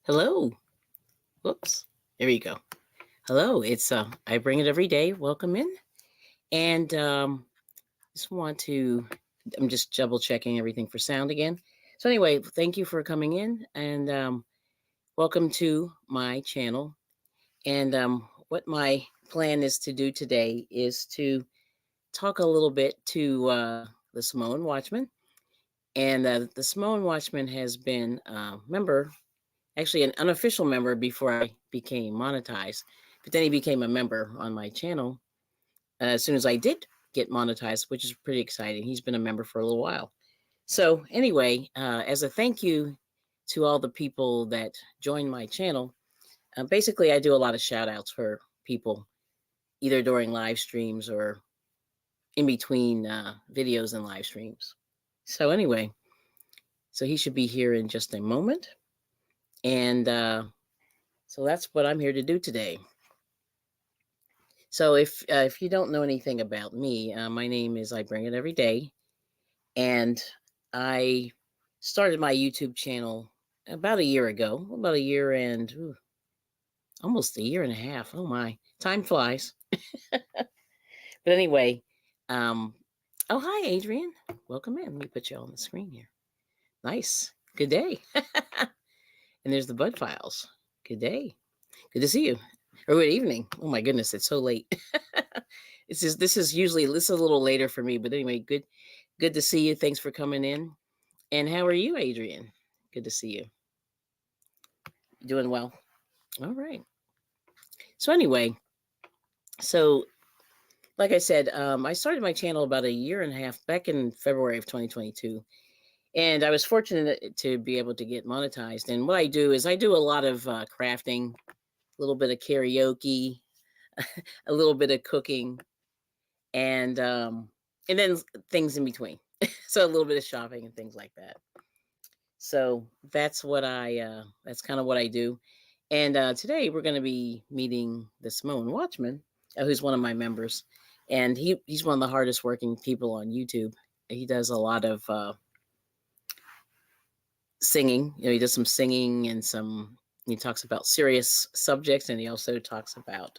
Hello. Whoops. There you go. Hello. It's I bring it every day. Welcome in. And just want to I'm just double checking everything for sound again. So anyway, thank you for coming in and welcome to my channel. And what my plan is to do today is to talk a little bit to the Samoan Watchman. And the Samoan Watchman has been a member, actually an unofficial member before I became monetized. But then he became a member on my channel as soon as I did get monetized, which is pretty exciting. He's been a member for a little while. So anyway, as a thank you to all the people that joined my channel, basically I do a lot of shout outs for people either during live streams or in between videos and live streams. So anyway, so he should be here in just a moment. And so that's what I'm here to do today. So if you don't know anything about me, my name is I Bring It Every Day, and I started my YouTube channel about a year ago, about a year and almost a year and a half. Oh my, time flies. But anyway, um, oh hi Adrian, welcome in. Let me put you on the screen here. Nice, good day. And there's the Bud Files. Good day. Good to see you. Or good evening. Oh my goodness, it's so late. This is a little later for me, but anyway, good to see you. Thanks for coming in. And how are you, Adrian? Good to see you. Doing well. All right. So anyway, so like I said, I started my channel about a year and a half back in February of 2022. And I was fortunate to be able to get monetized. And what I do is I do a lot of crafting, a little bit of karaoke, a little bit of cooking, and then things in between. So a little bit of shopping and things like that. So that's kind of what I do. And today we're going to be meeting the Samoan Watchman, who's one of my members, and he's one of the hardest working people on YouTube. He does a lot of singing. He does some singing and some. He talks about serious subjects, and he also talks about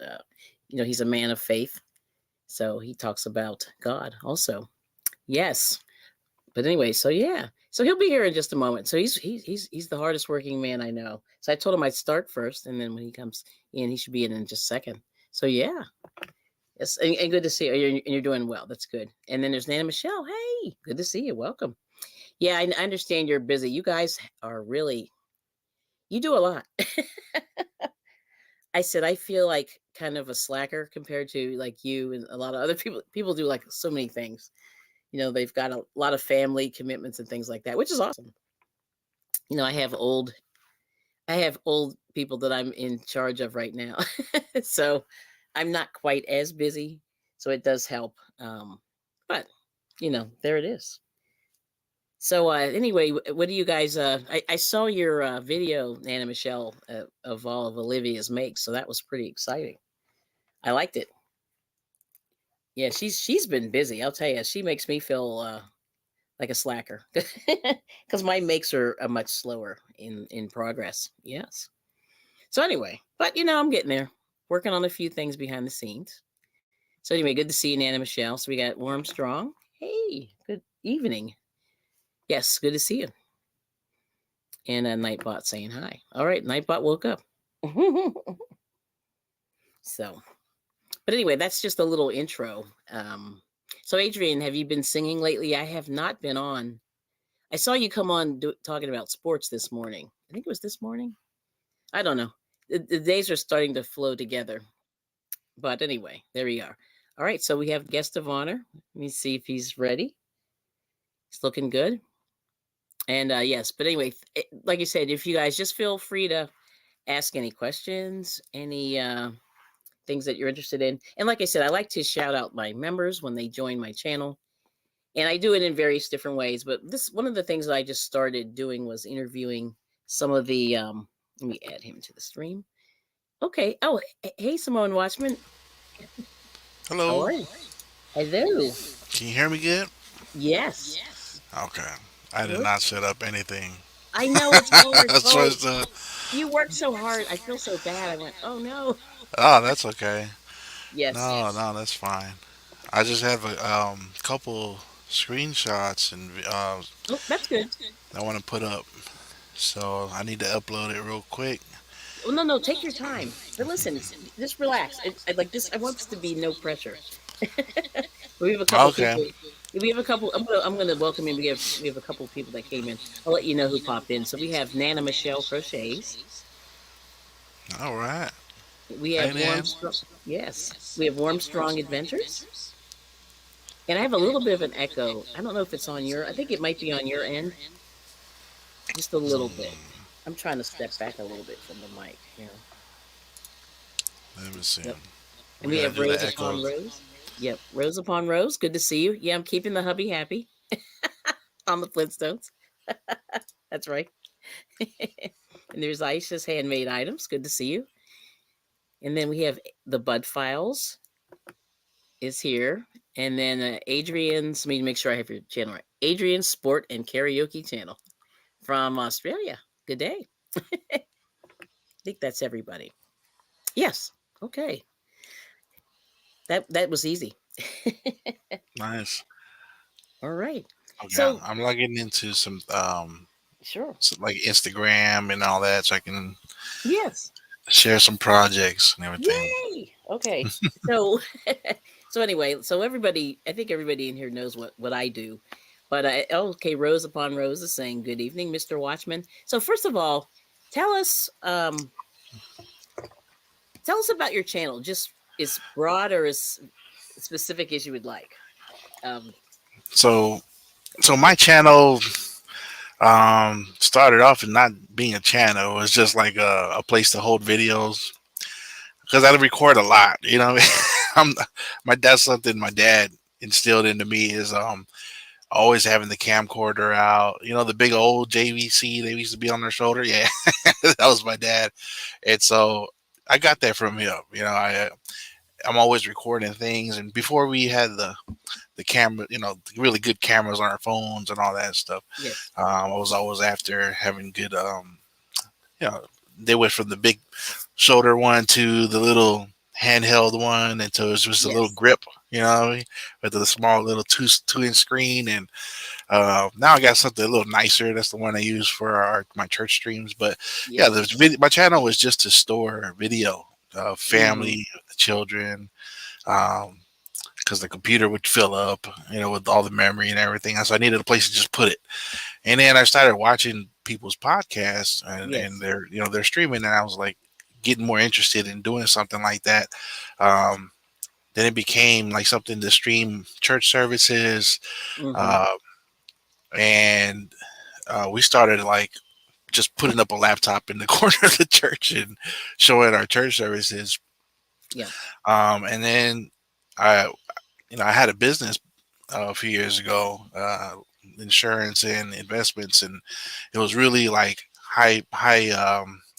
he's a man of faith. So he talks about God also. Yes. But anyway, so yeah. So he'll be here in just a moment. So he's the hardest working man I know. So I told him I'd start first, and then when he comes in, he should be in just a second. So yeah. Yes, and good to see you. You're doing well. That's good. And then there's Nana Michelle. Hey, good to see you. Welcome. Yeah, I understand you're busy. You guys are really, you do a lot. I said I feel like kind of a slacker compared to like you and a lot of other people. People do like so many things. They've got a lot of family commitments and things like that, which is awesome. I have old people that I'm in charge of right now. So I'm not quite as busy, so it does help. But there it is. So anyway, what do you guys? I saw your video, Nana Michelle, of all of Olivia's makes, so that was pretty exciting. I liked it. Yeah, she's been busy. I'll tell you, she makes me feel like a slacker because my makes are much slower in progress. Yes. So anyway, but I'm getting there, working on a few things behind the scenes. So anyway, good to see you, Nana Michelle. So we got Warm Strong. Hey, good evening. Yes, good to see you. And Nightbot saying hi. All right, Nightbot woke up. So, but anyway, that's just a little intro. So Adrian, have you been singing lately? I have not been on. I saw you come on talking about sports this morning. I think it was this morning. I don't know. The days are starting to flow together. But anyway, there we are. All right, so we have guest of honor. Let me see if he's ready. He's looking good. And yes, but anyway, like I said, if you guys just feel free to ask any questions, any things that you're interested in. And like I said, I like to shout out my members when they join my channel. And I do it in various different ways. But this one of the things that I just started doing was interviewing some of the let me add him to the stream. Okay. Oh, hey Samoan Watchman. How Hello. are you? Hello. Can you hear me good? Yes. Okay. I did Good. not set up anything. I know it's hard. That's Oh, what. you worked so hard. I feel so bad. I went, oh no. Oh, that's okay. Yes. No, no, that's fine. I just have a couple screenshots and Oh, that's good. I want to put up. So I need to upload it real quick. Well, no, no, take your time. But listen, just relax. I like this. I want this to be no pressure. We have a couple Okay. people. We have a couple. I'm gonna welcome in. We have a couple of people that came in. I'll let you know who popped in. So we have Nana Michelle Crochets. All right. We Hey, have man. Warm Strong. Yes, we have Warm Strong Adventures. And I have a little bit of an echo. I don't know if it's on your. I think it might be on your end, just a little bit. I'm trying to step back a little bit from the mic here. Let me see. Yep. And We we gotta have do the Rose upon echoes. Rose. Yep, Rose upon Rose. Good to see you. Yeah, I'm keeping the hubby happy on the Flintstones. That's right. And there's Aisha's handmade items. Good to see you. And then we have the Bud Files is here. And then Adrian's, let me make sure I have your channel right. Adrian's Sport and Karaoke channel from Australia. Good day. I think that's everybody. Yes. Okay. That was easy. Nice. All right. Okay. So I'm logging into sure. some like Instagram and all that, so I can Yes. share some projects and everything. Yay. Okay. So so anyway, so everybody, I think everybody in here knows what I do. But okay, Rose upon Rose is saying good evening, Mr. Watchman. So first of all, tell us tell us about your channel. Just as broad or as specific as you would like. Um So, so my channel started off in not being a channel. It was just like a place to hold videos because I record a lot. You know, I'm that's something my dad instilled into me is always having the camcorder out. You know, the big old JVC they used to be on their shoulder. Yeah, that was my dad, and so I got that from him. You know, I'm always recording things, and before we had the camera, you know, the really good cameras on our phones and all that stuff. yes. I was always after having good, you know, they went from the big shoulder one to the little handheld one, and so it was just a little Yes. grip, you know, with the small little two-inch screen. And now I got something a little nicer. That's the one I use for my church streams. But yeah, Yes. my channel was just to store video, Mhm. family, the children. Um, because the computer would fill up, you know, with all the memory and everything. So I needed a place to just put it. And then I started watching people's podcasts and Yes. their, you know, their streaming, and I was like getting more interested in doing something like that. Um, then it became like something to stream church services, Mhm. uh, and we started like just putting up a laptop in the corner of the church and showing our church services. Yeah. And then I, you know, I had a business a few years ago, insurance and investments, and it was really like high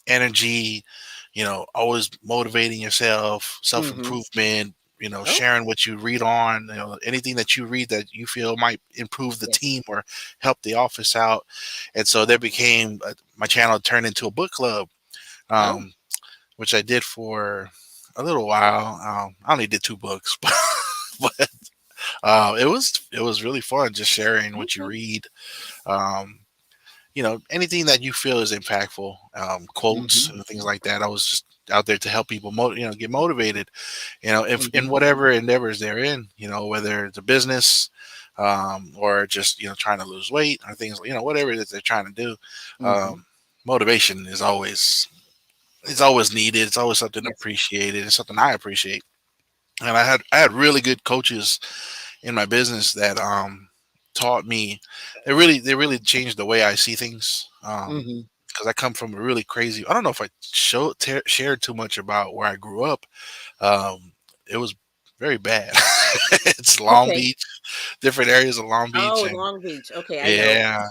energy. You know, always motivating yourself, self Mhm. improvement. You know, Oh, sharing what you read on. You know, anything that you read that you feel might improve the yes. team or help the office out. And so there became my channel turned into a book club, Oh. um, which I did for a little while. I only did two books, but it was really fun just sharing what you Okay. read. Um, you know, anything that you feel is impactful, quotes Mhm. and things like that. I was just out there to help people, you know, get motivated. You know, if in Mhm. whatever endeavors they're in, you know, whether it's a business, or just you know trying to lose weight or things, you know, whatever it is they're trying to do. Mhm. Um, motivation is always it's always needed. It's always something Yes. appreciated. It's something I appreciate. And I had really good coaches in my business that taught me. They really changed the way I see things. Mhm. Because I come from a really crazy. I don't know if I shared too much about where I grew up. It was very bad. It's Long Okay. Beach, different areas of Long Beach, Oh, and Long Beach. Okay, I know. yeah,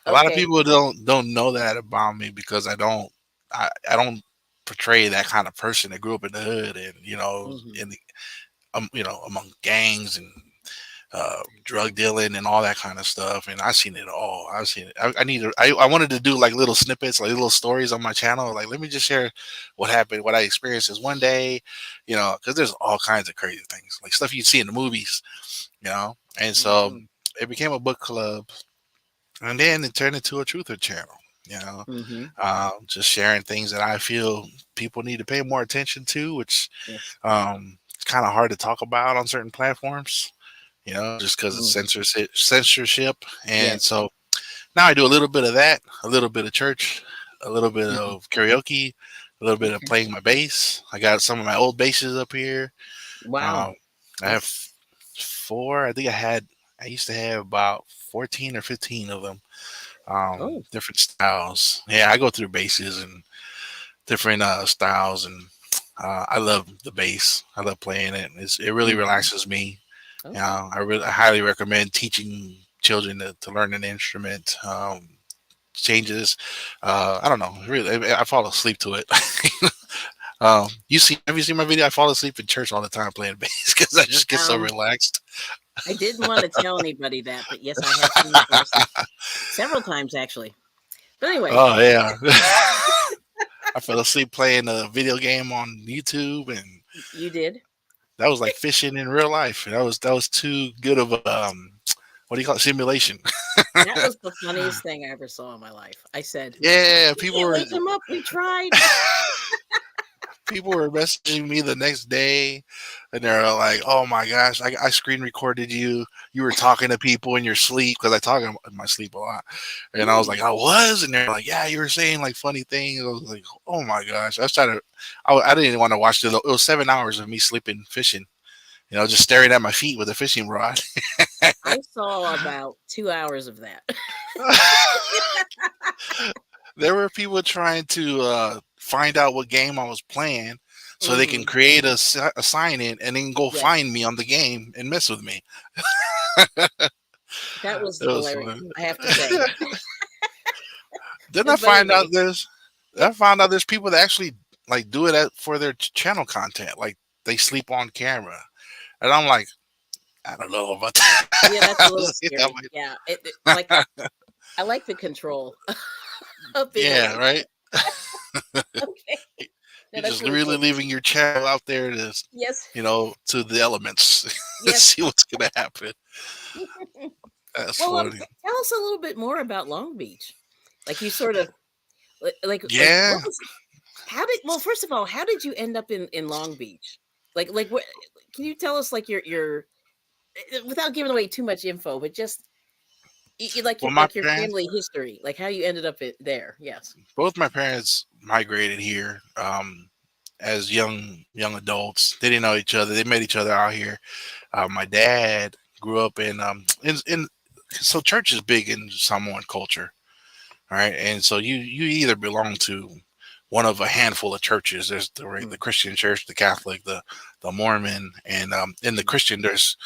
a lot of Okay. people don't know that about me because I don't portray that kind of person that grew up in the hood and you know Mhm. in the, you know among gangs and drug dealing and all that kind of stuff. And I've seen it all. I've seen it. I need to. I wanted to do like little snippets, like little stories on my channel. Like, let me just share what happened, what I experienced this one day. Because there's all kinds of crazy things, like stuff you see in the movies. And so Mm-hmm. it became a book club, and then it turned into a truther channel. Mm-hmm. Just sharing things that I feel people need to pay more attention to, which Yes. it's kind of hard to talk about on certain platforms, just because of Mm. censorship. And Yes. so now I do a little bit of that, a little bit of church, a little bit Mm-hmm. of karaoke, a little bit of Okay. playing my bass. I got some of my old basses up here. Wow. Um, I have That's four. I think I used to have about 14 or 15 of them. oh. Different styles. Yeah, I go through basses and different styles, and I love the bass. I love playing it. It really Mm-hmm. relaxes me. Okay. I highly recommend teaching children to learn an instrument. Changes. I don't know. Really, I fall asleep to it. Have you seen my video? I fall asleep in church all the time playing bass because I just get so Um, relaxed. I didn't want to tell anybody that, but yes, I have seen you fall asleep several times actually. But anyway, Oh yeah. I fell asleep playing a video game on YouTube, and you did. that was like fishing in real life. That was too good of a what do you call it, simulation. That was the funniest thing I ever saw in my life. I said, Yeah, "We can't wake him up. We tried." people were messaging me the next day, and they're like, "Oh my gosh, I screen recorded you. You were talking to people in your sleep because I talk in my sleep a lot." And I was Mm. like, "I was," and they're like, "Yeah, you were saying like funny things." I was like, "Oh my gosh!" I didn't even want to watch it. It was 7 hours of me sleeping fishing. Just staring at my feet with a fishing rod. I saw about 2 hours of that. There were people trying to find out what game I was playing so they can Hmm. create a sign in and then go Yes, find me on the game and mess with me. that was It was hilarious. funny. I have to say. Then But anyway, I found out there's people that actually like do it for their channel content. Like they sleep on camera, and I'm like, I don't know about that. yeah, that's a I little was like, I'm scary. like, Yeah, like I like the control of being able yeah, to. right. Okay, no, You're that's just really really cool. leaving your channel out there to, Yes, to the elements and yes. see what's gonna happen. That's Well, funny. tell us a little bit more about Long Beach. Like you sort of like Yeah. what was how did well first of all how did you end up in Long Beach? Like what can you tell us like your without giving away too much info, but just Well, my like your parents, family history, like how you ended up there. Yes. both my parents migrated here as young adults. They didn't know each other. They met each other out here. My dad grew up in so church is big in Samoan culture, all right. And so you either belong to one of a handful of churches. There's the Mm, Christian church, the Catholic, the Mormon, and in the mm, Christian there's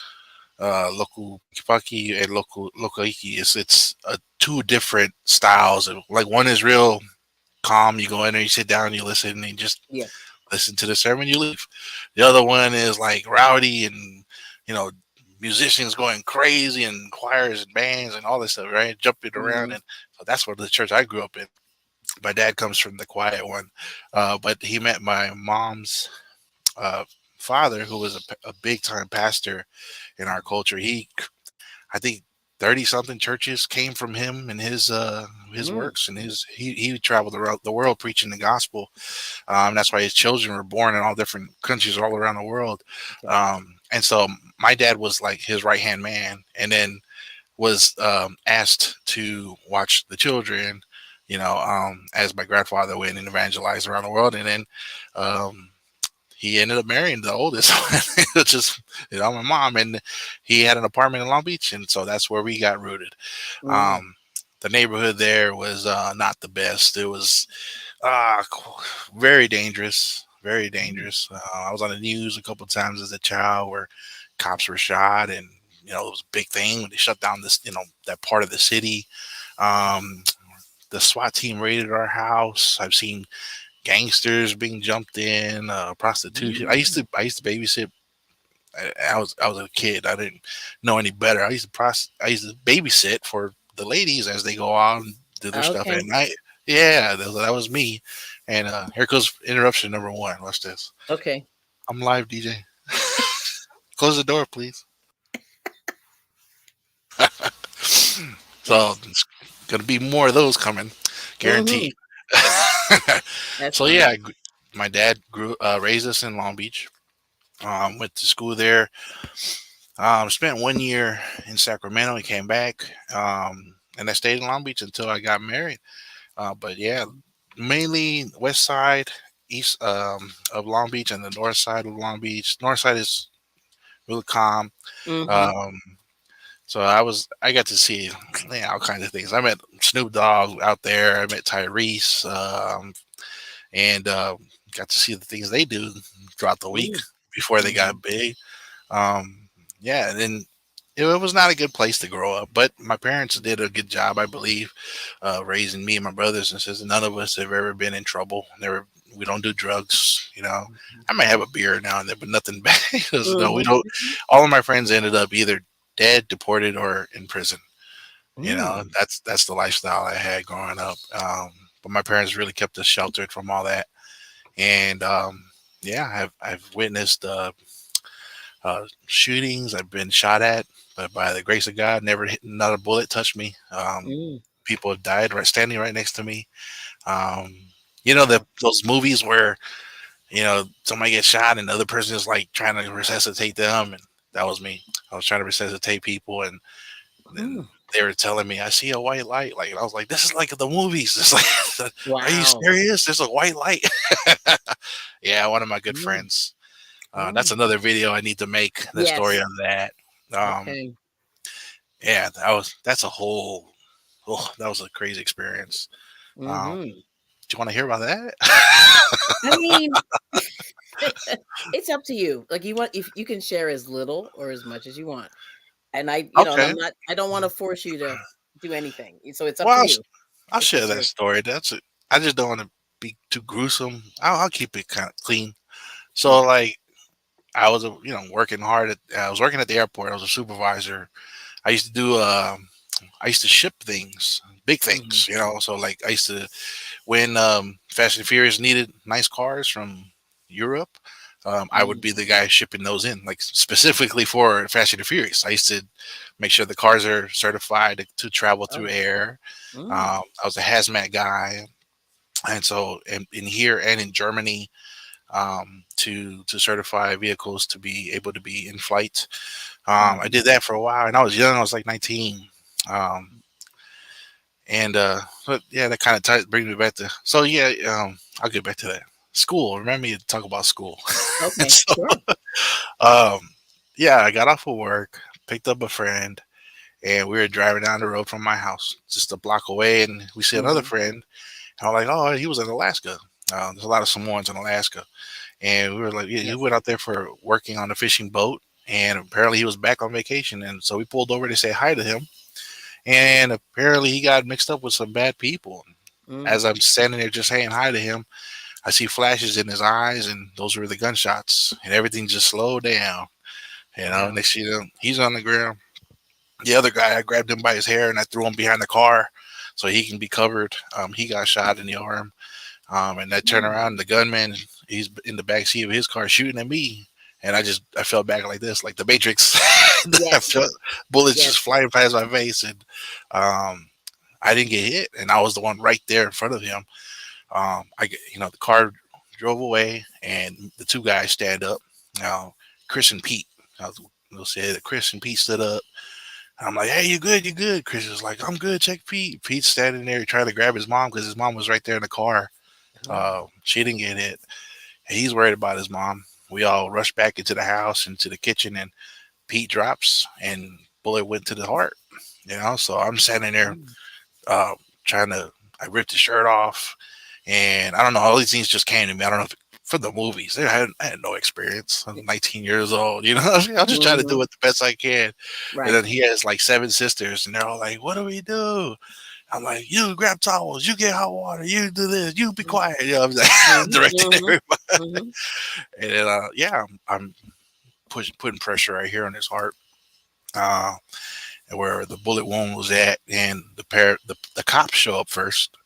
local Kipaki and local Lokaiki. It's two different styles. Like one is real calm. You go in there, you sit down, you listen, and you just yes. listen to the sermon, you leave. The other one is like rowdy and you know musicians going crazy and choirs and bands and all this stuff, right? Jumping around, Hmm. and so that's what the church I grew up in. My dad comes from the quiet one, but he met my mom's uh, father, who was a big time pastor in our culture. I think 30 something churches came from him and his Mm, works, and he traveled around the world preaching the gospel. That's why his children were born in all different countries all around the world. okay. And so my dad was like his right hand man, and then was asked to watch the children, as my grandfather went and evangelized around the world. And then um, he ended up marrying the oldest one, which is my mom, and he had an apartment in Long Beach, and so that's where we got rooted. Hmm. Um, the neighborhood there was not the best. It was uh, very dangerous, very Hmm. dangerous. I was on the news a couple of times as a child where cops were shot, and it was a big thing when they shut down this, that part of the city. Um, the SWAT team raided our house. I've seen gangsters being jumped in, prostitution. I used Hmm. to I used to babysit I was a kid. I didn't know any better. I used to babysit for the ladies as they go out and do their stuff at Okay. night. Yeah, that was me. And here goes interruption number one. Watch this. Okay. I'm live, DJ. Close the door, please. So there's gonna be more of those coming, guaranteed. Mm-hmm. That's So yeah, funny. my dad raised us in Long Beach. Went to school there. Spent 1 year in Sacramento. He came back, and I stayed in Long Beach until I got married. But yeah, mainly west side, east of Long Beach, and the north side of Long Beach. North side is really calm. Mm-hmm. Um, so I got to see all kinds of things. I met Snoop Dogg out there. I met Tyrese, and got to see the things they do throughout the week before they Mm-hmm. got big. Um, yeah, and then it was not a good place to grow up, but my parents did a good job, I believe, raising me and my brothers and sisters. None of us have ever been in trouble. Never, we don't do drugs. I might have a beer now and then, but nothing bad. 'Cause, no, we don't. Mm-hmm. All of my friends ended up either dead, deported, or in prison. Mm-hmm. That's the lifestyle I had growing up. But my parents really kept us sheltered from all that, and yeah, I've witnessed shootings. I've been shot at, but by the grace of God, never hit, not a bullet touched me. Mm. People have died right standing right next to me. Um, Wow. those movies where somebody gets shot and the other person is like trying to resuscitate them, and that was me. I was trying to resuscitate people, and then Mm. they were telling me, "I see a white light." Like I was like, "This is like the movies." It's like, "Are you Wow. serious? There's a white light." Yeah, one of my good Mm. friends. That's Mm. another video I need to make. The story Yes. of that. Um, Okay. yeah, that's a whole. Oh, that was a crazy experience. Um, Mm-hmm. do you want to hear about that? I mean, it's up to you. Like you want, if you can share as little or as much as you want. And and Okay. I don't want to force you to do anything. So it's up Well, to you. I'll It's share just that your. story. That's it. I just don't want to be too gruesome. I'll keep it kind of clean. So, Okay. like, I was, working hard I was working at the airport. I was a supervisor. I used to do, I used to ship things, big Mm-hmm. things, So, like, I used to when Fast and Furious needed nice cars from Europe, I would Mm. be the guy shipping those in, like specifically for Fast and Furious. I used to make sure the cars are certified to travel through Oh. air. Mm. I was a hazmat guy, and so in here and in Germany, to certify vehicles to be able to be in flight. I Mm-hmm. did that for a while, and I was young. I was like 19. Um, and but yeah, that kind of brings me back to. So yeah, I'll get back to that. School. Remember me to talk about school. Okay. So Sure. um, yeah, I got off of work, picked up a friend, and we were driving down the road from my house, just a block away, and we see another Mm-hmm. friend. And I'm like, oh, he was in Alaska. There's a lot of Samoans in Alaska, and we were like, yeah, he Yes. went out there for working on a fishing boat, and apparently he was back on vacation, and so we pulled over to say hi to him, and apparently he got mixed up with some bad people. As Mm. I'm standing there just saying hi to him, I see flashes in his eyes, and those were the gunshots, and everything just slowed down. Wow. Next thing you know, he's on the ground. The other guy, I grabbed him by his hair and I threw him behind the car so he can be covered. He got shot in the arm. And I turned Mm. around, and the gunman, he's in the back seat of his car shooting at me. And I fell back like this, like the Matrix. I Yes. felt bullets just Yes. flying past my face, and um, I didn't get hit, and I was the one right there in front of him. The car drove away, and the two guys stand up. Now, Chris and Pete. I was gonna say that Chris and Pete stood up. I'm like, "Hey, you good? You good?" Chris was like, "I'm good. Check Pete." Pete's standing there trying to grab his mom because his mom was right there in the car. Oh. She didn't get hit. And he's worried about his mom. We all rush back into the house, into the kitchen, and Pete drops, and bullet went to the heart. So I'm standing there Mm. uh, trying to. I ripped his shirt off, and I don't know. All these things just came to me. I don't know if from the movies. I had no experience. I'm 19 years old. I'll just try to do Mhm. it the best I can. And Right. then he has like seven sisters, and they're all like, "What do we do?" I'm like, "You grab towels, you get hot water, you do this, you be quiet." I'm like Mhm, directing mhm, everybody. mhm. And then, yeah, I'm putting pressure right here on his heart, uh, where the bullet wound was at, and the cops show up first.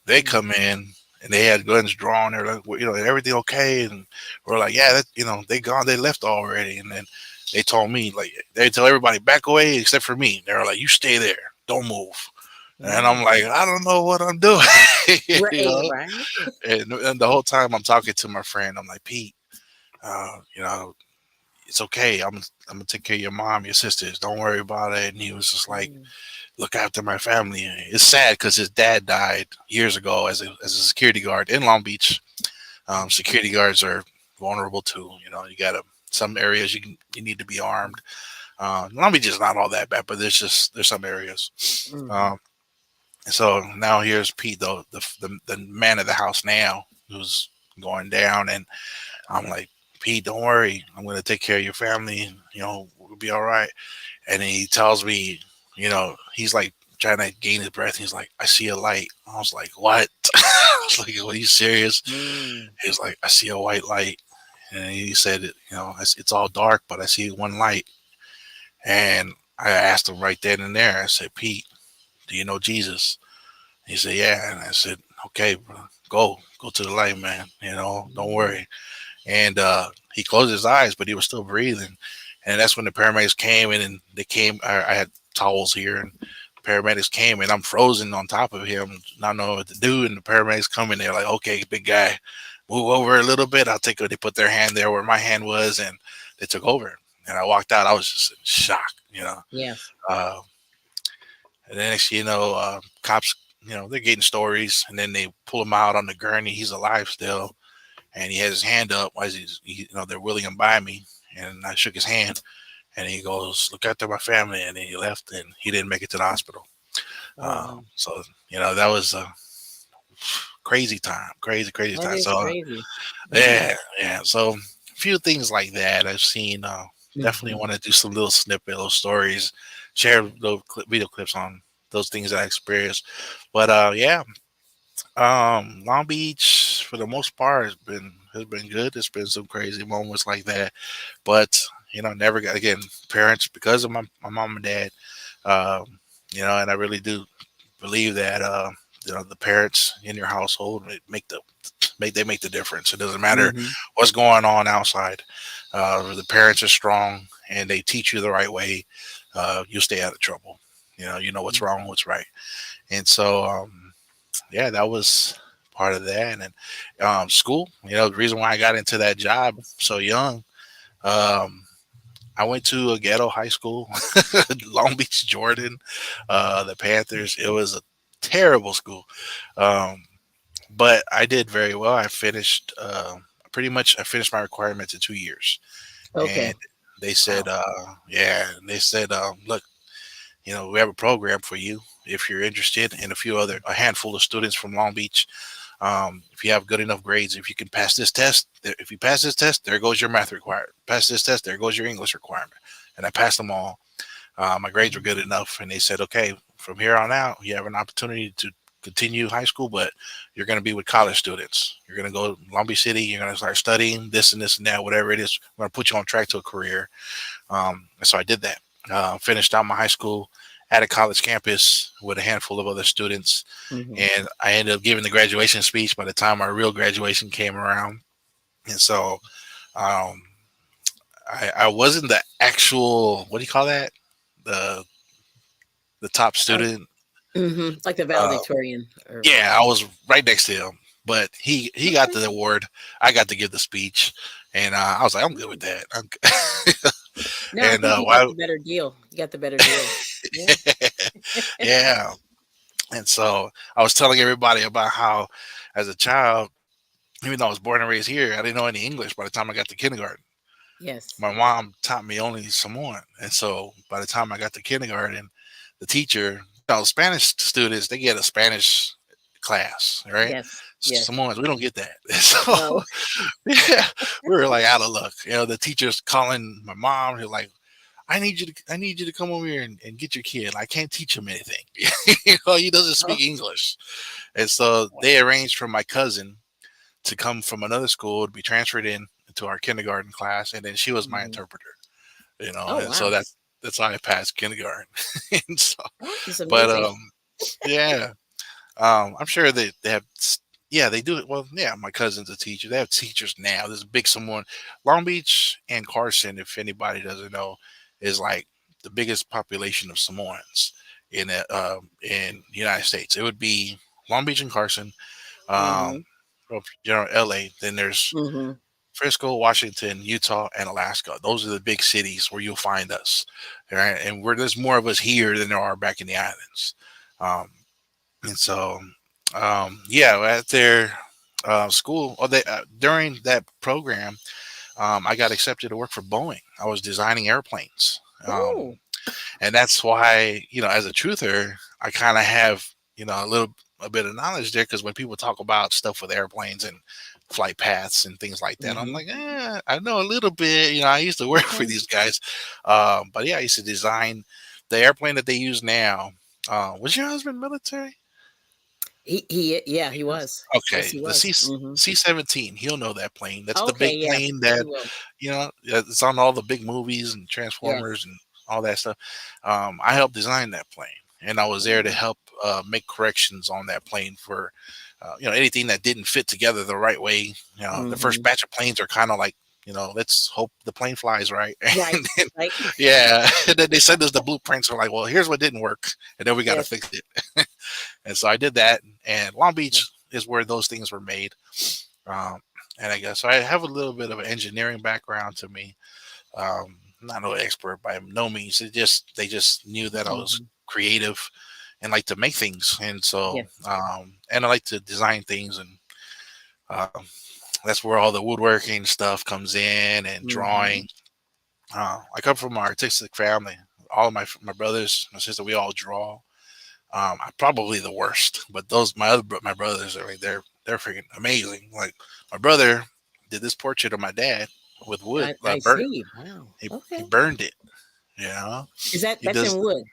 They Mm. come in and they had guns drawn. They're like, well, everything okay? And we're like, yeah, they gone, they left already. And then they told me, like, they tell everybody back away except for me. They were like, you stay there, don't move. And I'm Mm. like, I don't know what I'm doing, you Right, know. right. And the whole time I'm talking to my friend, I'm like, Pete, it's okay. I'm gonna take care of your mom, your sisters. Don't worry about it. And he was just like, Mm. look after my family. It's sad because his dad died years ago as a security guard in Long Beach. Security guards are vulnerable too. You got to some areas you need to be armed. Long Beach is not all that bad, but there's some areas. Mhm. Um, so now here's Pete, though the man of the house now, who's going down, and I'm like, Pete, don't worry, I'm gonna take care of your family. We'll be all right. And then he tells me, he's like trying to gain his breath. He's like, I see a light. I was like, what? I was like, are you serious? Mm. He was like, I see a white light. And he said, it's all dark, but I see one light. And I asked him right then and there, I said, Pete, do you know Jesus? He said, yeah. And I said, okay, bro, go to the light, man. Don't Mm. worry. And he closed his eyes, but he was still breathing. And that's when the paramedics came in, and they came. I had towels here, and paramedics came, and I'm frozen on top of him, not knowing what to do. And the paramedics come in, they're like, "Okay, big guy, move over a little bit. I'll take it." They put their hand there where my hand was, and they took over. And I walked out. I was just in shock. Yes. Uh, and then next, cops, they're getting stories, and then they pull him out on the gurney. He's alive still, and he had his hand up as they're wheeling him by me, and I shook his hand, and he goes, "Look after my family," and then he left, and he didn't make it to the hospital. Oh, wow. So that was a crazy time, crazy That time. is So crazy. Yeah. yeah. So a few things like that I've seen. Definitely Mhm. want to do some little snippet, little stories, share little video clips on those things that I experienced. But yeah, Long Beach for the most part has been good. There's been some crazy moments like that, but never got again parents because of my mom and dad. Um, and I really do believe that the parents in your household make the difference. It doesn't matter Mhm. what's going on outside. The parents are strong and they teach you the right way. You stay out of trouble. You know what's Mm. wrong, what's right, and so yeah, that was part of that. And school. The reason why I got into that job so young. Um, I went to a ghetto high school, Long Beach, Jordan, the Panthers. It was a terrible school, um, but I did very well. I finished pretty much. I finished my requirements in 2 years, and Okay. they said, Wow. yeah, they said, look, we have a program for you if you're interested, and a handful of students from Long Beach. If you have good enough grades, if you can pass this test, if you pass this test, there goes your math required. Pass this test, there goes your English requirement. And I passed them all. My grades were good Mhm. enough, and they said, okay, from here on out, you have an opportunity to continue high school, but you're going to be with college students. You're going to go to Long Beach City. You're going to start studying this and this and that, whatever it is. We're going to put you on track to a career. And so I did that. Finished out my high school at a college campus with a handful of other students, Mhm. and I ended up giving the graduation speech by the time my real graduation came around. And so um, I wasn't the actual, what do you call that, the the top Like student. like the Uh, valedictorian or yeah, I was right next to him, but he got okay. the award. I got to give the speech, and I was like, I'm good with Mm. that. No, I And think you got why? the better deal. You got the better deal. Yeah. Yeah, and so I was telling everybody about how, as a child, even though I was born and raised here, I didn't know any English by the time I got to kindergarten. Yes. My mom taught me only Samoan, and so by the time I got to kindergarten, the teacher, Spanish students, they get a Spanish class, right? Yes. Yes. Samoans, we don't get that. So No. yeah, we were like out of luck. The teacher's calling my mom. He's like, I need you to come over here and get your kid. I can't teach him anything. He doesn't Oh, speak English. And so they arranged for my cousin to come from another school to be transferred in to our kindergarten class, and then she was my Mhm. interpreter. You know, Oh, and so wow. that's how I passed kindergarten. And so, Oh, it's but amazing. yeah, I'm sure they have. Yeah, they do it. Well, yeah, my cousin's a teacher. They have teachers now. There's a big Samoan. Long Beach and Carson, if anybody doesn't know, is like the biggest population of Samoans in the United States. It would be Long Beach and Carson. Um, Mhm. well, LA. Then there's Mhm. Frisco, Washington, Utah, and Alaska. Those are the big cities where you'll find us. All right, and where there's more of us here than there are back in the islands. Um, and so, yeah, at their school, or during that program, I got accepted to work for Boeing. I was designing airplanes. Oh. And that's why, as a truther, I kind of have, a bit of knowledge there, because when people talk about stuff with airplanes and flight paths and things like that, I'm Mhm. like, I know a little bit. I used to work for Okay. these guys. But yeah, I used to design the airplane that they use now. Was your husband military? Yeah, he Yes. was. Yes, Okay, he the was. Mhm. C-17. He'll know that plane. That's the Okay, big yeah, plane he that will. it's on all the big movies and Yes. Transformers and all that stuff. I helped design that plane, and I was there to Mhm. help make corrections on that plane for anything that didn't fit together the right way. The first Mhm. batch of planes are kind of like, let's hope the plane flies right. Right, And then, right. yeah, and then they send us the blueprints. Are like, well, here's what didn't work, and then we got to Yes. fix it. And so I did that, and Long Yeah. Beach is where those things were made. Um, and I guess so I have a little bit of an engineering background to me. Not no expert by no means. They just knew that I was Mhm. creative and like to make things, and so Yes. and I like to design things, and um, that's where all the woodworking stuff comes in and Mhm. drawing. I come from an artistic family. All of my brothers, my sister, we all draw. I'm probably the worst, but my brothers are like they're freaking amazing. Like my brother did this portrait of my dad with wood, I burnt. see. Wow. He Okay. burned it. You know, he That's does. in wood?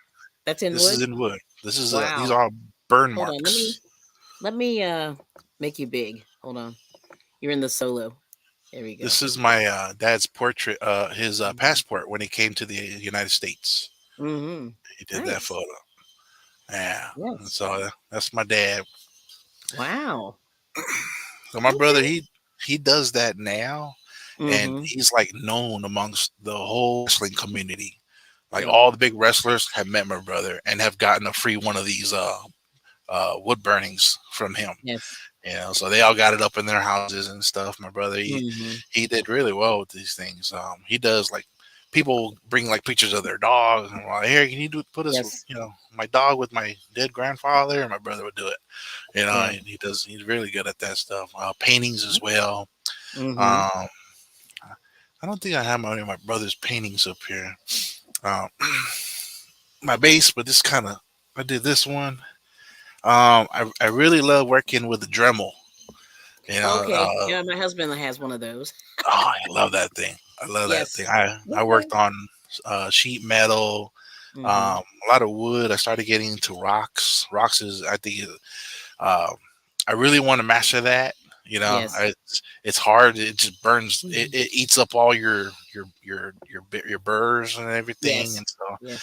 That's in This is wood? in wood. These Wow. are burn Hold on. marks. Let me make you big. Hold on. You're in the solo. There we go. This is my dad's portrait, his Mhm. passport when he came to the United States. Mhm. He did that Nice. photo. Yeah, and Yes. so that's my dad. Wow. So my brother, Okay. he does that now, and Mhm. he's like known amongst the whole wrestling community. Like Yeah. all the big wrestlers have met my brother and have gotten a free one of these wood burnings from him. Yes. So they all got it up in their houses and stuff. My brother, Mhm. he did really well with these things. He does like people bring like pictures of their dog and like, here, can you put us, Yes. my dog with my dead grandfather, and my brother would do it. Yeah. And he's really good at that stuff. Paintings as well. Mhm. Um, I don't think I have any of my brother's paintings up here. Um, my base, but this kind of I did this one. I really love working with the Dremel. You know, Okay. uh, Yeah, my husband has one of those. oh, I love that thing. I love that thing. Yes. I Okay. worked on sheet metal, Mhm. a lot of wood. I started getting into rocks. Rocks is I think uh, I really want to master that. Yes. It's hard. It just burns. It, Mhm. it eats up all your burrs and everything. Yes. And so Yes.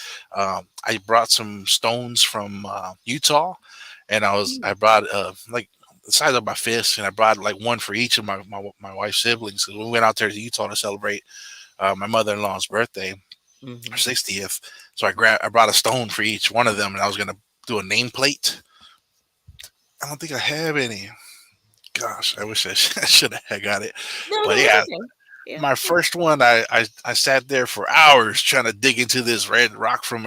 I brought some stones from Utah, and I Mm. brought like the size of my fist, and I brought like one for each of my wife's siblings. 'Cause we went out there to Utah to celebrate my mother-in-law's birthday, her Mhm. 60th. So I brought a stone for each one of them, and I was gonna do a nameplate. I don't think I have any. Gosh, I wish I should have got it. No, But no, it's yeah, okay. Yeah. my first one, I sat there for hours trying to dig into this red rock from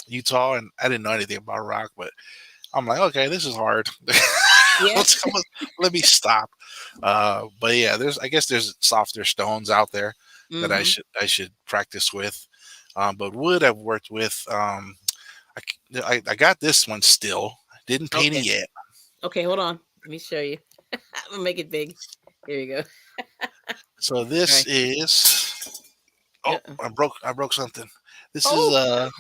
Utah, and I didn't know anything about rock, but I'm like, okay, this is hard. Yes. Let me stop. But yeah, I guess there's softer stones out there that Mhm. I should practice with. But wood I've worked with. I got this one still. Didn't paint it Okay. yet. Okay, hold on. Let me show you. I'm gonna make it big. Here you go. So All this right. is. Oh, Uh-uh. I broke something. This is Oh.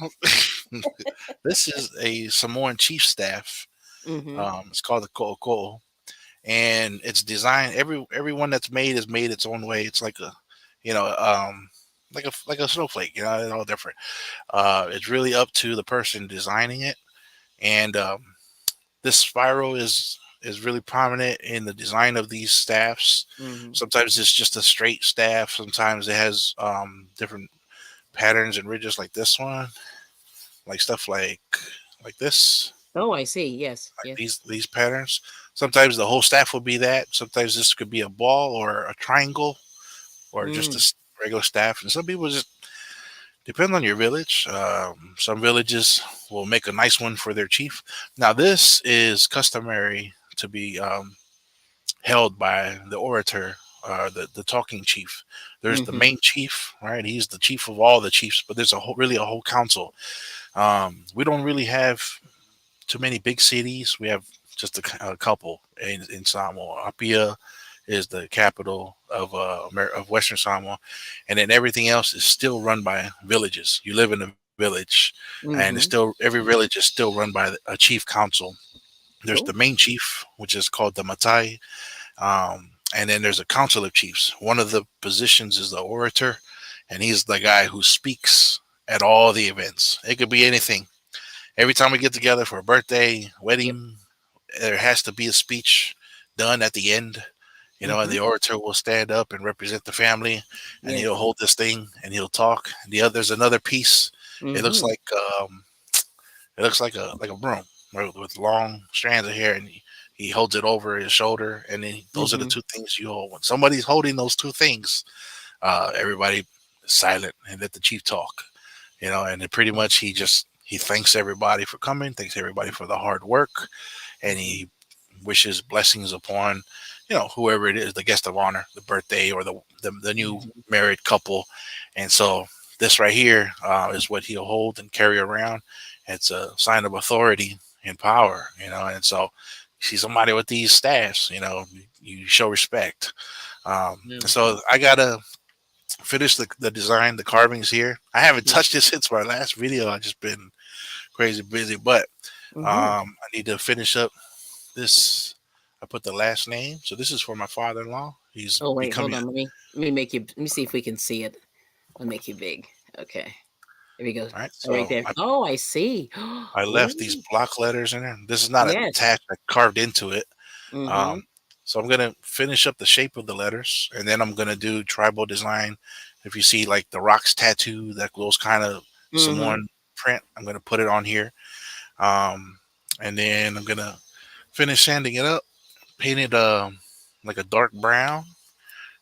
this is a Samoan chief staff. Mhm. It's called the ko'oko, and it's designed. Everyone that's made is made its own way. It's like a, you know, like a snowflake. You know, it's all different. It's really up to the person designing it, and this spiral is really prominent in the design of these staffs. Mm-hmm. Sometimes it's just a straight staff. Sometimes it has different patterns and ridges, like this one, like stuff like this, Oh, I see. Yes. like Yes. these patterns. Sometimes the whole staff will be that. Sometimes this could be a ball or a triangle or just a Mm. regular staff. And some people just depend on your village. Some villages will make a nice one for their chief. Now this is customary to be held by the orator, the talking chief. There's the Mm-hmm. main chief, right? He's the chief of all the chiefs, but there's really a whole council. We don't really have too many big cities. We have just a couple in Samoa. Apia is the capital of Western Samoa, and then everything else is still run by villages. You live in a village, and it's Mm-hmm. still every village is still run by a chief council. There's the Cool. main chief, which is called the Matai, and then there's a council of chiefs. One of the positions is the orator, and he's the guy who speaks at all the events. It could be anything. Every time we get together for a birthday, Yep. wedding, there has to be a speech done at the end, and Mm-hmm. the orator will stand up and represent the family, and he'll Yes. hold this thing and he'll talk. There's another piece. It looks Mm-hmm. like um, it looks like a broom, right, with long strands of hair, and he holds it over his shoulder, and then those are the Mm-hmm. two things you hold. When somebody's holding those two things, everybody is silent and let the chief talk. And then pretty much he thanks everybody for coming, thanks everybody for the hard work, and Mm-hmm. he wishes blessings upon whoever it is, the guest of honor, the birthday, or the new Mm-hmm. married couple. And so this right here is what he'll hold and carry around. It's a sign of authority and power, and so you see somebody with these staffs, you show respect. Yeah. So I gotta finish the design, the carvings here. I haven't Yeah. touched this since my last video. I've just been crazy busy, but Mm-hmm. I need to finish up this. I put the last name. So this is for my father-in-law. He's Oh wait, hold becoming. on. Let me make you. Let me see if we can see it. I'll make you big. Okay. There we go. All right. Oh, right So there. Oh, I see. I Oh, left these block letters in there. This is not yes. attached. I carved into it. Mm-hmm. Um, so I'm gonna finish up the shape of the letters, and then I'm gonna do tribal design. If you see like the rocks tattoo, that those kind of Mm-hmm. Samoan print, I'm gonna put it on here. Um, and then I'm gonna finish sanding it up, paint it like a dark brown.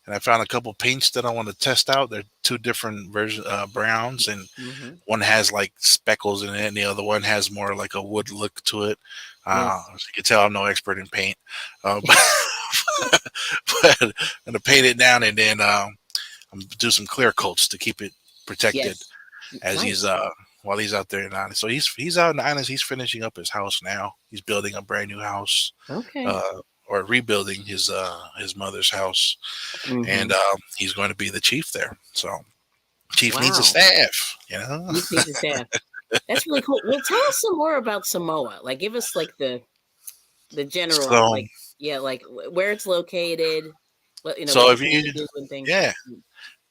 And I found a couple paints that I want to test out. They're two different version browns, and Mm-hmm. one has like speckles in it, and the other one has more like a wood look to it. Yes. So you can tell I'm no expert in paint, but, but I'm gonna paint it down, and then I'm gonna do some clear coats to keep it protected Yes. as he's Nice. while he's out there in the islands. So he's out in the islands. He's finishing up his house now. He's building a brand new house, Okay. uh, or rebuilding his mother's house, Mm-hmm. and he's going to be the chief there. So chief needs a Wow. staff. You need the staff. That's really cool. Well, tell us some more about Samoa. Like, give us like the general, So like, yeah, like where it's located, what so you if plan to you do and things. yeah,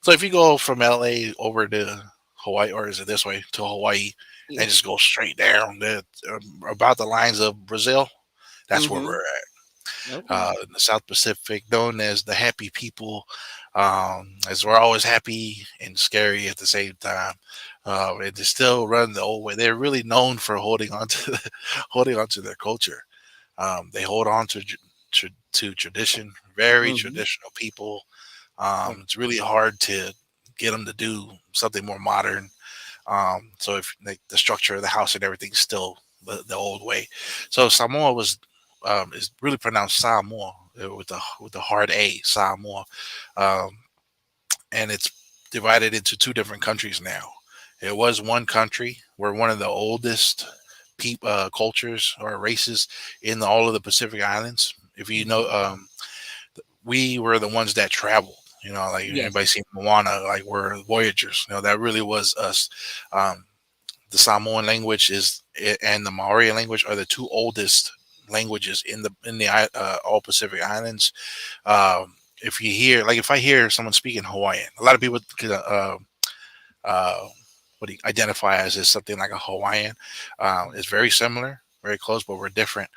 so if you go from LA over to Hawaii, or is it this way to Hawaii, and Yeah. just go straight down, about the lines of Brazil, that's where we're Mm-hmm. at. Okay. In the South Pacific, known as the happy people, as we're always happy and scary at the same time. And they still run the old way. They're really known for holding on to holding on to their culture. They hold on to tradition. Very Mm-hmm. traditional people. Yeah. It's really hard to get them to do something more modern. So if like the structure of the house and everything's still the old way. So Samoa is really pronounced Samoa, with the hard A, Samoa, um, and it's divided into two different countries now. It was one country. We're one of the oldest cultures or races in all of the Pacific Islands. If you know, Mm-hmm. we were the ones that traveled. Like Yes. anybody seen Moana, like we're voyagers. That really was us. Um, the Samoan language and the Maori language are the two oldest languages in the all Pacific Islands. If you hear, like, if I hear someone speaking Hawaiian, a lot of people uh, what do you identify as something like a Hawaiian. It's very similar, very close, but we're different.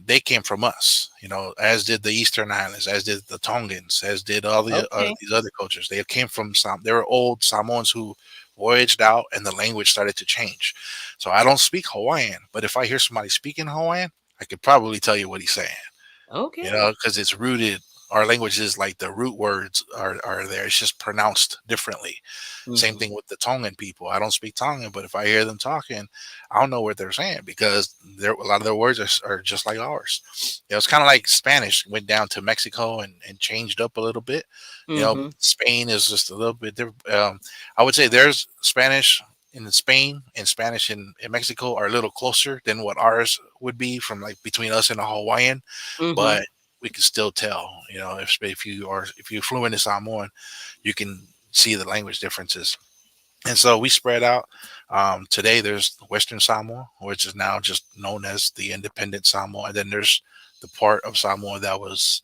They came from us, as did the Eastern Islands, as did the Tongans, as did all Okay. these other cultures. They came from some. They were old Samoans who voyaged out, and the language started to change. So I don't speak Hawaiian, but if I hear somebody speaking Hawaiian, I could probably tell you what he's saying. Okay. Because it's rooted. Our language is like the root words are there. It's just pronounced differently. Same Mm-hmm. thing with the Tongan people. I don't speak Tongan, but if I hear them talking, I don't know what they're saying because a lot of their words are just like ours. It's kind of like Spanish went down to Mexico and changed up a little bit. Mm-hmm. Spain is just a little bit different. I would say there's Spanish in Spain and Spanish in Mexico are a little closer than what ours would be from like between us and a Hawaiian, Mm-hmm. but we can still tell. If you're fluent in Samoan, you can see the language differences. And so we spread out. Today there's Western Samoa, which is now just known as the independent Samoa, and then there's the part of Samoa that was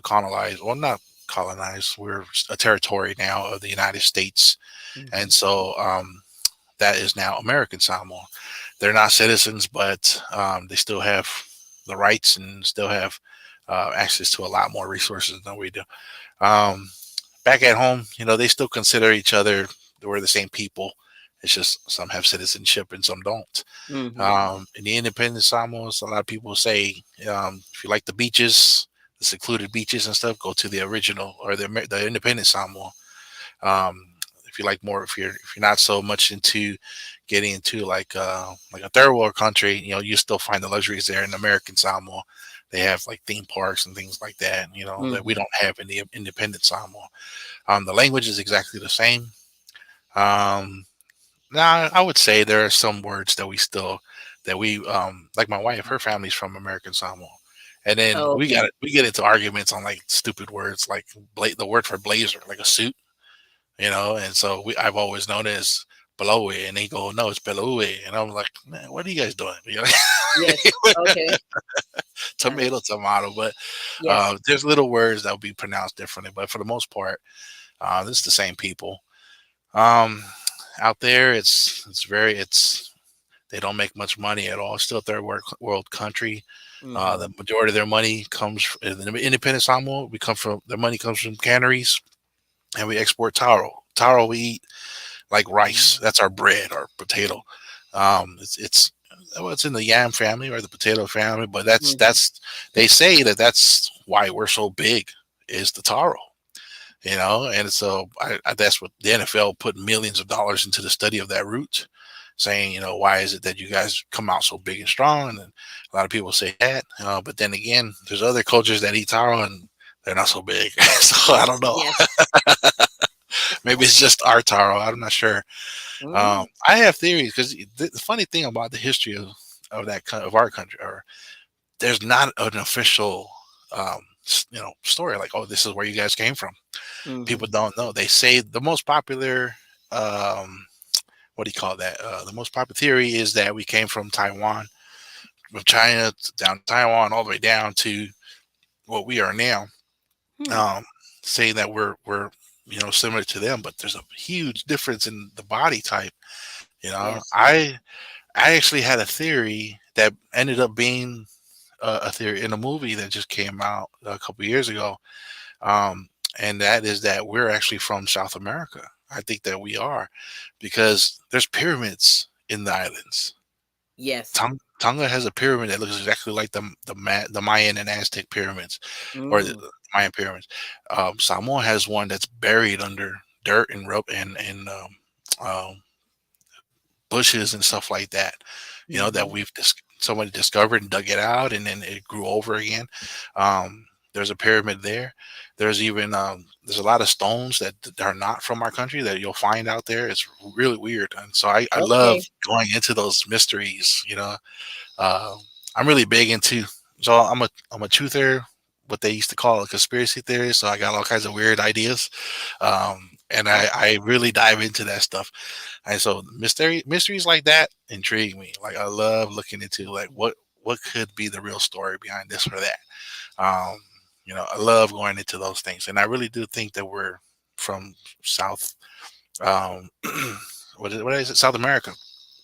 colonized, well, not colonized. We're a territory now of the United States, Mm-hmm. and so that is now American Samoa. They're not citizens, but they still have the rights and still have access to a lot more resources than we do. Um, Back at home, they still consider each other. We're the same people. It's just some have citizenship and some don't. Mm-hmm. In the independent Samoas, a lot of people say if you like the beaches, the secluded beaches and stuff, go to the original or the independent Samoa. Um, if you like more, if you're not so much into getting into like a third world country, you still find the luxuries there in American Samoa. They have like theme parks and things like that, that we Mm-hmm. don't have in the independent Samoa. The language is exactly the same. Um, Now I would say there are some words that we like my wife, her family's from American Samoa. And then Oh, okay. we get into arguments on like stupid words like the word for blazer, like a suit, and so I've always known it as below it, and they go, no, it's below it, and I'm like, man, what are you guys doing? Yes. Okay. Got it. Tomato, tomato, but Yes. there's little words that will be pronounced differently, but for the most part, this is the same people. Um, Out there, it's they don't make much money at all. It's still a world country. Mm-hmm. The majority of their money in the independent Samoa. Their money comes from canneries, and we export taro. Taro we eat like rice. That's our bread, our potato. It's well, it's in the yam family or the potato family, but Mm-hmm. they say that's why we're so big is the taro. And so that's what the NFL put millions of dollars into the study of that root, saying, why is it that you guys come out so big and strong? And then a lot of people say that, but then again, there's other cultures that eat taro and they're not so big. So I don't know. Yes. Maybe it's just our taro. I'm not sure. Mm-hmm. I have theories because the funny thing about the history of our country, or there's not an official, story like, oh, this is where you guys came from. Mm-hmm. People don't know. They say the most popular, um, what do you call that? The most popular theory is that we came from Taiwan, from China down to Taiwan, all the way down to what we are now. Hmm. Um, Saying that we're similar to them, but there's a huge difference in the body type. You know, Yes. I I actually had a theory that ended up being a theory in a movie that just came out a couple years ago. Um, and that is that we're actually from South America. I think that we are because there's pyramids in the islands. Yes. Tonga has a pyramid that looks exactly like the Mayan and Aztec pyramids, or the Mm. Mayan pyramids. Samoa has one that's buried under dirt and rope and um, bushes and stuff like that. That Mm-hmm. somebody discovered and dug it out, and then it grew over again. There's a pyramid there. There's a lot of stones that are not from our country that you'll find out there. It's really weird, and so I love Okay. going into those mysteries. Uh, I'm really big into. So I'm a truther, what they used to call a conspiracy theorist. So I got all kinds of weird ideas, and I really dive into that stuff. And so mysteries like that intrigue me. Like I love looking into like what could be the real story behind this or that. Um, I love going into those things, and I really do think that we're from South. Um, what is it? South America.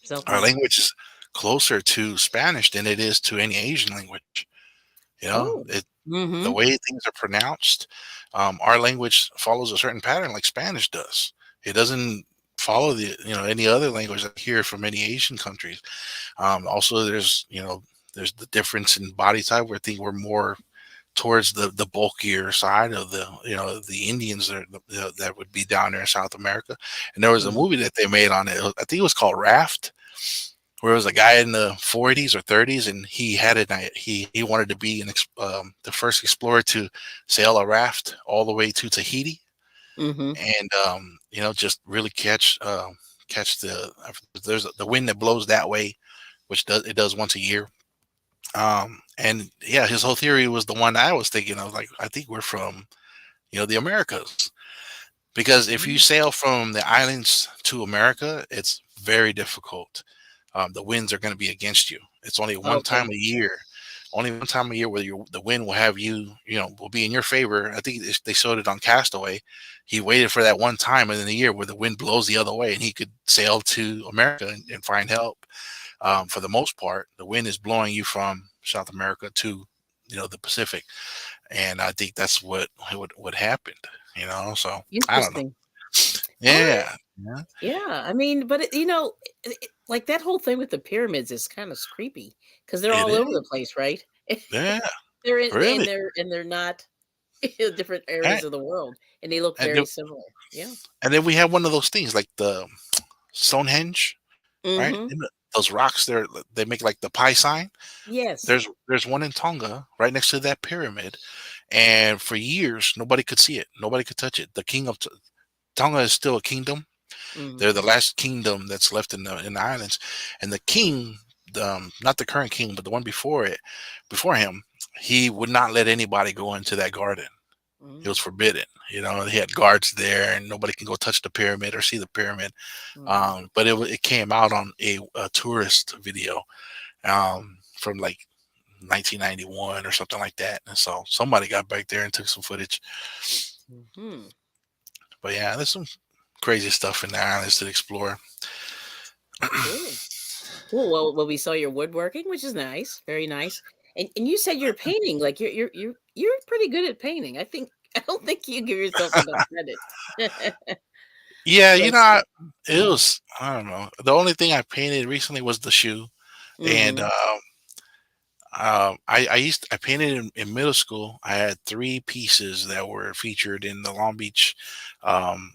South Our America. language is closer to Spanish than it is to any Asian language. Oh. The Mm-hmm. way things are pronounced, our language follows a certain pattern like Spanish does. It doesn't follow the any other language I hear from many Asian countries. Also, there's the difference in body type where I think we're more towards the bulkier side of the Indians that would be down there in South America. And there was a Mm-hmm. movie that they made on it. I think it was called Raft, where it was a guy in the 40s or 30s, and he had it. He wanted to be the first explorer to sail a raft all the way to Tahiti, Mm-hmm. and just really catch there's the wind that blows that way, which does once a year. And yeah, his whole theory was the one I was thinking of. Like, I think we're from the Americas, because if you sail from the islands to America, it's very difficult. The winds are going to be against you. It's only one time Okay. a year, where the wind will have will be in your favor. I think they showed it on Castaway. He waited for that one time in the year where the wind blows the other way, and he could sail to America and find help. For the most part, the wind is blowing you from South America to the Pacific, and I think that's what happened. So I don't know. Interesting. All right. Yeah, yeah, Yeah. I mean, but like that whole thing with the pyramids is kind of creepy because they're it all over the is. place, right? Yeah, they're in, and really. they're not in different Right. areas of the world, and they look And very then, similar. Yeah. we have one of those things like the Stonehenge, right? Mm-hmm. Those rocks there, they make like the pi sign. Yes. There's one in Tonga right next to that pyramid, and for years nobody could see it, nobody could touch it. The king of Tonga is still a kingdom. Mm-hmm. They're the last kingdom that's left in the islands, and the king, not the current king, but the one before him, he would not let anybody go into that garden. It was forbidden. He had guards there, and nobody can go touch the pyramid or see the pyramid. Mm-hmm. But it came out on a tourist video from like 1991 or something like that, and so somebody got back there and took some footage. Mm-hmm. But yeah, there's some crazy stuff in the islands to explore. Cool. Cool. Well, we saw your woodworking, which is nice, very nice. And you said you're painting. Like you're pretty good at painting. I think I don't think you give yourself enough credit. Yeah, Like, it was, I don't know. The only thing I painted recently was the shoe, and mm-hmm. I painted in middle school. I had three pieces that were featured in the Long Beach. Um,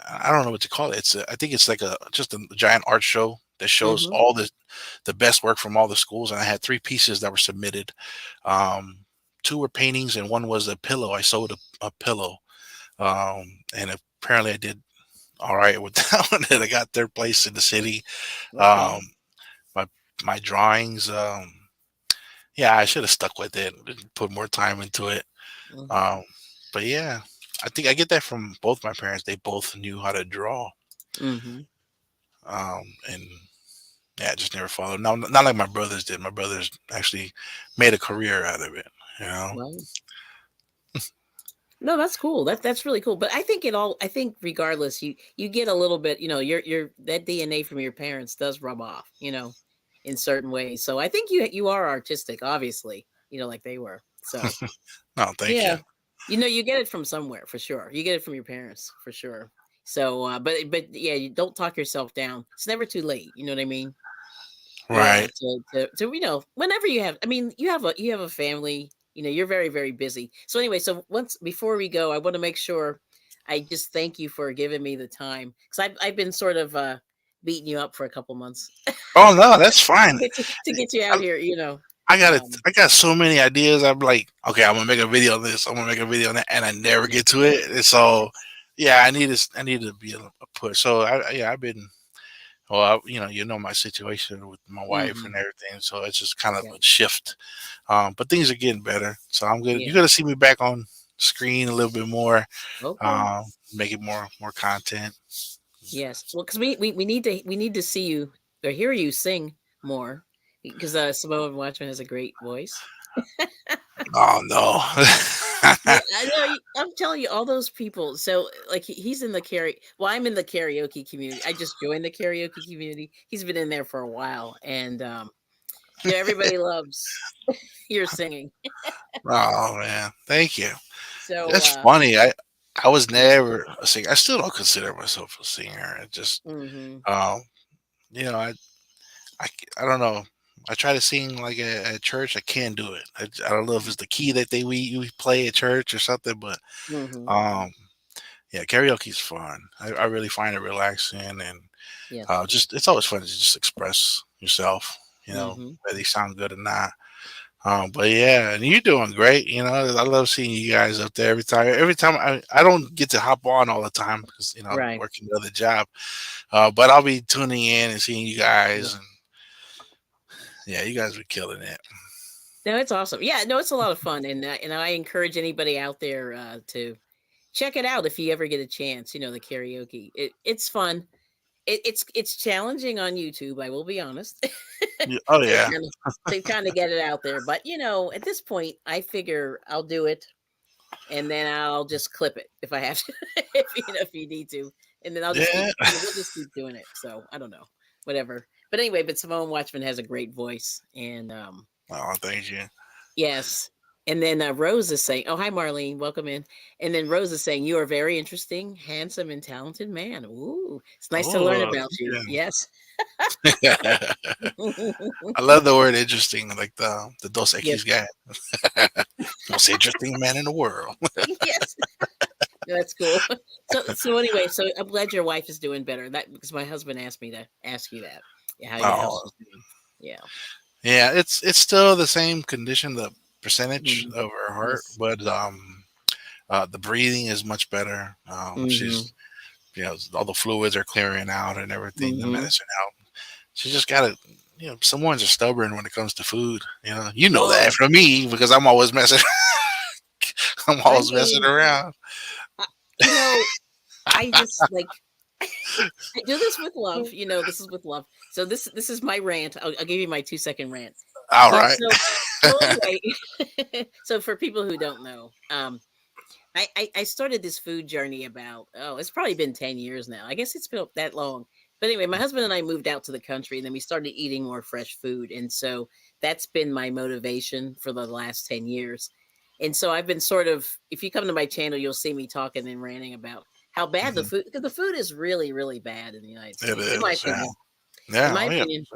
I don't know what to call it. I think it's like just a giant art show that shows Mm-hmm. all the best work from all the schools, and I had three pieces that were submitted. Um, Two were paintings, and one was a pillow. I sold a pillow, and apparently I did all right with that one. And I got third place in the city. Okay. Um, my my drawings, yeah, I should have stuck with it, and put more time into it. Mm-hmm. Um, but yeah, I think I get that from both my parents. They both knew how to draw, Mm-hmm. and yeah, I just never followed. No, not like my brothers did. My brothers actually made a career out of it. You know. Wow. No, that's cool. That's really cool. But I think it all. I think regardless, you get a little bit. Your that DNA from your parents does rub off. In certain ways. So I think you are artistic. Obviously, like they were. So No, thank yeah, you. you get it from somewhere for sure. You get it from your parents for sure. So, but yeah, you don't talk yourself down. It's never too late. You know what I mean? Yeah, Right. to whenever you have. I mean, you have a family. You're very very busy. So anyway, so once before we go, I want to make sure I just thank you for giving me the time because I've been sort of beating you up for a couple months Oh no, that's fine. to get you out here. I got it. Um, I got so many ideas. I'm like, okay, I'm gonna make a video on this. I'm gonna make a video on that, and I never get to it. And so, yeah, I need to be a push. So, I've been. Well, my situation with my wife mhm, and everything. So it's just kind of yeah. a shift. But things are getting better. So I'm good. You're Yeah. gonna see me back on screen a little bit more. Okay. Um, Making more content. Yes. Well, because we need to see you or hear you sing more because Samoan Watchman has a great voice. Oh no. Yeah, I know. I'm telling you, all those people. So, like, he's in the karaoke. Well, I'm in the karaoke community. I just joined the karaoke community. He's been in there for a while, and everybody loves your singing. Oh man, thank you. So, That's funny. I was yeah. never a singer. I still don't consider myself a singer. I just Hmm. um, you know, I don't know. I try to sing like at church. I can't do it. I don't know if it's the key that we play at church or something, but Hmm. um, yeah, karaoke's fun. I really find it relaxing and Yes. just it's always fun to just express yourself. Hmm. Whether you sound good or not. But yeah, and you're doing great. I love seeing you guys up there every time. Every time I don't get to hop on all the time because I'm Right. working another job. But I'll be tuning in and seeing you Yeah. guys, and yeah, you guys are killing it. No, it's awesome. Yeah, no, it's a lot of fun, and I encourage anybody out there to check it out if you ever get a chance. The karaoke. It's fun. It's challenging on YouTube. I will be honest. Oh to yeah, kind of to kind of get it out there. But at this point, I figure I'll do it, and then I'll just clip it if I have to, if you need to, and then I'll just keep. yeah. We'll just keep doing it. So I don't know, whatever. But anyway, but Simone Watchman has a great voice, and Oh, thank you. yes. And then Rose is saying, "Oh, hi, Marlene, welcome in." And then Rose is saying, "You are a very interesting, handsome, and talented man. Ooh, it's nice to learn Oh, about you." Yes. yeah. I love the word interesting, like the Dos Yes. Equis guy, most interesting man in the world. Yes. That's cool. So anyway, so I'm glad your wife is doing better. That because my husband asked me to ask you that. Yeah, how Oh, she's doing. Yeah. yeah. It's still the same condition, the percentage Mhm. of her heart, Yes. but the breathing is much better. Mhm. She's all the fluids are clearing out and everything, the Mhm. medicine out. She just gotta, someone's are stubborn when it comes to food. You know that Oh, from me because I'm always messing. I'm I always messing mean, around. I, you know, I just like I do this with love. This is with love. So this is my rant. I'll give you my 2-second rant. All So right. so so anyway, so for people who don't know, I started this food journey about, it's probably been 10 years now. I guess it's been that long. But anyway, my husband and I moved out to the country and then we started eating more fresh food. And so that's been my motivation for the last 10 years. And so I've been sort of, if you come to my channel, you'll see me talking and ranting about how bad the Mhm. food, because the food is really, really bad in the United It States, in my is. Yeah. opinion. In Yeah. my Oh yeah. opinion,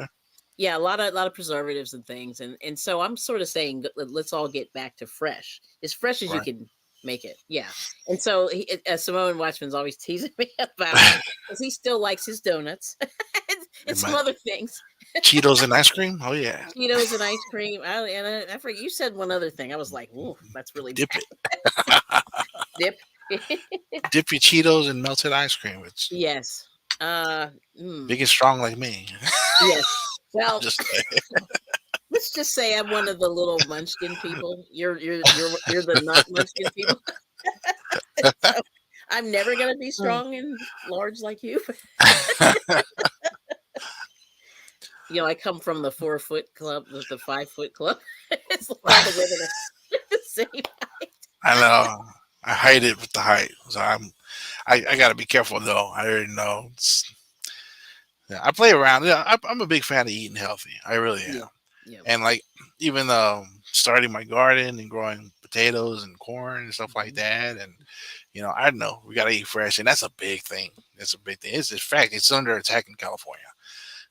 yeah, a lot of preservatives and things, and so I'm sort of saying let's all get back to fresh, as fresh as you Right. can make it. Yeah, and so Samoan Watchman's always teasing me about it because he still likes his donuts and And some my other things, Cheetos and ice cream. Oh yeah. Cheetos and ice cream. I forget you said one other thing. I was like, "Ooh, that's really Dip bad." it. Dip. Dip your Cheetos in melted ice cream. It's Yes. Uh. big Mm, and strong like me. yes. I'm Well, just saying. let's just say I'm one of the little munchkin people. You're the nut munchkin people. So I'm never gonna be strong and large like you. I come from the 4-foot club, the 5-foot club. It's like all the women are the same. I know. I hate it with the height. So I got to be careful though. I already know. Yeah, I play around. Yeah, I'm a big fan of eating healthy. I really am. Yeah. Yeah. And like even starting my garden and growing potatoes and corn and stuff like Mhm. that. And I know we gotta eat fresh, and that's a big thing. That's a big thing. It's in fact it's under attack in California.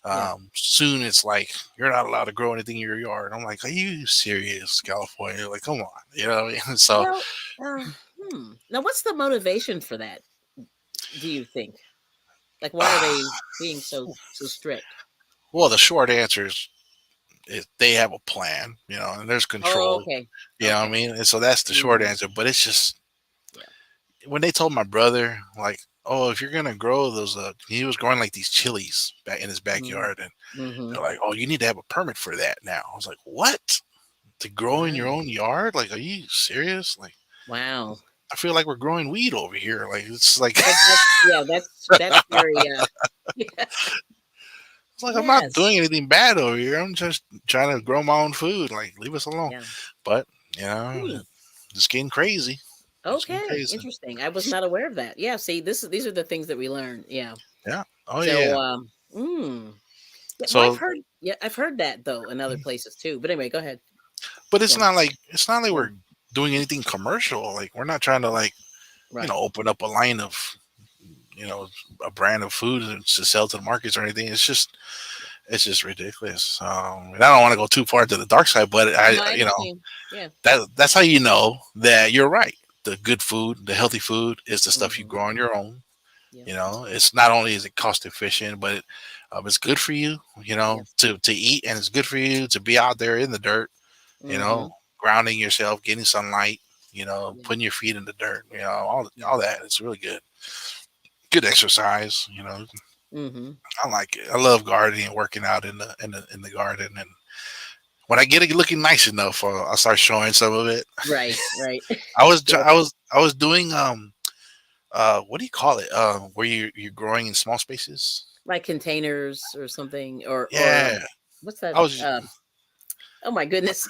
Yeah. Soon it's like you're not allowed to grow anything in your yard. I'm like, are you serious, California? Like, come on, what I mean? So, Well, now what's the motivation for that, do you think? Like, why are they being so strict? well, the short answer is they have a plan, and there's Oh, control. okay. You know what I Okay. mean? And so that's the short Mhm. answer. But it's just Yeah. when they told my brother, like, oh, if you're gonna grow those, he was growing like these chilies back in his Mhm. backyard, and Mhm. they're like, oh, you need to have a permit for that now. I was like, what? To grow in your Wow. own yard? Like, are you serious? Like, Wow. I feel like we're growing weed over here. Like, it's like, That's yeah, that's very, yeah. It's like I'm not Yes. doing anything bad over here. I'm just trying to grow my own food. Like, leave us alone. Yeah. But Hmm. it's getting crazy. It's getting Okay. crazy. Interesting. I was not aware of that. Yeah. See, these are the things that we learn. Yeah. Yeah. Oh So, yeah. yeah, well, So, I've heard that though in other places too. But anyway, go ahead. but Yeah. it's not like Yeah. we're doing anything commercial. Like, we're not trying to, like, Right. open up a line of, you know a brand of food to sell to the markets or anything. It's just ridiculous. And I don't want to go too far to the dark side, but No, I understand. Yeah. that's how you know that you're right. The good food, the healthy food, is the stuff you Hmm. grow on your own. Yeah. It's not only is it cost efficient, but it's good for you. Yes. To eat, and it's good for you to be out there in the dirt. You know, Hmm. grounding yourself, getting sunlight. Yeah. Putting your feet in the dirt. All Yes. that. It's really good. Good exercise. Hmm. I like it. I love gardening and working out in the garden. And when I get it looking nice enough, I'll start showing some of it. Right. Right. Yes. I was doing what do you call it? Where you're growing in small spaces. Like containers or something, or Yeah, what's that? I was Oh my goodness.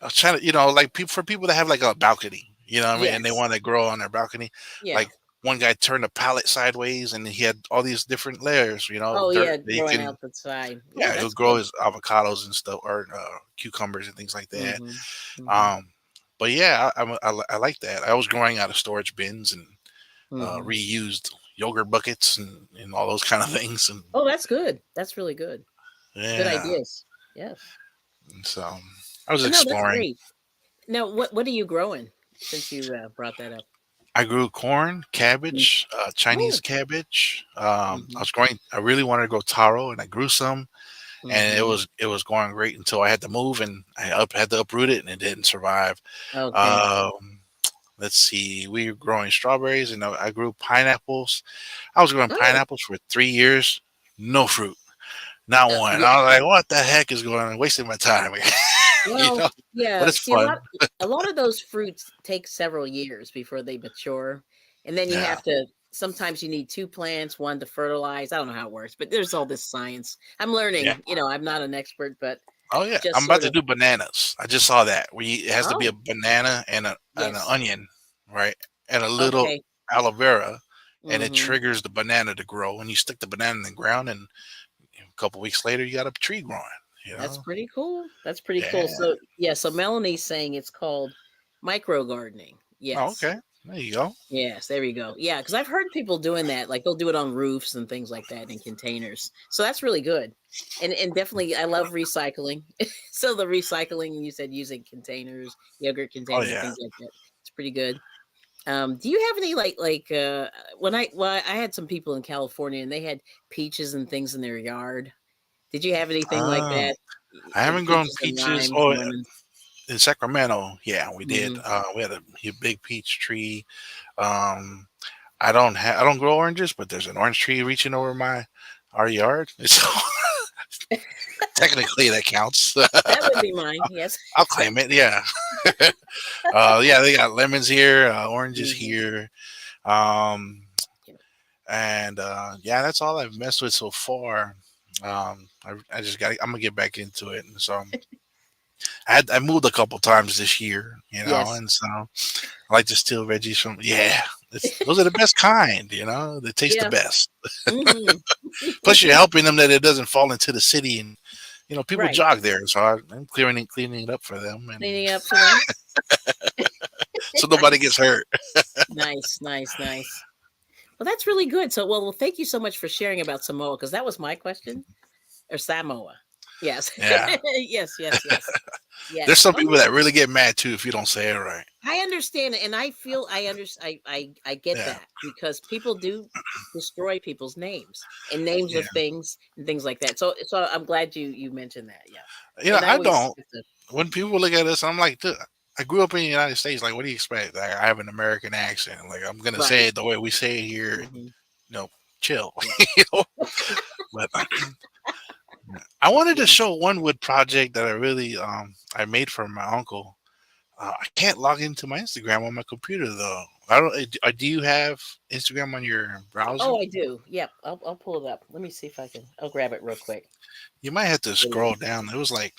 I was trying to, like, for people that have like a balcony, what I mean, and they Yes. want to grow on their balcony. Yeah. Like, one guy turned a pallet sideways, and he had all these different layers, Oh dirt. yeah, They growing can, out the side. Oh, yeah, he'll that's grow good. his avocados and stuff, or cucumbers and things like that. Hmm. Hmm. Um, but yeah, I like that. I was growing out of storage bins and Hmm. reused yogurt buckets and all those kind of things. And Oh, that's good. That's really good. Good yeah, ideas. Yes. and so I was No, that's exploring. great. Now, what are you growing? Since you brought that up. I grew corn, Mm. cabbage, Chinese Oh. cabbage. Hmm. I really wanted to grow taro, and I grew some, and it Hmm. was it was going great until I had to move, and had to uproot it, and it didn't survive. Okay. Um, let's see, we were growing strawberries, and I grew pineapples. I was growing Oh. pineapples for 3 years, no fruit, not one. Yeah. I was like, "What the heck is going on? Wasting my time," you Well, know. But yeah. it's See, fun. a lot of those fruits take several years before they mature, and then you Yeah, have to. Sometimes you need two plants, one to fertilize. I don't know how it works, but there's all this science. I'm yeah. learning. I'm not an expert, but Oh yeah, I'm just about sort to of. do bananas. I just saw that. It has to be a Oh, banana and an yes. onion, right? And a little Okay. aloe vera, and it Hmm. triggers the banana to grow. And you stick the banana in the ground, and a couple weeks later, you got a tree growing. You That's know? pretty cool. That's pretty cool. Yeah. So yeah, so Melanie's saying it's called micro gardening. Oh, Yes. okay. There you go. Yes, there we go. Yeah, because I've heard people doing that. Like they'll do it on roofs and things like that in containers. So that's really good. And definitely I love recycling. So the recycling you said using containers, yogurt Oh containers, yeah. things like that. It's pretty good. Do you have any when I had some people in California and they had peaches and things in their yard. Did you have anything like Ah, that? I Like haven't grown peaches and peaches. limes Oh, and lemons? in Sacramento, yeah, we did. Mhm. We had a big peach tree. Um, I don't grow oranges, but there's an orange tree reaching over our yard. So technically that counts. That would be mine, yes. I'll claim it. Yeah. Yeah, they got lemons here, oranges Mhm. here. Um, Yeah. and yeah, that's all I've messed with so far. I just I'm gonna get back into it. And so I moved a couple times this year, Yes. and so I like to steal veggies from, yeah. Those are the best kind, they taste the Yeah. best. Mhm. Plus, you're helping them that it doesn't fall into the city, and people Right. jog there, so I'm cleaning it up for them, and Cleaning up for them. so nobody Nice. gets hurt. Nice, nice, nice. Well, that's really good. So, well, thank you so much for sharing about Samoa because that was my question. Or Samoa. Yes. Yeah, Yes, yes, yes. there's Yes. some Oh, people yeah. that really get mad too if you don't say it right. I understand it, and I feel I understand. I get Yeah, that because people do destroy people's names and names yeah. of things and things like that. So I'm glad you mentioned that. Yeah, and I I always don't. have to, When people look at us, I'm like, "Dude, I grew up in the United States. Like, what do you expect? Like, I have an American accent. Like, I'm gonna say right. it the way we say it here. And, Hmm. you know, chill. Yeah, you know. But I wanted to yeah. show one wood project that I made for my uncle. I can't log into my Instagram on my computer though. I don't. Do you have Instagram on your browser? Oh, I do. Yep. I'll pull it up. Let me see if I can. I'll grab it real quick. You might have to There you scroll down. It was like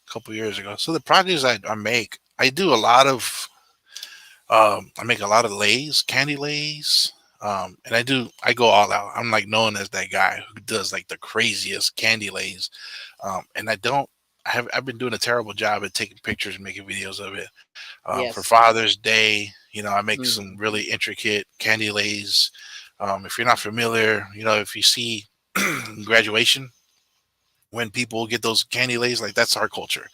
a couple years ago. So the projects I make, I do a lot of. I make a lot of lays, candy lays, and I go all out. I'm like known as that guy who does like the craziest candy lays, and I don't. I've been doing a terrible job at taking pictures and making videos of it. For Yes. Father's Day, I make some Hmm. really intricate candy lays. If you're not familiar, if you see graduation, when people get those candy lays, like that's our culture,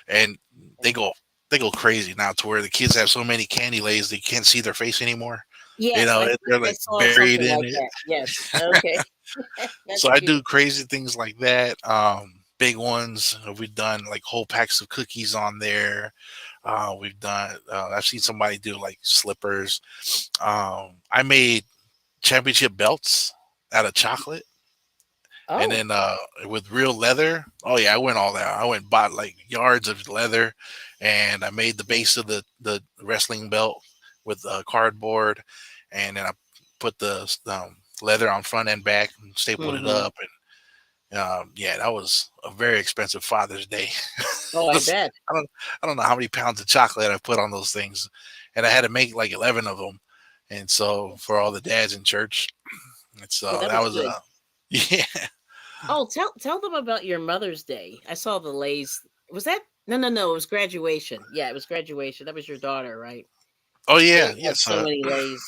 and they Okay. go they go crazy now to where the kids have so many candy lays they can't see their face anymore. Yes, I They're think I like saw buried something in like it. that. Yes. Okay. So That's I cute. do crazy things like that. Big ones. We've done like whole packs of cookies on there. We've done. I've seen somebody do like slippers. I made championship belts out of chocolate, and Oh. then with real leather. Oh yeah, I went all out. I went and bought like yards of leather, and I made the base of the wrestling belt with cardboard, and then I put the leather on front and back and stapled it Hmm. up. And yeah, that was a very expensive Father's Day. Oh, I bet. I don't I don't know how many pounds of chocolate I put on those things, and I had to make like 11 of them. And so for all the dads in church, it's Well, that that was was good. yeah. Oh, tell them about your Mother's Day. I saw the Lays. Was that? No, no, no. It was graduation. Yeah, it was graduation. That was your daughter, right? Oh They yeah, had yes. so many Lays.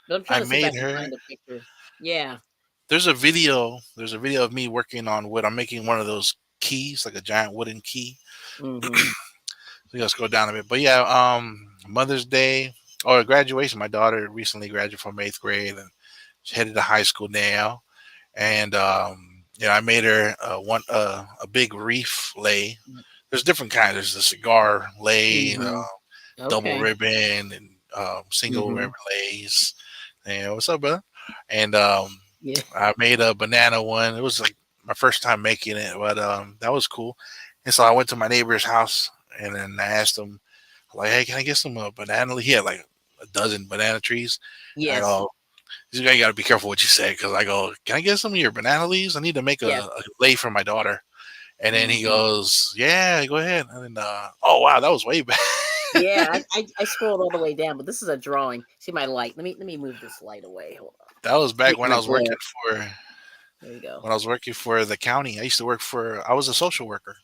But I'm trying I to see if I made can her. find a picture. Yeah. There's a video. There's a video of me working on wood. I'm making one of those keys, like a giant wooden key. Hmm. So let's go down a bit. But yeah, Mother's Day or graduation. My daughter recently graduated from 8th grade and she's headed to high school now. And I made her a big wreath lay. There's different kinds. There's the cigar lay, Hmm. double Okay. ribbon, and single ribbon Hmm. lays. And what's up, brother? And Yeah. I made a banana one. It was like my first time making it, but that was cool. And so I went to my neighbor's house and then I asked him, like, hey, can I get some banana? He had like a dozen banana trees. I Yes. go, you got to be careful what you say because I go, can I get some of your banana leaves? I need to make Yes. a lei for my daughter. And then he Hmm. goes, yeah, go ahead. And then, oh wow, that was way back. Yeah. I scrolled all the way down, but this is a drawing. See my light. Let me move this light away. Hold on. That was back Get when my I was working glare. for There you go. the county. I used to work for. I was a social worker.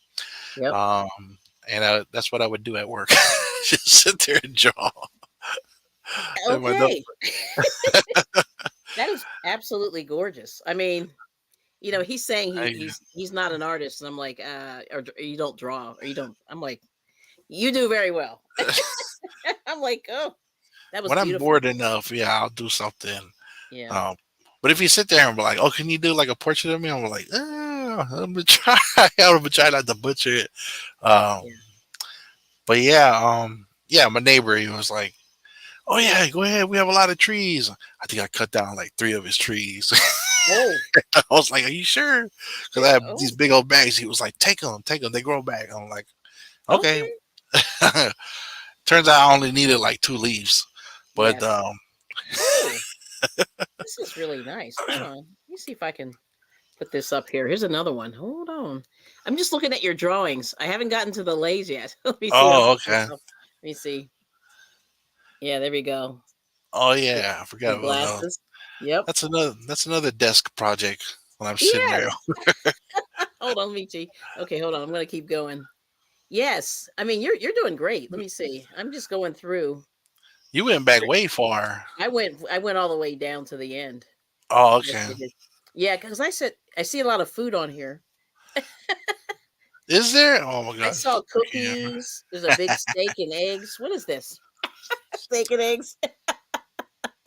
Yep. Um, and that's what I would do at work. Just sit there and draw. And my note- Okay. That is absolutely gorgeous. I mean, he's saying I, he's not an artist, and I'm like, or you don't draw, or you don't. I'm like, you do very well. I'm like, oh, that was when I'm beautiful. bored enough, yeah, I'll do something. Yeah, Um, but if you sit there and be like, "Oh, can you do like a portrait of me?" I'm like, I'm gonna try. I'm gonna try not to butcher it. Um, yeah. but yeah, yeah, my neighbor, he was like, "Oh yeah, go ahead. We have a lot of trees." I think I cut down like 3 of his trees. Oh, I was like, "Are you sure?" Because I yeah. have these Oh, big old bags. He was like, take them. They grow back." I'm like, "Okay." okay. Turns out I only needed like 2 leaves, but Yes. Oh, this is really nice. Hold on. Let me see if I can put this up here. Here's another one. Hold on. I'm just looking at your drawings. I haven't gotten to the lays yet. Let me see. oh okay. Let me see. Yeah, there we go. Oh The, yeah, I the forgot about those. glasses. Yep. That's another desk project when I'm sitting there. Yes. Hold on, let me see. Okay, hold on. I'm gonna keep going. Yes. I mean, you're doing great. Let me see. I'm just going through. You went back way far. I went all the way down to the end. Oh Yes, okay. I did. Yeah, because I said I see a lot of food on here. Is there? Oh my I god. saw Yeah. cookies. There's a big steak and eggs. What is this? Steak and eggs?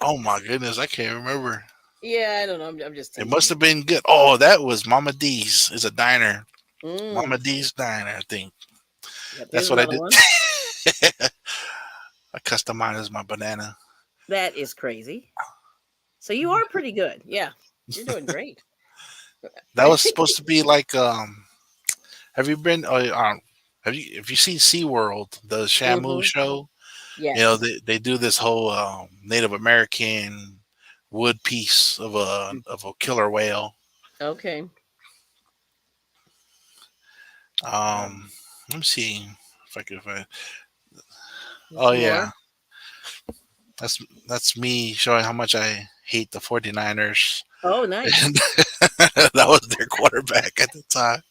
Oh my goodness, I can't remember. Yeah, I don't know. I'm just It must teasing. have been good. Oh, that was Mama D's. It's a diner. Mm. Mama D's diner. I think Yep. Here's that's what I another did. one. I customized my banana. That is crazy. So you are pretty good. Yeah, you're doing great. That was supposed to be like. Have you been? Have you seen SeaWorld, the Shamu Mm-hmm. show? You know, Yes. they do this whole Native American wood piece Mm. of a killer whale. Okay. Um, let me see if I can find. There's Oh some yeah, more. that's that's me showing how much I hate the 49ers. Oh, And nice. that was their quarterback at the time.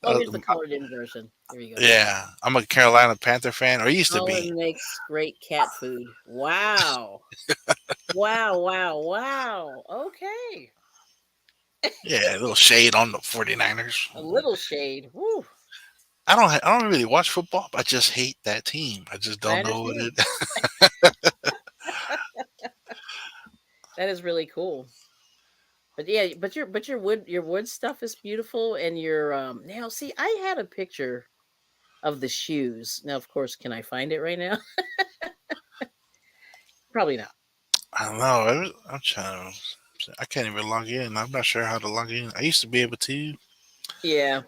Oh, Uh, here's the colored in version. Here you go. yeah, I'm a Carolina Panther fan, or used to be. Colin makes great cat food. Wow. Wow, wow, wow. Okay. Yeah, a little shade on the 49ers. A little shade. Woo. I don't really watch football, but I just hate that team. I just I don't know what understand. it. That is really cool. But yeah, but your wood stuff is beautiful and your now see I had a picture of the shoes. Now of course can I find it right now? Probably not. I don't know. I'm trying to. I can't even log in. I'm not sure how to log in. I used to be able to. Yeah.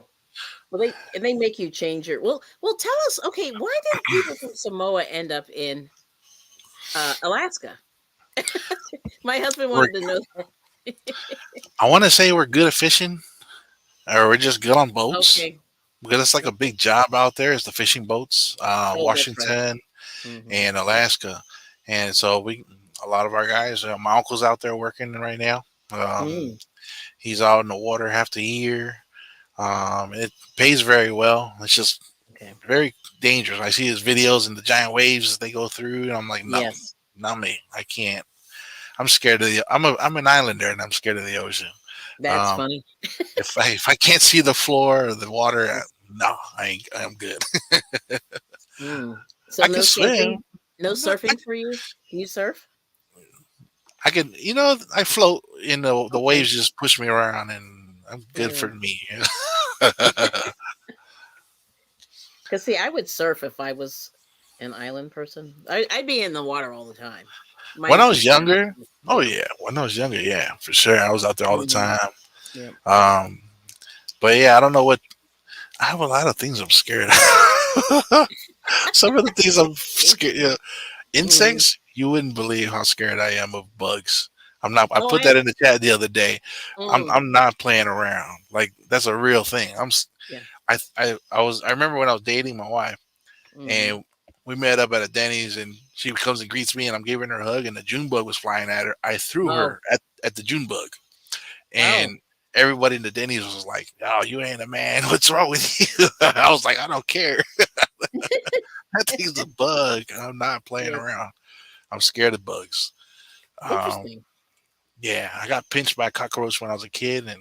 Well they make you change your well tell us okay, why did people from Samoa end up in Alaska? My husband We're, wanted to know that. I want to say we're good at fishing, or we're just good on boats Okay. because it's like a Okay. big job out there. Is the fishing boats, Oh, that's right. Washington Mhm. and Alaska, and so we a lot of our guys. My uncle's out there working right now. Um, Mm. he's out in the water half the year. It pays very well. It's just Okay. very dangerous. I see his videos and the giant waves they go through, and I'm like, no, Yes. not me. I can't. I'm scared of the. I'm an islander, and I'm scared of the ocean. That's Um, funny. if I can't see the floor or the water, no, I'm good. Mm. So I can no swim. camping, no surfing for you? Can you surf? I can, I float. The Okay. waves just push me around, and I'm good for Mm. me. Cause see, I would surf if I was an island person. I'd be in the water all the time, When I minus the was crowd. younger, oh Yeah. yeah, when I was younger, yeah, for sure, I was out there all the Hmm. time. Yep. Um, but yeah, I don't know what. I have a lot of things I'm scared of. Some of the things I'm scared. Hmm. Insects, you wouldn't believe how scared I am of bugs. I'm not. I Oh, put I that in the chat the other day. mm, I'm not playing around. Like that's a real thing. yeah. I remember when I was dating my wife Hmm. and we met up at a Denny's and she comes and greets me and I'm giving her a hug and the June bug was flying at her. I threw Oh, her at the June bug oh. and everybody in the Denny's was like, "Oh, you ain't a man. What's wrong with you?" I was like, "I don't care. That thing's a bug. I'm not playing Yeah. around. I'm scared of bugs." Um, Interesting. yeah, I got pinched by a cockroach when I was a kid, and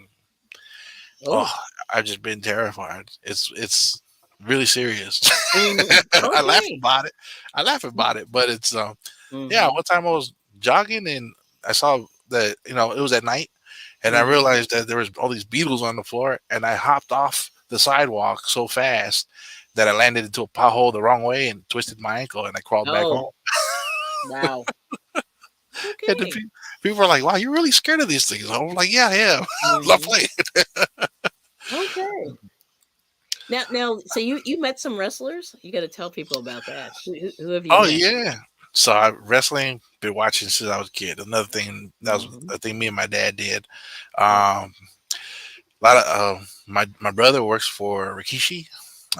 oh, Oh. I've just been terrified. It's really serious. Hmm. I laugh Okay. about it. I laugh about it, but it's yeah. Hmm. One time I was jogging and I saw that it was at night, and I Hmm. realized that there was all these beetles on the floor, and I hopped off the sidewalk so fast that I landed into a pothole the wrong way and twisted my ankle, and I crawled back home. Oh, wow. And Okay. people were like, "Wow, you're really scared of these things." I was like, "Yeah, I am." Love Hmm. playing. Okay. Now, so you met some wrestlers? You got to tell people about that. Who have you Oh met? yeah. So wrestling been watching since I was a kid. Another thing that was Hmm. a thing me and my dad did. Yeah. A lot of my brother works for Rikishi,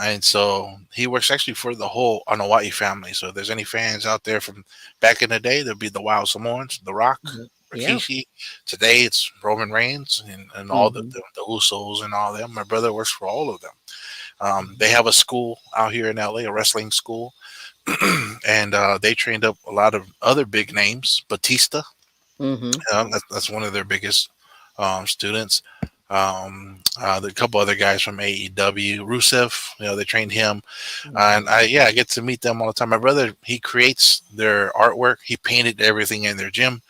and so he works actually for the whole Hawaii family. So if there's any fans out there from back in the day, there'd be the Wild Samoans, The Rock, Mhm. Yeah. Rikishi. Today it's Roman Reigns and all Hmm. the Usos and all them. My brother works for all of them. Hmm. They have a school out here in LA, a wrestling school, and they trained up a lot of other big names. Batista, Hmm. that's one of their biggest students. A couple other guys from AEW, Rusev, they trained him, and Hmm. I get to meet them all the time. My brother, he creates their artwork. He painted everything in their gym,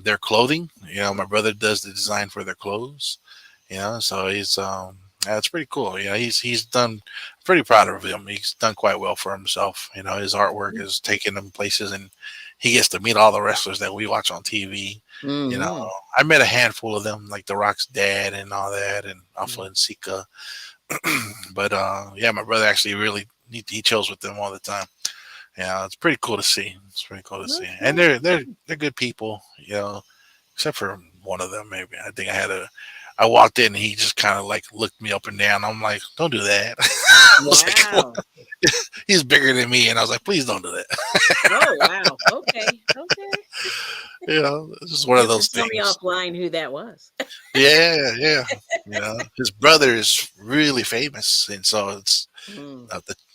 their clothing. My brother does the design for their clothes. So he's yeah, it's pretty cool. He's done. Pretty proud of him. He's done quite well for himself. His artwork is taking him places, and he gets to meet all the wrestlers that we watch on TV. You know, Hmm. I met a handful of them, like The Rock's dad and all that, and Alpha Hmm. and Sika. But yeah, my brother actually really he chills with them all the time. Yeah, it's pretty cool to see. It's pretty cool to see, and Okay. they're good people, except for one of them. Maybe I think I walked in and he just kind of like looked me up and down. I'm like, don't do that. I was like, Wow. he's bigger than me, and I was like, please don't do that. Oh, wow. Okay. Okay. It's just one You of have to those tell me things. offline who that was. Yeah, yeah. His brother is really famous, and so it's Mm.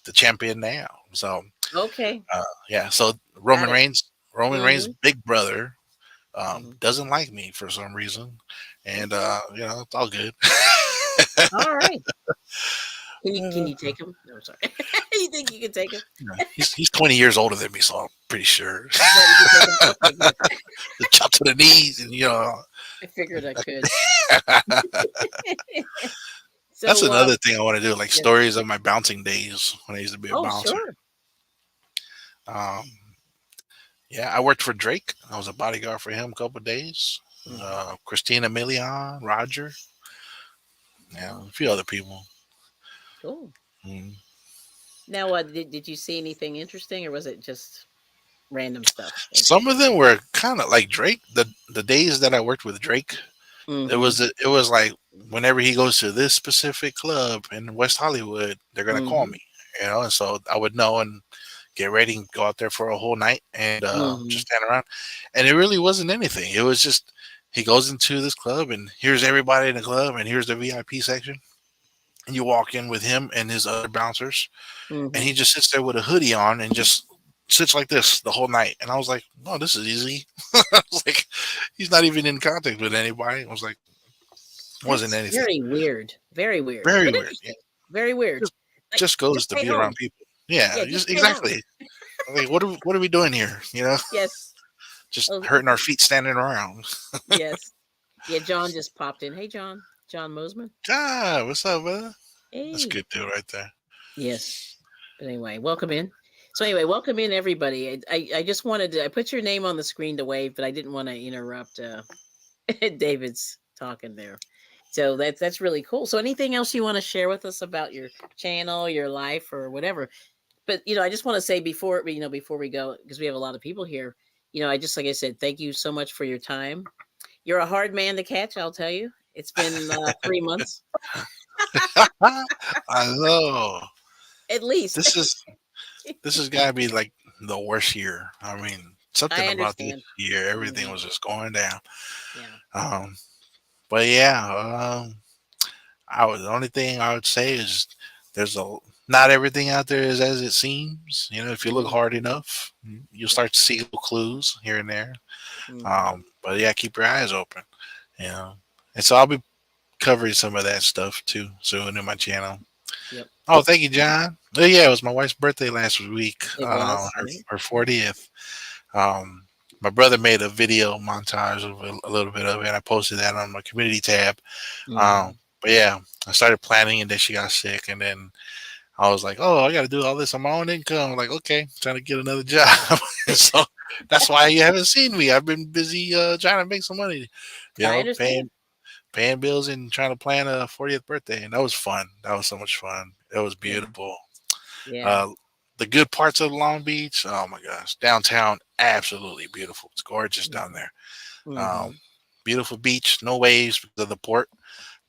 the champion now. So Okay. yeah, so Got it. Roman Reigns' Mm-hmm. big brother Hmm. doesn't like me for some reason, and Okay. it's all good. All right. Can Uh, you take him? No, I'm sorry. You think you can take him? he's 20 years older than me, so I'm pretty sure. That you can take him? Okay, good. The chop to the knees, and I figured I could. that's So, another thing I want to do, like yes. stories of my bouncing days when I used to be a Oh, bouncer. sure. Um, yeah, I worked for Drake. I was a bodyguard for him a couple of days. Hmm. Christina Milian, Roger, yeah, a few other people. Cool. Mm. Now, did you see anything interesting, or was it just random stuff? Some of them were kind of like Drake. The days that I worked with Drake, Mm-hmm. it was like whenever he goes to this specific club in West Hollywood, they're gonna call Mm-hmm. me, and so I would know and get ready and go out there for a whole night and Mm-hmm. just stand around. And it really wasn't anything. It was just he goes into this club and here's everybody in the club and here's the VIP section. And you walk in with him and his other bouncers, and Mm-hmm. he just sits there with a hoodie on and just sits like this the whole night. And I was like, "Oh, this is easy." I was like, "He's not even in contact with anybody." I was like, "It wasn't That's anything." very weird. Very weird, Very but weird. Yeah. interesting. Very weird. Just Like, just goes just to stay be around home. people. Yeah, Yeah, just just stay home. exactly. Like, what are we doing here? Yes. Just Oh, hurting our feet standing around. yes. Yeah, John just popped in. Hey, John. John Mosman. Ah, what's up, brother? That's a Hey. good dude right there. Yes. But anyway, welcome in. So anyway, welcome in everybody. I just wanted to. I put your name on the screen to wave, but I didn't want to interrupt David's talking there. So that's really cool. So anything else you want to share with us about your channel, your life, or whatever? But I just want to say before we go, because we have a lot of people here. I just like I said, thank you so much for your time. You're a hard man to catch, I'll tell you. It's been 3 months I know. at least. This is this has got to be like the worst year. I mean, something I about this understand. year, everything Hmm. was just going down. Yeah. Um, but yeah, the only thing I would say is there's a not everything out there is as it seems. If you look Hmm. hard enough, you'll Yeah. start to see little clues here and there. Hmm. But yeah, keep your eyes open. You know, and so I'll be covering some of that stuff too soon in my channel. Yep. Oh, thank you, John. Oh, yeah, it was my wife's birthday last week. It was. Her Yeah. her 40th. Um, my brother made a video montage of a little bit of it, and I posted that on my community tab. Hmm. But yeah, I started planning, and then she got sick, and then I was like, "Oh, I got to do all this on my own income." I'm like, okay, trying to get another job. So that's why you haven't seen me. I've been busy trying to make some money, I paying understand. bills and trying to plan a 40th birthday, and that was fun. That was so much fun. It was Yeah. beautiful. Yeah. Uh, the good parts of Long Beach, oh my gosh, downtown, absolutely beautiful. It's gorgeous down there. Um, Hmm. Beautiful beach, no waves because of the port.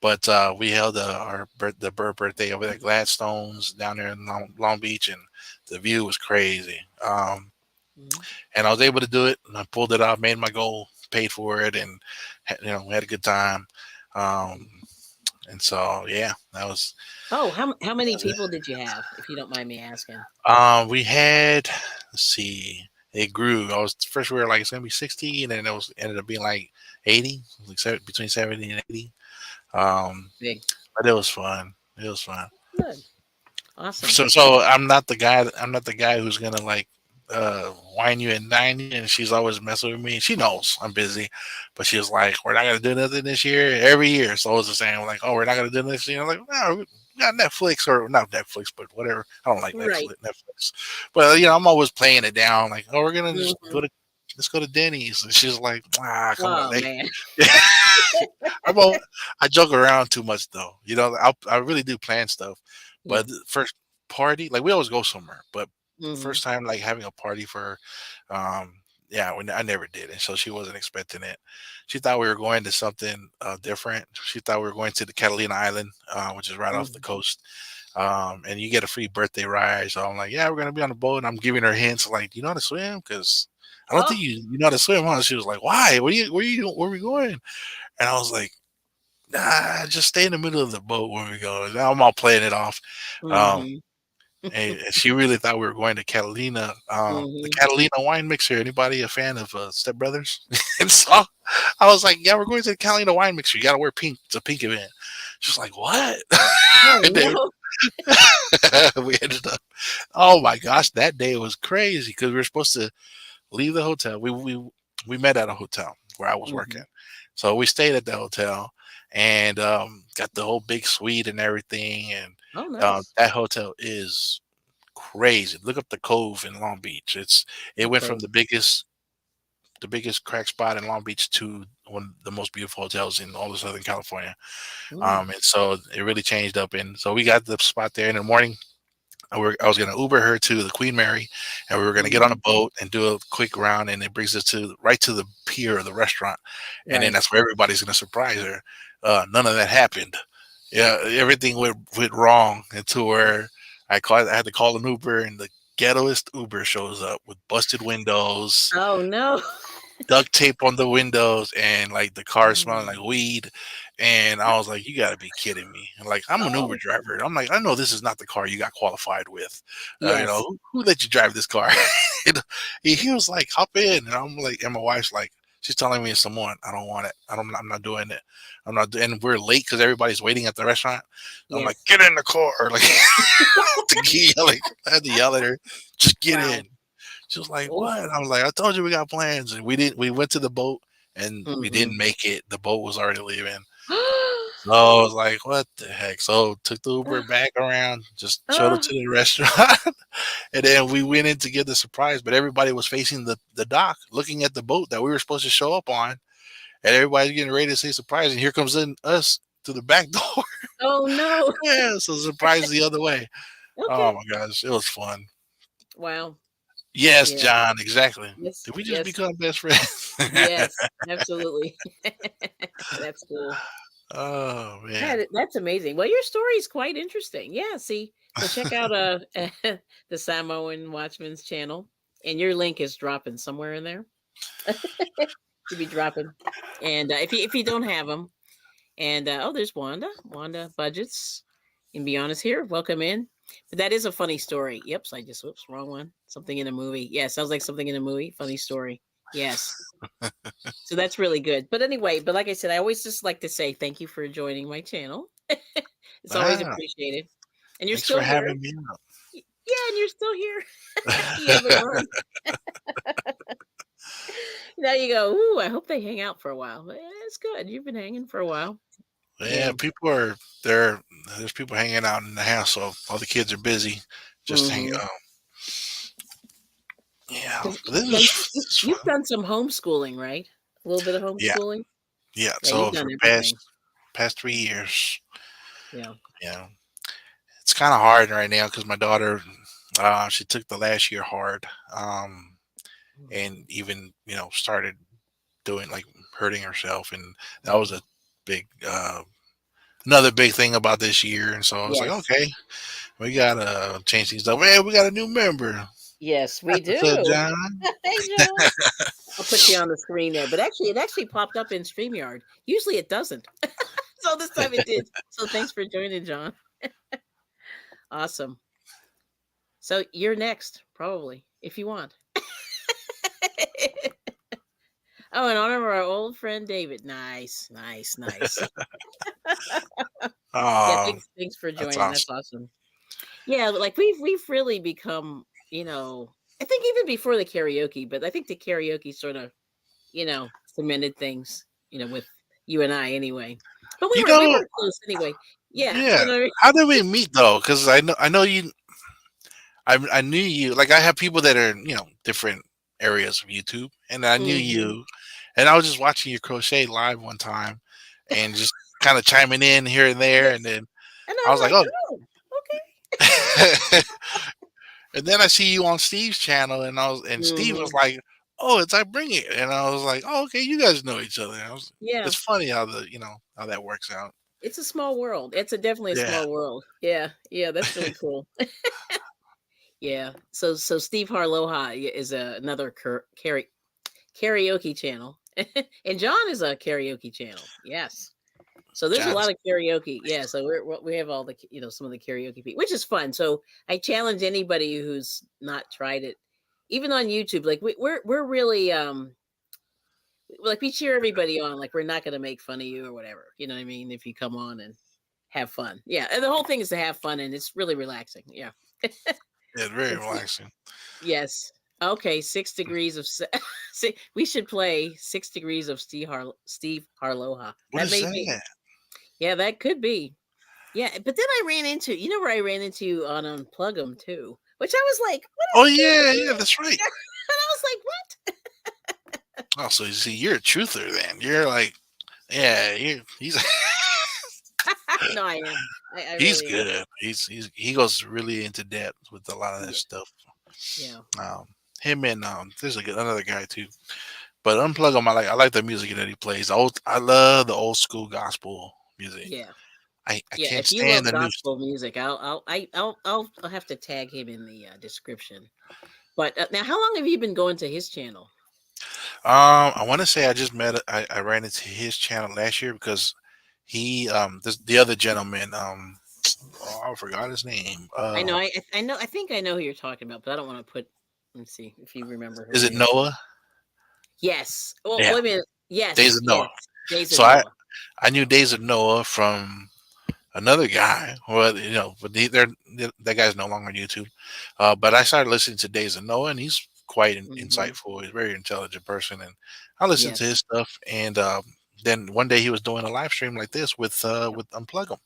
But we held the birthday over at Gladstone's down there in Long Beach, and the view was crazy. Hmm. And I was able to do it, and I pulled it off, made my goal, paid for it, and we had a good time. Um, and so yeah, that was. Oh, how many people did you have, if you don't mind me asking? We had, let's see, it grew. I was first we were like it's gonna be 60, and then it was ended up being like 80, like between 70 and 80. Um, Big. but it was fun. It was fun. Good. Awesome. So I'm not the guy. I'm not the guy who's gonna like wine you and dine you. And she's always messing with me. She knows I'm busy, but she was like, "We're not gonna do nothing this year." Every year, so I was just saying like, "Oh, we're not gonna do this year." I'm like, "No, we got Netflix or not Netflix, but whatever." I don't like Right. Netflix, but I'm always playing it down like, "Oh, we're gonna just Hmm. go to." let's go to Denny's. And she's like, ah, come on. Oh man. I'm a, I joke around too much though. I really do plan stuff. Yeah. But the first party, like we always go somewhere, but Hmm. first time like having a party for her, yeah, when I never did, and so she wasn't expecting it. She thought we were going to something different. She thought we were going to the Catalina Island, which is right off the Hmm. coast. And you get a free birthday ride. So I'm like, yeah, we're gonna be on the boat, and I'm giving her hints like, you know how to swim? Because I don't think Oh. you know how to swim, huh? She was like, why? Where are we going? And I was like, nah, just stay in the middle of the boat when we go. Now I'm all playing it off. Um, Hmm. and she really thought we were going to Catalina, the Hmm. Catalina wine mixer. Anybody a fan of Step Brothers? And so I was like, yeah, we're going to the Catalina wine mixer. You got to wear pink. It's a pink event. She was like, what? Oh And then no. we ended up. Oh my gosh, that day was crazy because we were supposed to leave the hotel. We met at a hotel where I was working, Hmm. so we stayed at the hotel and got the whole big suite and everything. And Oh nice. that hotel is crazy. Look up the Cove in Long Beach. It went Okay. from the biggest crack spot in Long Beach to one of the most beautiful hotels in all of Southern California. Mm. And so it really changed up. And so we got the spot there in the morning. I was going to Uber her to the Queen Mary, and we were going to get on a Hmm. boat and do a quick round, and it brings us to right to the pier of the restaurant, and then Right. that's where everybody's going to surprise her. None of that happened. Yeah, everything went wrong until where I had to call an Uber, and the ghettoest Uber shows up with busted windows, Oh no. duct tape on the windows, and like the car smelling like Mm. weed. And I was like, you gotta be kidding me. And like, I'm an Uber Oh driver. I'm like, I know this is not the car you got qualified with. yes. Who let you drive this car? And he was like, hop in. And I'm like, and my wife's like, she's telling me it's Samoan. I don't want it. I'm not doing it. And we're late because everybody's waiting at the restaurant. I'm like, Yes. get in the car. Like, I had to yell at her, just get Wow. in. She was like, Oof. "What?" I was like, "I told you we got plans." And we didn't. We went to the boat and we Hmm. didn't make it. The boat was already leaving. So I was like, "What the heck?" So took the Uber back around, just showed up Oh, to the restaurant, and then we went in to get the surprise. But everybody was facing the dock, looking at the boat that we were supposed to show up on, and everybody's getting ready to say surprise. And here comes in us to the back door. oh no. Yeah, so surprise the other way. Okay. Oh my gosh, it was fun. Wow. Yes, Yeah. John, exactly. Yes. Did we just Yes. become best friends? Yes. Absolutely. That's cool. Oh man. That's amazing. Well, your story is quite interesting. Yeah. See, so check out the Samoan Watchman's channel, and your link is dropping somewhere in there. Should be dropping. And if you don't have them, and oh, there's Wanda. Wanda Budgets. And be honest here. Welcome in. But that is a funny story. Yep. So I just whoops, wrong one. Something in a movie. Yeah, sounds like something in a movie. Funny story. Yes. So that's really good. But anyway, but like I said, I always just like to say thank you for joining my channel. It's always Ah, appreciated. And you're thanks for still here. having me Yeah, and you're still here. You haven't out. run. Now you go, ooh, I hope they hang out for a while. It's good. You've been hanging for a while. Yeah, Yeah. people are there. There's people hanging out in the house, so all the kids are busy. Just hang. Mm-hmm. Yeah, Because but this yeah, is you've, this is you've fun. done some homeschooling, right? A little bit of Yeah, homeschooling. yeah. Yeah, you've So done for everything. past 3 years, Yeah. yeah, it's kind of hard right now because my daughter, she took the last year hard, and even started doing like hurting herself, and that was Mm. a big another big thing about this year. And so I was like, Yes. okay, we gotta change things up. Man, we got a new member. Yes, we That's what's up, do. John. Hey, John. I'll put you on the screen there. But actually, it actually popped up in StreamYard. Usually it doesn't. So this time it did. So thanks for joining, John. Awesome. So you're next, probably, if you want. Oh, in honor of our old friend David. Nice, nice, nice. Yeah, Oh, thanks for that's joining. That's awesome. awesome. Yeah, like we've really become, I think even before the karaoke, but I think the karaoke sort of, cemented things, with you and I anyway. But we You were we know, were close anyway. Yeah, yeah. what I mean? How did we meet though? Because I know you. I knew you. Like I have people that are different. areas of YouTube, and I knew Mm-hmm. you, and I was just watching you crochet live one time, and just kind of chiming in here and there, and then And I I'm was like, like, oh. oh, okay. And then I see you on Steve's channel, and Steve was Mm-hmm. like, "Oh, it's I bring it," and I was like, "Oh, okay, you guys know each other." Yeah. It's funny how how that works out. It's a small world. It's a definitely a Yeah, small world. Yeah. Yeah. That's really cool. Yeah. So Steve Harloha is another karaoke channel, and John is a karaoke channel. Yes. So there's a lot John's. of karaoke. Yeah. So we have all the some of the karaoke people, which is fun. So I challenge anybody who's not tried it, even on YouTube. Like we're really like we cheer everybody on. Like we're not going to make fun of you or whatever. You know what I mean? If you come on and have fun. Yeah. And the whole thing is to have fun, and it's really relaxing. Yeah. Yeah, very It's relaxing. yes. Okay, 6 degrees of we should play 6 degrees of Steve Harloha. What That is may be that? yeah, that could be. Yeah, but then I ran into where I ran into on Unplug 'em too, which I was like, "What is Oh he doing yeah, yeah, here?" that's right. Yeah, and I was like, "What?" Oh, so you see, you're a truther then. You're like, yeah, he's No, I am. I he's really am. good. He goes really into depth with a lot of that Yeah, stuff. yeah, Um, him and there's another guy too. But unplug him. I like the music that he plays. I love the old school gospel music. yeah, I yeah. can't If you stand love the new. gospel music, I'll have to tag him in the description. But now, how long have you been going to his channel? I want to say I just met. I ran into his channel last year because the other gentleman oh, I forgot his name. I know, I know, I think I know who you're talking about, but I don't want to put. Let's see if you remember who Is it it is. Noah? Yes. Well, Yeah, wait a minute. Days Yes, of Noah. yes. Days of So I Noah. I knew Days of Noah from another guy. Well, but that guy's no longer on YouTube. But I started listening to Days of Noah, and he's quite Hmm. insightful. He's a very intelligent person, and I listened to Yes. his stuff. And then one day he was doing a live stream like this with Unplug 'em,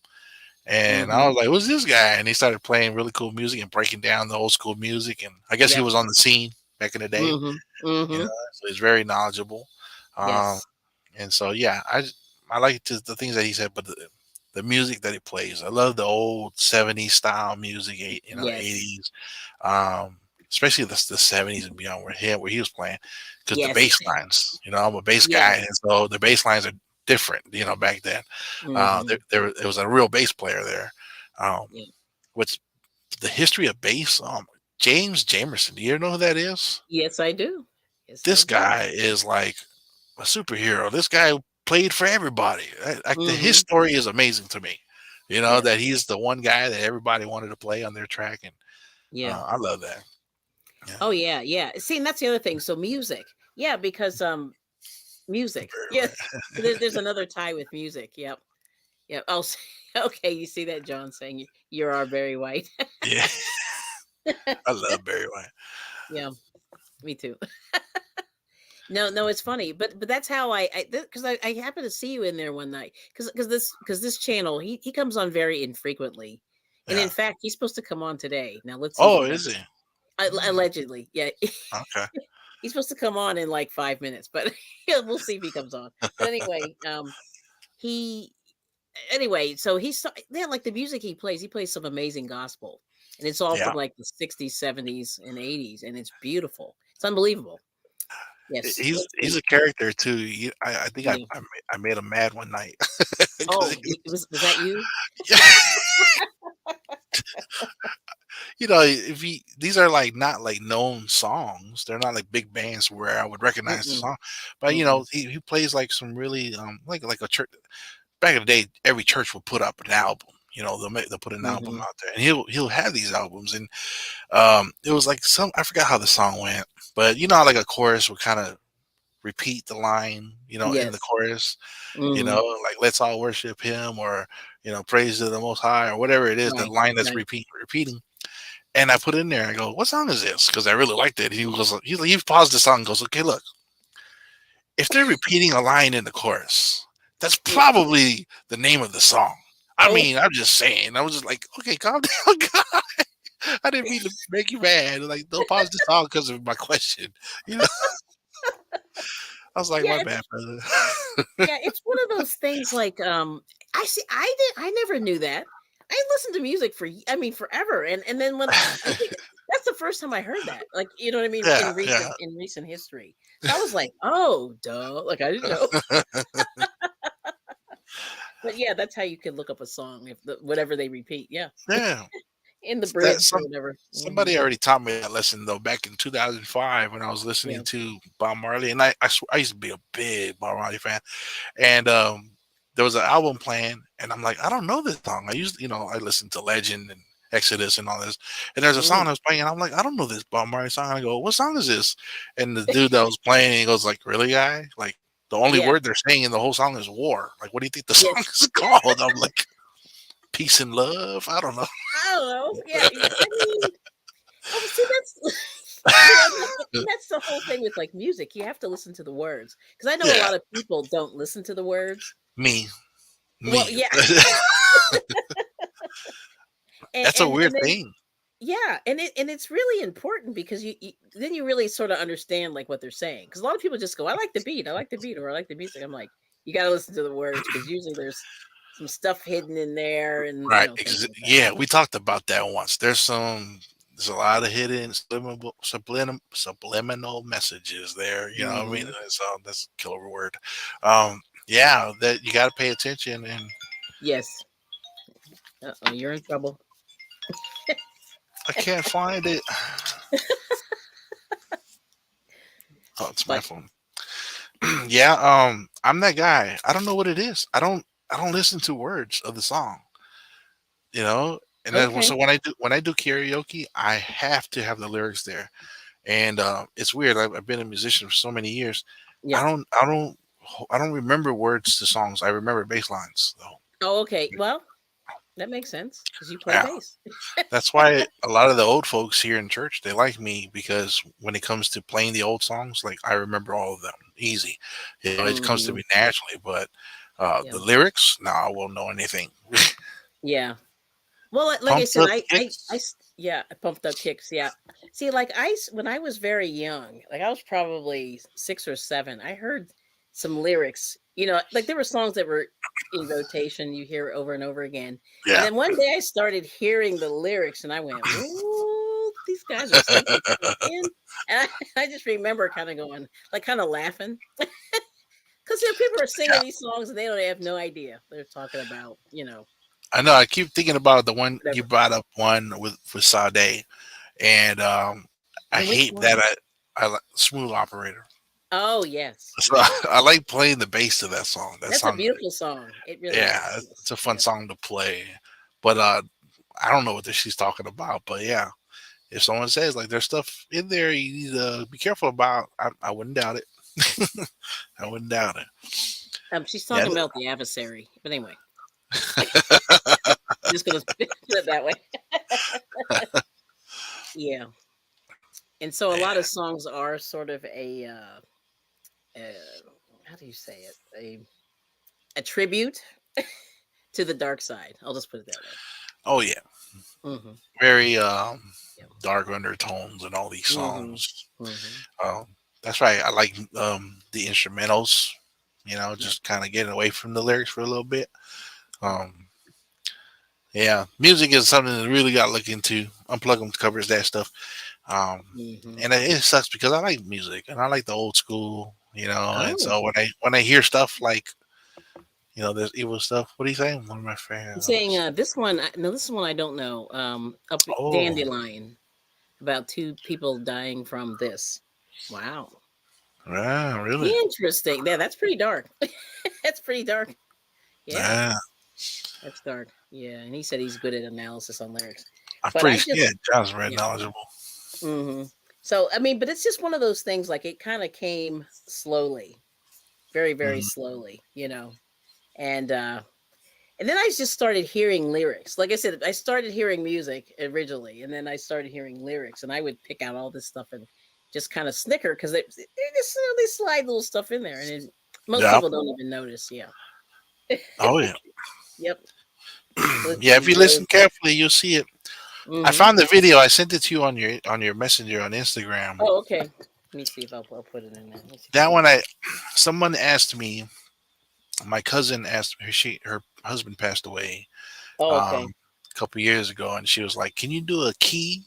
and I Hmm. was like, "Who's this guy?" And he started playing really cool music and breaking down the old school music. And I guess he Yep. was on the scene back in the day, Hmm. Hmm. so he's very knowledgeable. Um, Yes. and so yeah, I like the things that he said, but the music that he plays, I love the old '70s style music, Yes. '80s, um, especially the '70s and beyond where he was playing, because the Yes. bass lines, I'm a bass guy, Yes. and so the bass lines are different, back then. Hmm. There was a real bass player there. Um, Yeah. what's the history of bass? James Jamerson. Do you know who that is? Yes, I do. Yes, I This do. guy is like a superhero. This guy played for everybody. His Hmm. story is amazing to me. That Yes. he's the one guy that everybody wanted to play on their track, and Yeah. I love that. Yeah, Oh yeah, yeah. See, and that's the other thing. So music. Yeah, because music. very Yes. right. So there's another tie with music. Yep. Yep. Oh, okay. You see that, John saying you're our Barry White. Yeah, I love Barry White. Yeah, me too. No, no, it's funny, but that's how because I happened to see you in there one night because this channel he comes on very infrequently, and in Yeah. fact he's supposed to come on today. Now let's see if Oh, he is does. he? Mm, Allegedly, yeah, okay. he's supposed to come on in like 5 minutes, but yeah, we'll see if he comes on. But anyway, he anyway, so yeah, like the music he plays some amazing gospel, and it's all Yeah. from like the 60s, 70s, and 80s, and it's beautiful. It's unbelievable. Yes, let's He's see. a character too. I think Yeah. I made him mad one night because Oh, was that you? if he these are like not like known songs. They're not like big bands where I would recognize the Mm-mm, song. But mm-mm. he plays like some really like a church back in the day. Every church would put up an album. They'll put an album Mhm. out there, and he'll have these albums. And it was like some I forgot how the song went, but how like a chorus would kind of repeat the line, in the Yes. chorus, Mhm. like let's all worship him, or praise to the most high, or whatever it is, the Right, line that's right. repeating. And I put it in there. I go, "What song is this?" Because I really liked it. He paused the song. And goes, "Okay, look, if they're repeating a line in the chorus, that's Mm. probably the name of the song. I Oh, mean, I'm just saying." I was just like, "Okay, calm down, God." I didn't mean to make you mad. Like, don't pause the song because of my question. You know, I was like, Yeah, my bad, brother. yeah, it's one of those things like I see I never knew that. I listened to music for I mean forever and then when I think that's the first time I heard that. Like, you know what I mean, Yeah, yeah. in recent history. So I was like, "Oh, duh." Like I didn't know. But yeah, that's how you can look up a song if whatever they repeat. Yeah. Yeah. In the That bridge or whatever. somebody already taught me that lesson though back in 2005 when I was listening Yeah. to Bob Marley, and I used to be a big Bob Marley fan, and there was an album playing, and I'm like, I don't know this song. I used, I listened to Legend and Exodus and all this, and there's a song Mm. that was playing, and I'm like, I don't know this Bob Marley song. I go, what song is this? And the dude that was playing, he goes like, really, guy? Like the only Yeah. word they're saying in the whole song is war. Like, what do you think the song Yes. is called? I'm like, peace and love. I don't know. I don't know. Yeah, yeah. I mean, oh, see, that's you know, that's the whole thing with like music. You have to listen to the words because I know a Yeah, lot of people don't listen to the words. me. Well, Me. yeah, That's a weird and then thing. yeah, and it's really important because you then you really sort of understand like what they're saying because a lot of people just go, "I like the beat, I like the beat," or "I like the music." I'm like, you got to listen to the words because usually there's some stuff hidden in there, and Right. things like that. Yeah, we talked about that once. There's a lot of hidden subliminal messages there. You know what I mean? Hmm. That's a killer word. Yeah, that you got to pay attention, and Yes. Uh-oh, you're in trouble. I can't find it. Oh, it's my But phone. Yeah, I'm that guy. I don't know what it is. I don't listen to words of the song. You know, and then okay, so when I do karaoke, I have to have the lyrics there. And it's weird. I've been a musician for so many years. I yeah. don't I don't I don't remember words to songs. I remember bass lines though. Oh, okay. Well, that makes sense because you play Yeah, bass. that's why a lot of the old folks here in church they like me because when it comes to playing the old songs, like I remember all of them easy. It comes to Hmm. me naturally. But Yeah. the lyrics, no, I won't know anything. Yeah. Well, like I Pumped said, up kicks. yeah, I pumped up kicks. Yeah. See, like when I was very young, like I was probably 6 or 7, I heard some lyrics. Like there were songs that were in rotation. You hear over and over again, and Yeah. then one day I started hearing the lyrics, and I went, "Ooh, these guys are singing again." And I just remember kind of going, like, kind of laughing because people are singing these songs and they don't have no idea they're talking about. I know. I keep thinking about the one you Whatever. brought up, one with Sade, and I And which hate that one? I like Smooth Operator. Oh, yes, So yeah. I like playing the bass to that song. That That's a song, beautiful song. It really is. yeah, it's Yes, a fun yes. song to play. But I don't know what she's talking about. But yeah, if someone says like there's stuff in there you need to be careful about, I wouldn't doubt it. I wouldn't doubt it. She's Yeah, talking about the adversary. But anyway, I'm just gonna put it that way. Yeah. And so a lot of songs are sort of uh how do you say it? A tribute to the dark side. I'll just put it that way. oh yeah, Hmm. very Yeah. dark undertones and all these Hmm. songs. Hmm. Um, that's right. I like the instrumentals. Yep. Just kind of getting away from the lyrics for a little bit. Um, yeah, music is something that really got to look into. Unplug them covers that stuff. Um, Hmm. and it sucks because I like music and I like the old school. And Oh, so when I hear stuff like there's evil stuff. What do you think? One of my I'm saying friends. this one. No, this one I don't know. Up Oh, Dandelion, about two people dying from this. Wow. yeah, really? Interesting. Yeah, that's pretty dark. That's pretty dark. Yeah, Yeah, that's dark. Yeah, and he said he's good at analysis on lyrics. I'm But I pretty. Yeah, just John's very yeah. knowledgeable. Hmm. So I mean, but it's just one of those things. Like it kind of came slowly, very very Mhm. slowly, and then I just started hearing lyrics. Like I said, I started hearing music originally, and then I started hearing lyrics, and I would pick out all this stuff and just kind of snicker because they slide little stuff in there, and most Yeah. people don't even notice. Yeah. Oh yeah. Yep. So it's Yeah. If just you one of those listen things. carefully, you'll see it. I Mm-hmm. found the video. I sent it to you on your messenger on Instagram. Oh, okay. Let me see if I'll put it in there. Let me see if I That can one, find. someone asked me. My cousin asked her. Her husband passed away Oh, okay. um, a couple years ago, and she was like, "Can you do a key?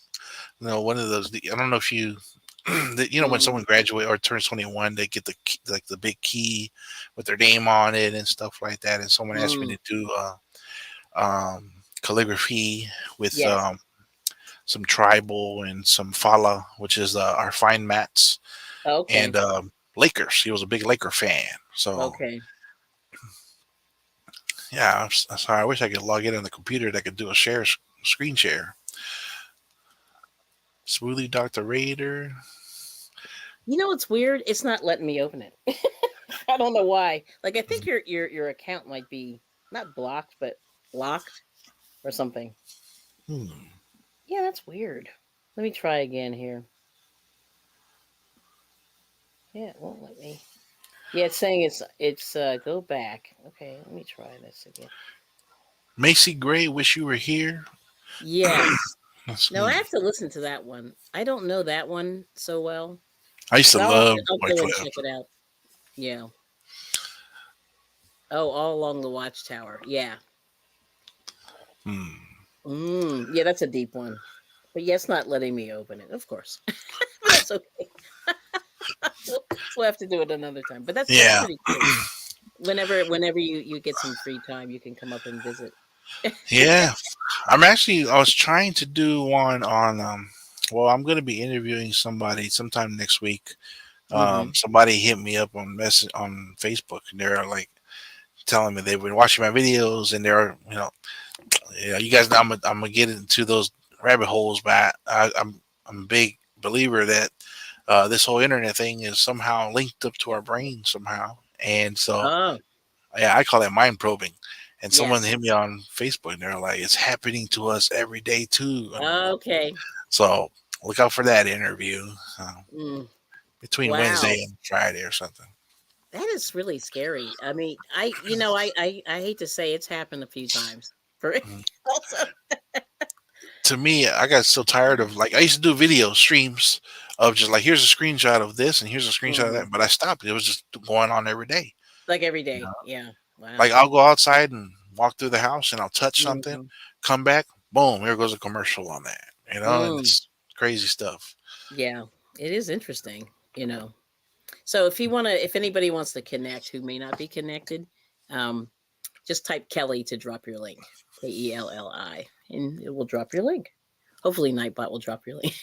One of those. I don't know if you, when Mm, someone graduates or turns 21, they get the like the big key with their name on it and stuff like that. And someone asked me mm. to do calligraphy with Yes. some tribal and some fala, which is our fine mats, Okay. and Lakers. He was a big Laker fan, so Okay. yeah. Sorry, I wish I could log in on the computer that could do a screen share. Smoothie Doctor Raider. You know what's weird? It's not letting me open it. I don't know why. Like I think your account might be not blocked, but locked or something. Hmm. Yeah, that's weird. Let me try again here. Yeah, it won't let me. Yeah, it's saying it's go back. Okay, let me try this again. Macy Gray, wish you were here. Yes. No, Hmm. I have to listen to that one. I don't know that one so well, I used to but love I'll go and Wycliffe. check it out. Yeah. Oh, all along the watchtower. Yeah. Hmm. Yeah, that's a deep one. But yeah, it's not letting me open it, of course. But that's okay. We'll have to do it another time. But that's Yeah, pretty cool. Whenever you get some free time, you can come up and visit. yeah. I was trying to do one on. Well, I'm going to be interviewing somebody sometime next week. Hmm. Somebody hit me up on on Facebook, and they're like telling me they've been watching my videos, and they're you guys know I'm gonna get into those rabbit holes, but I'm a big believer that this whole internet thing is somehow linked up to our brain somehow, and so Oh, yeah, I call that mind probing. And someone yes. hit me on Facebook, and they're like, "It's happening to us every day too." And Okay. so look out for that interview Mm, between wow. Wednesday and Friday or something. That is really scary. I mean, I hate to say it's happened a few times. For Mhm. also. To me, I got so tired of like I used to do video streams of just like here's a screenshot of this and here's a screenshot of Mhm. that, but I stopped. It was just going on every day. Like every You know, day. Yeah. like Wow. I'll go outside and walk through the house and I'll touch something, Mhm. come back, boom, here goes a commercial on that. And Mm, it's crazy stuff. yeah. It is interesting. So if anybody wants to connect who may not be connected, um, just type Kelly to drop your link. Kelli, and it will drop your link. Hopefully Nightbot will drop your link.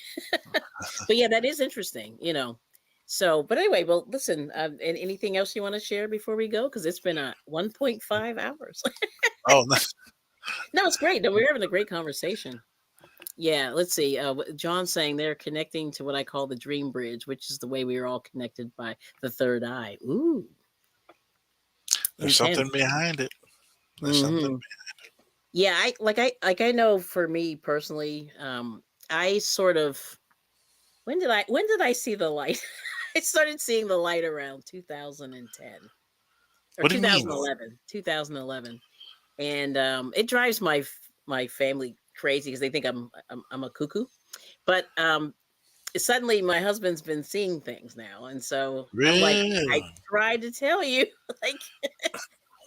But yeah, that is interesting. So, but anyway, well, listen, and anything else you want to share before we go? Because it's been 1.5 hours. Oh, No, it's great. No, we're having a great conversation. Yeah, let's see. John's saying they're connecting to what I call the dream bridge, which is the way we are all connected by the third eye. Ooh, there's something intense. behind it. There's something. Hmm. Yeah, I know for me personally, I sort of when did I see the light? I started seeing the light around 2010 or What do you mean? 2011, and it drives my family crazy because they think I'm a cuckoo. But suddenly my husband's been seeing things now, and so I'm like, I Really? tried to tell you, like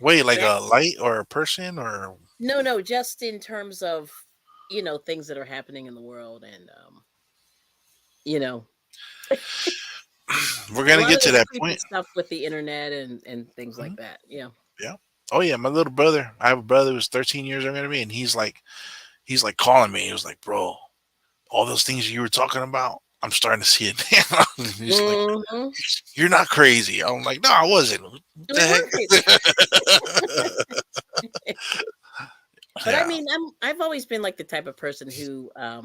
Wait, like that. a light or a person or No, no, just in terms of things that are happening in the world, and you know we're a gonna lot get of to this that creepy point. stuff with the internet and things Mhm. like that. Yeah. Yeah. Oh yeah, my little brother. I have a brother who's 13 years younger than me, and he's like calling me. He was like, "Bro, all those things you were talking about, I'm starting to see it now." And he's like, Hmm. "You're not crazy." I'm like, "No, I wasn't. What the We weren't crazy. heck?" But I Yeah. mean, I've always been like the type of person who I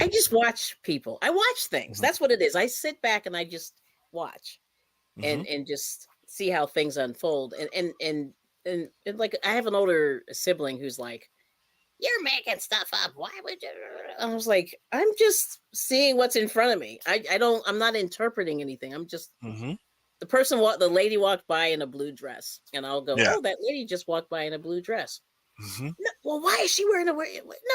just watch people. I watch things. Mhm. That's what it is. I sit back and I just watch Mhm. and just see how things unfold. And like I have an older sibling who's like, "You're making stuff up. Why would you?" I was like, "I'm just seeing what's in front of me. I'm not interpreting anything. I'm just Mhm. the lady walked by in a blue dress, and I'll go, Yeah. "Oh, that lady just walked by in a blue dress." Hmm. No, well, why is she wearing a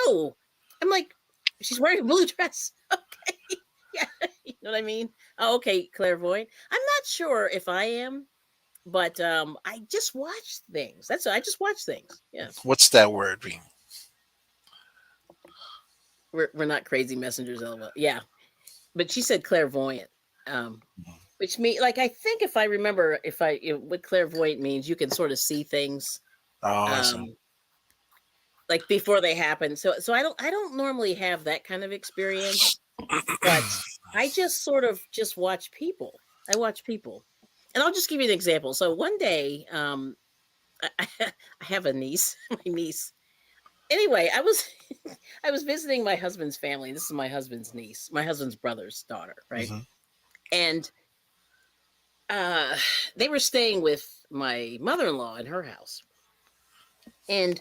no? I'm like, she's wearing a blue dress. Okay, yeah, you know what I mean. Oh, okay, clairvoyant. I'm not sure if I am, but I just watch things. I just watch things. Yeah, What's that word mean? we're not crazy messengers, lol. Yeah, but she said clairvoyant, um, which means like I think if I remember, if I what clairvoyant means, you can sort of see things. Oh, I see. Um, like before they happen. So I don't normally have that kind of experience, but I just sort of just watch people. I watch people. And I'll just give you an example. So one day, I have a niece, my niece. Anyway, I was I was visiting my husband's family. This is my husband's niece, my husband's brother's daughter, right? Hmm. And uh they were staying with my mother-in-law in her house. And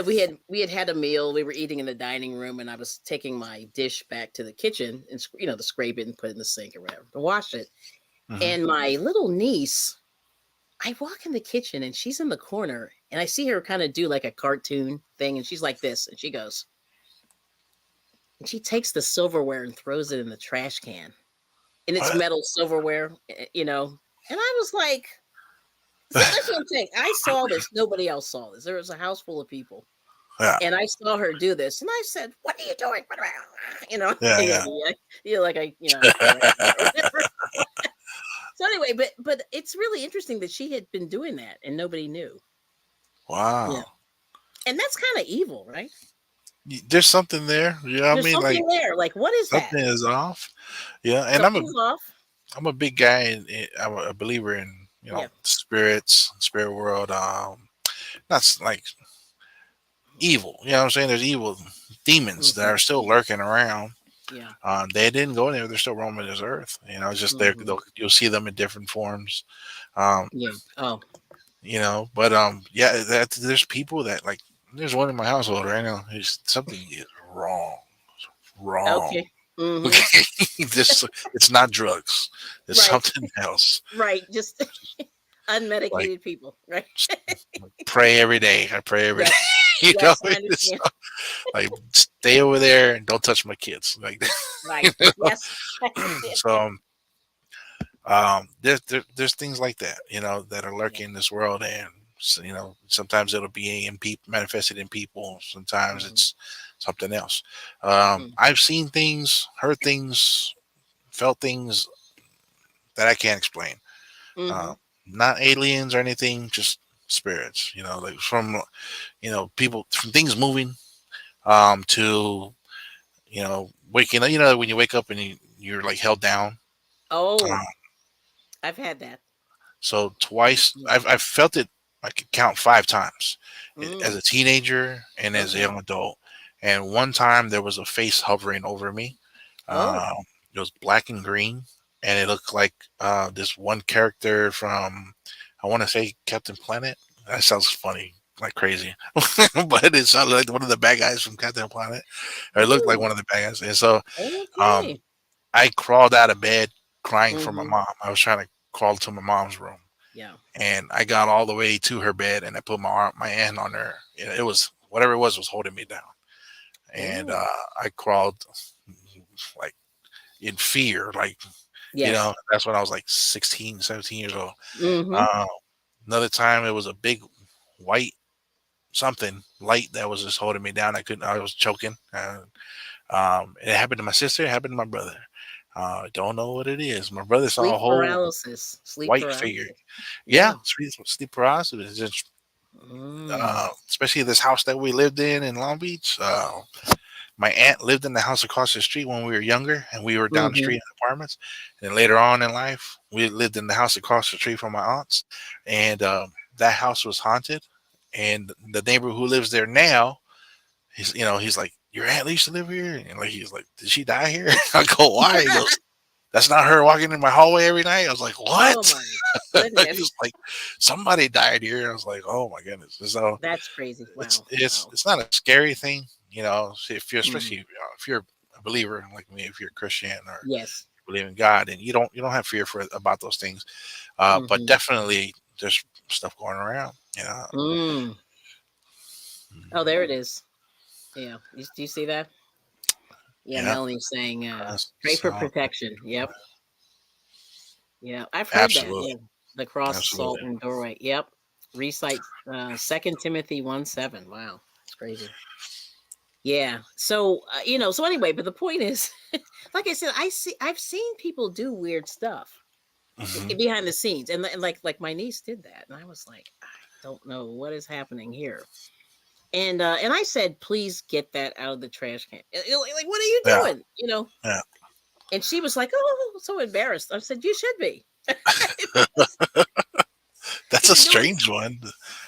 we had a meal. We were eating in the dining room, and I was taking my dish back to the kitchen and to scrape it and put it in the sink or whatever to wash it. Hmm. And my little niece, I walk in the kitchen and she's in the corner, and I see her kind of do like a cartoon thing, and she's like this, and she goes, and she takes the silverware and throws it in the trash can, and it's What? metal silverware, And I was like, so that's what I'm saying. I saw this. Nobody else saw this. There was a house full of people. Yeah, And I saw her do this, and I said, "What are you doing?" yeah, Like I corrected her or yeah. whatever. So anyway, but it's really interesting that she had been doing that and nobody knew. Yeah, Wow. and that's kind of evil, right? There's something there. You know what I There's mean? Like something there. Like, what is that? something is off. Yeah, and Something's off. I'm a big guy, I'm a believer in Yeah. spirits, spirit world. Not like evil. You know what I'm saying? There's evil demons that Hmm. are still Yeah. lurking around. Yeah. They didn't go anywhere. They're still roaming this earth. It's just there. Hmm. You'll see them in different forms. Um, Yeah. Oh. but yeah, there's people that like. There's one in my household right now. Something is wrong. Wrong. Okay. Hmm. Okay, this it's not drugs. It's Right. something else. Right. Just Like, unmedicated people. Right. like, pray every day. I pray every day. Yes. you know, Yes. I it's understand. like stay over there and don't touch my kids. Like, you Right. know? Yes. I understand. So there's things like that, that are Yeah. lurking in this world, and sometimes it'll be manifested in people. Sometimes Hmm. it's something else. Hmm. I've seen things, heard things, felt things that I can't explain. Uh, Hmm. Not aliens or anything, just spirits. Like from people, from things moving to waking up. When you wake up and you're like held down. Uh, Oh, I've had that. So twice, Yeah. I've felt it. I could count 5 times as Mm. a teenager and as a Okay. young adult. And one time there was a face hovering over me. Oh. Um, it was black and green, and it looked like this one character from, I want to say, Captain Planet. That sounds funny, like crazy, but it sounded like one of the bad guys from Captain Planet, or it looked like Ooh. one of the bad guys. And so um, Okay. I crawled out of bed crying for my Hmm. mom. I was trying to crawl to my mom's room, Yeah. and I got all the way to her bed, and I put my hand on her. It was whatever it was holding me down, and Oh. I crawled like in fear, like Yes. that's when I was like 16, 17 years old. Hmm. Uh, Another time, it was a big white something light that was just holding me down. I was choking. It happened to my sister. It happened to my brother. I don't know what it is. My brother saw a Sleep whole paralysis. Sleep white figure. paralysis. Yeah, Yeah. sleep paralysis. Mm. Especially this house that we lived in Long Beach. My aunt lived in the house across the street when we were younger, and we were down the Hmm. street in apartments. And then later on in life, we lived in the house across the street from my aunt's, and that house was haunted. And the neighbor who lives there now, he's like, "Your aunt used to live here," and like he's like, "Did she die here?" I go, "Why?" He goes, "That's not her walking in my hallway every night." I was like, Oh "What?" my goodness. He's like, "Somebody died here." I was like, "Oh my goodness!" So That's crazy. it's Wow. it's Wow. it's not a scary thing, if you're, Mm. especially if you're a believer like me, if you're a Christian or Yes. believe in God, and you don't have fear for about those things. But Hmm. definitely there's stuff going around. Mm. Oh, there it is. Yeah. Do you see that? Yeah, Yep. Melanie's saying, pray for So protection. Yep. Yeah. I've heard that. absolutely, Yeah. The cross, absolutely. salt, and doorway. Yep. Recite 2 Timothy 1:7. Wow. That's crazy. Yeah. So, so anyway, but the point is, like I said, I've seen people do weird stuff Hmm. behind the scenes. And like my niece did that. And I was like, I don't know what is happening here. And I said, please get that out of the trash can. Like, what are you Yeah, doing? yeah. And she was like, oh, so embarrassed. I said, you should be. That's a You're doing strange one.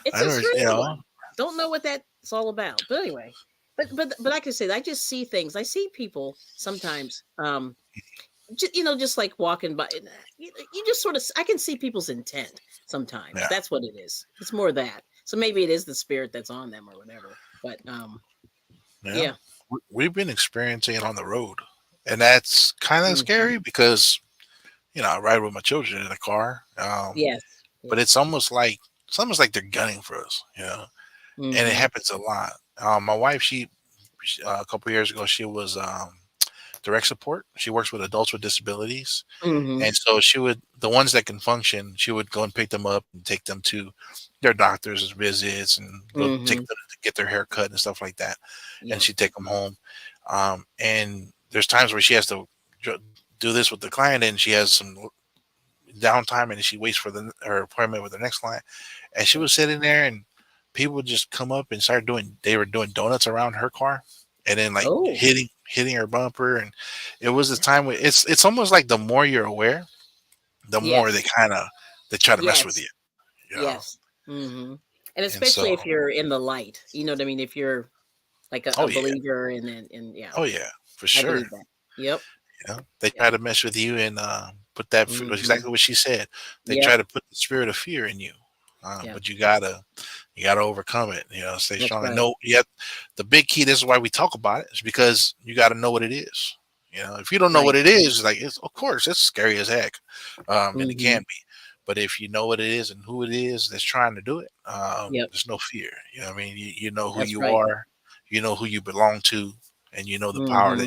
It's I a never, strange one. Don't know what that's all about. But anyway, but like I said, I just see things. I see people sometimes, just like walking by. And, you just sort of, I can see people's intent sometimes. yeah, That's what it is. It's more that. So maybe it is the spirit that's on them or whatever. But yeah. yeah. We've been experiencing it on the road, and that's kind of Mhm. scary because I ride with my children in the car, Yes. but Yes. it's almost like they're gunning for us, and it Hmm. happens a lot. My wife, a couple years ago, she was direct support. She works with adults with disabilities. Hmm. And so the ones that can function, she would go and pick them up and take them to their doctor's visits and go take Hmm. them to get their hair cut and stuff like that. And Yep. she'd take them home. And there's times where she has to do this with the client and she has some downtime and she waits for her appointment with the next client. And she Yep. was sitting there and people would just come up and they were doing donuts around her car and then like Oh, hitting her bumper. And it was a time where it's almost like the more you're aware, the more yes. they try to mess with Yes. you, you know. Yes. Hmm. And And especially so, if you're in the light, you know what I mean? If you're like a oh yeah, believer and yeah, oh yeah, for I sure. believe that. Yep. They Yep. try to mess with you and put that Hmm. exactly what she said. They try Yep. to put the spirit of fear in you, Yep. but you gotta overcome it. Stay That's strong and right. know. Yet the big key. This is why we talk about it. Is because you got to know what it is. If you don't know what Right. it is, like it's of course it's scary as heck, and it Hmm. can be. But if you know what it is and who it is that's trying to do it, Yep. there's no fear. I mean, you know who That's you right. are, you know who you belong to, and you know the power Hmm.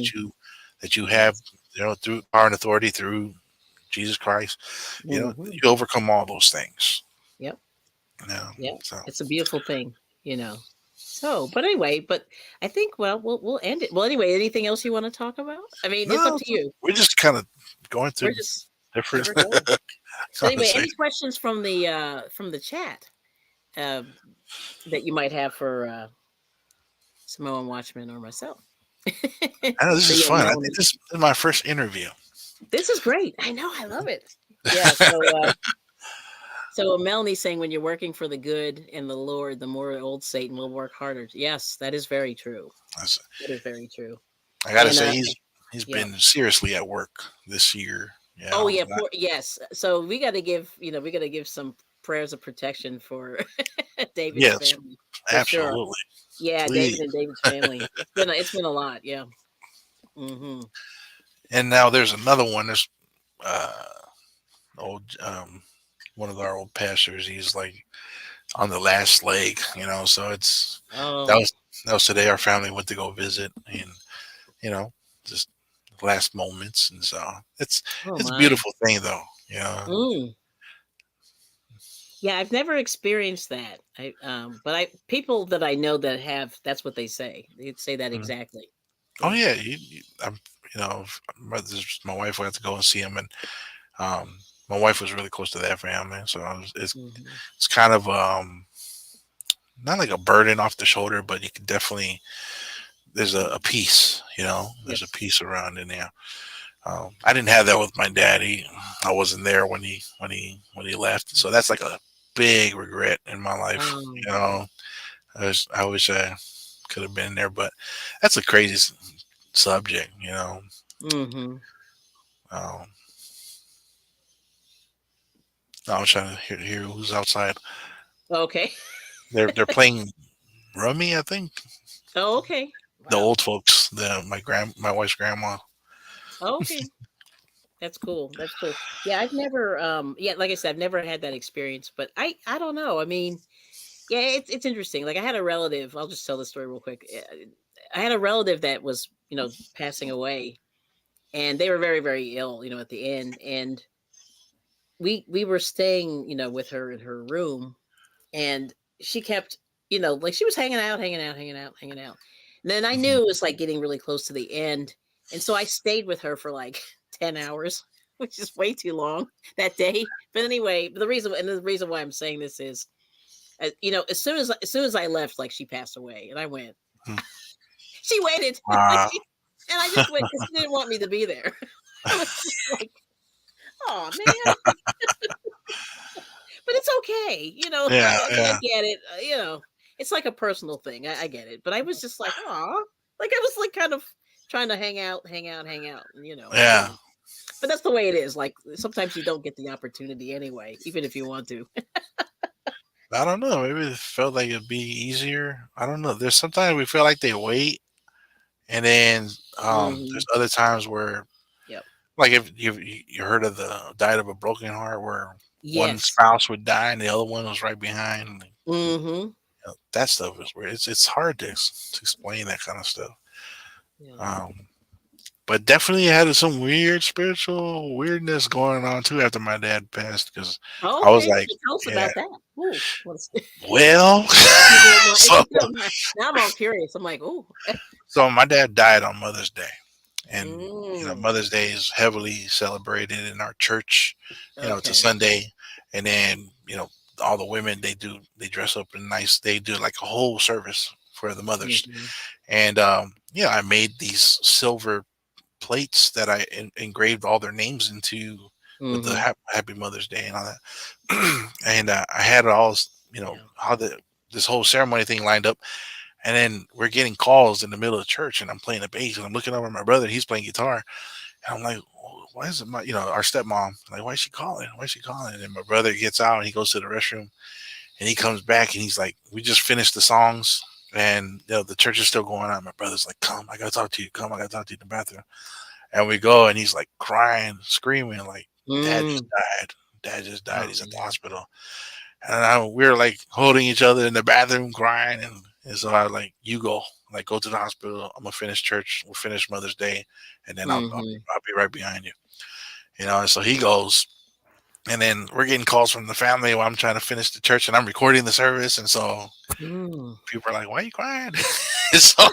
that you have. Yes. Through power and authority through Jesus Christ. Hmm. You overcome all those things. Yep. You know, Yep. so It's a beautiful thing. So, but anyway, but I think, well, we'll end it. Well, anyway, anything else you want to talk about? I mean, it's up no, to you. we're just kind of going We're through just Yeah, different we're going. But anyway, any conversations. questions from the chat uh that you might have for Samoan Watchman or myself? I know this So is yeah, fun. I think Melanie. this is my first interview. This is great. I know, I love it. Yeah, so Melanie's saying when you're working for the good and the Lord, the more old Satan will work harder. Yes, that is very true. That's- That is very true. I gotta And say he's yeah. been seriously at work this year. Oh yeah, yes. So we got to give some prayers of protection for David's Yes, family for sure. absolutely. Yeah, David Please. and David's family. It's been a lot. Yeah. Hmm. And now there's another one. There's uh old one of our old pastors. He's like on the last leg, So that Oh. was that was today. Our family went to go visit, and you know, just last moments, and so it's Oh it's a my. beautiful thing, though. Mm. Yeah, I've never experienced that. But I people that I know that have, that's what they say. They'd say that Mhm. exactly. Oh Yeah. yeah, I'm my wife went to go and see him, and my wife was really close to that family, so Hmm. it's kind of not like a burden off the shoulder, but you can definitely there's a peace, there's a Yes. peace around in there. I didn't have that with my dad. I wasn't there when he left, so that's like a big regret in my life. Um. I wish I could have been there, but that's a crazy subject. Hmm. Um, I was trying to hear who's outside. Okay. They're playing rummy, I think. Oh, okay. The Wow. old folks, my wife's grandma. Oh, okay. That's cool. That's cool. Yeah, I've never yeah, like I said, I've never had that experience, but I don't know. I mean, Yeah, it's interesting. Like I had a relative. I'll just tell the story real quick. I had a relative that was, passing away, and they were very, very ill. At the end, and we were staying, with her in her room, and she kept, like she was hanging out, hanging out, hanging out, hanging out. And then I Mhm. knew it was like getting really close to the end, and so I stayed with her for like 10 hours, which is way too long that day. But anyway, the reason why I'm saying this is, as soon as I left, like she passed away, and I went. Mhm. She waited, like Uh, and I just went because she didn't want me to be there. I was just like, oh man, but it's okay. yeah, I yeah, get it. It's like a personal thing. I get it. But I was just like, oh, like I was like kind of trying to hang out, hang out, hang out, and yeah. but that's the way it is. Like sometimes you don't get the opportunity anyway, even if you want to. I don't know. Maybe it felt like it'd be easier. I don't know. There's sometimes we feel like they wait, and then Hmm. there's other times where, Yep. like, if you heard of the diet of a broken heart, where one Yes. spouse would die and the other one was right behind. Hmm. That stuff is weird. It's hard to explain that kind of stuff. Yeah. Um, but definitely had some weird spiritual weirdness going on too after my dad passed because I was Okay. like, So tell us yeah, about that. Ooh, well, if you don't mind, if so you don't mind. Now I'm all curious. I'm like, ooh. so my dad died on Mother's Day, and Mm, Mother's Day is heavily celebrated in our church. It's a okay. Sunday, and then all the women they dress up in nice. They do like a whole service for the mothers, Mhm. and I made these silver plates that I engraved all their names into with the Mhm. Happy Mother's Day and all that. And I had it all, Yeah. how this whole ceremony thing lined up. And then we're getting calls in the middle of church, and I'm playing the bass, and I'm looking over at my brother. He's playing guitar, and I'm like, "Why is it my, our stepmom? Like, why is she calling? Why is she calling?" And my brother gets out, and he goes to the restroom, and he comes back, and he's like, "We just finished the songs, and the church is still going on." My brother's like, "Come, I gotta talk to you. Come, I gotta talk to you in the bathroom." And we go, and he's like crying, screaming, like, "Dad just Mm. died. Dad just died. Oh, He's at the man. hospital." And we were like holding each other in the bathroom, crying. And so I was like, "You go, like, go to the hospital. I'm gonna finish church. We'll finish Mother's Day, and then Mhm. I'll be right behind you." And so he goes, and then we're getting calls from the family while I'm trying to finish the church, and I'm recording the service, and so Mm. people are like, "Why are you crying?" And so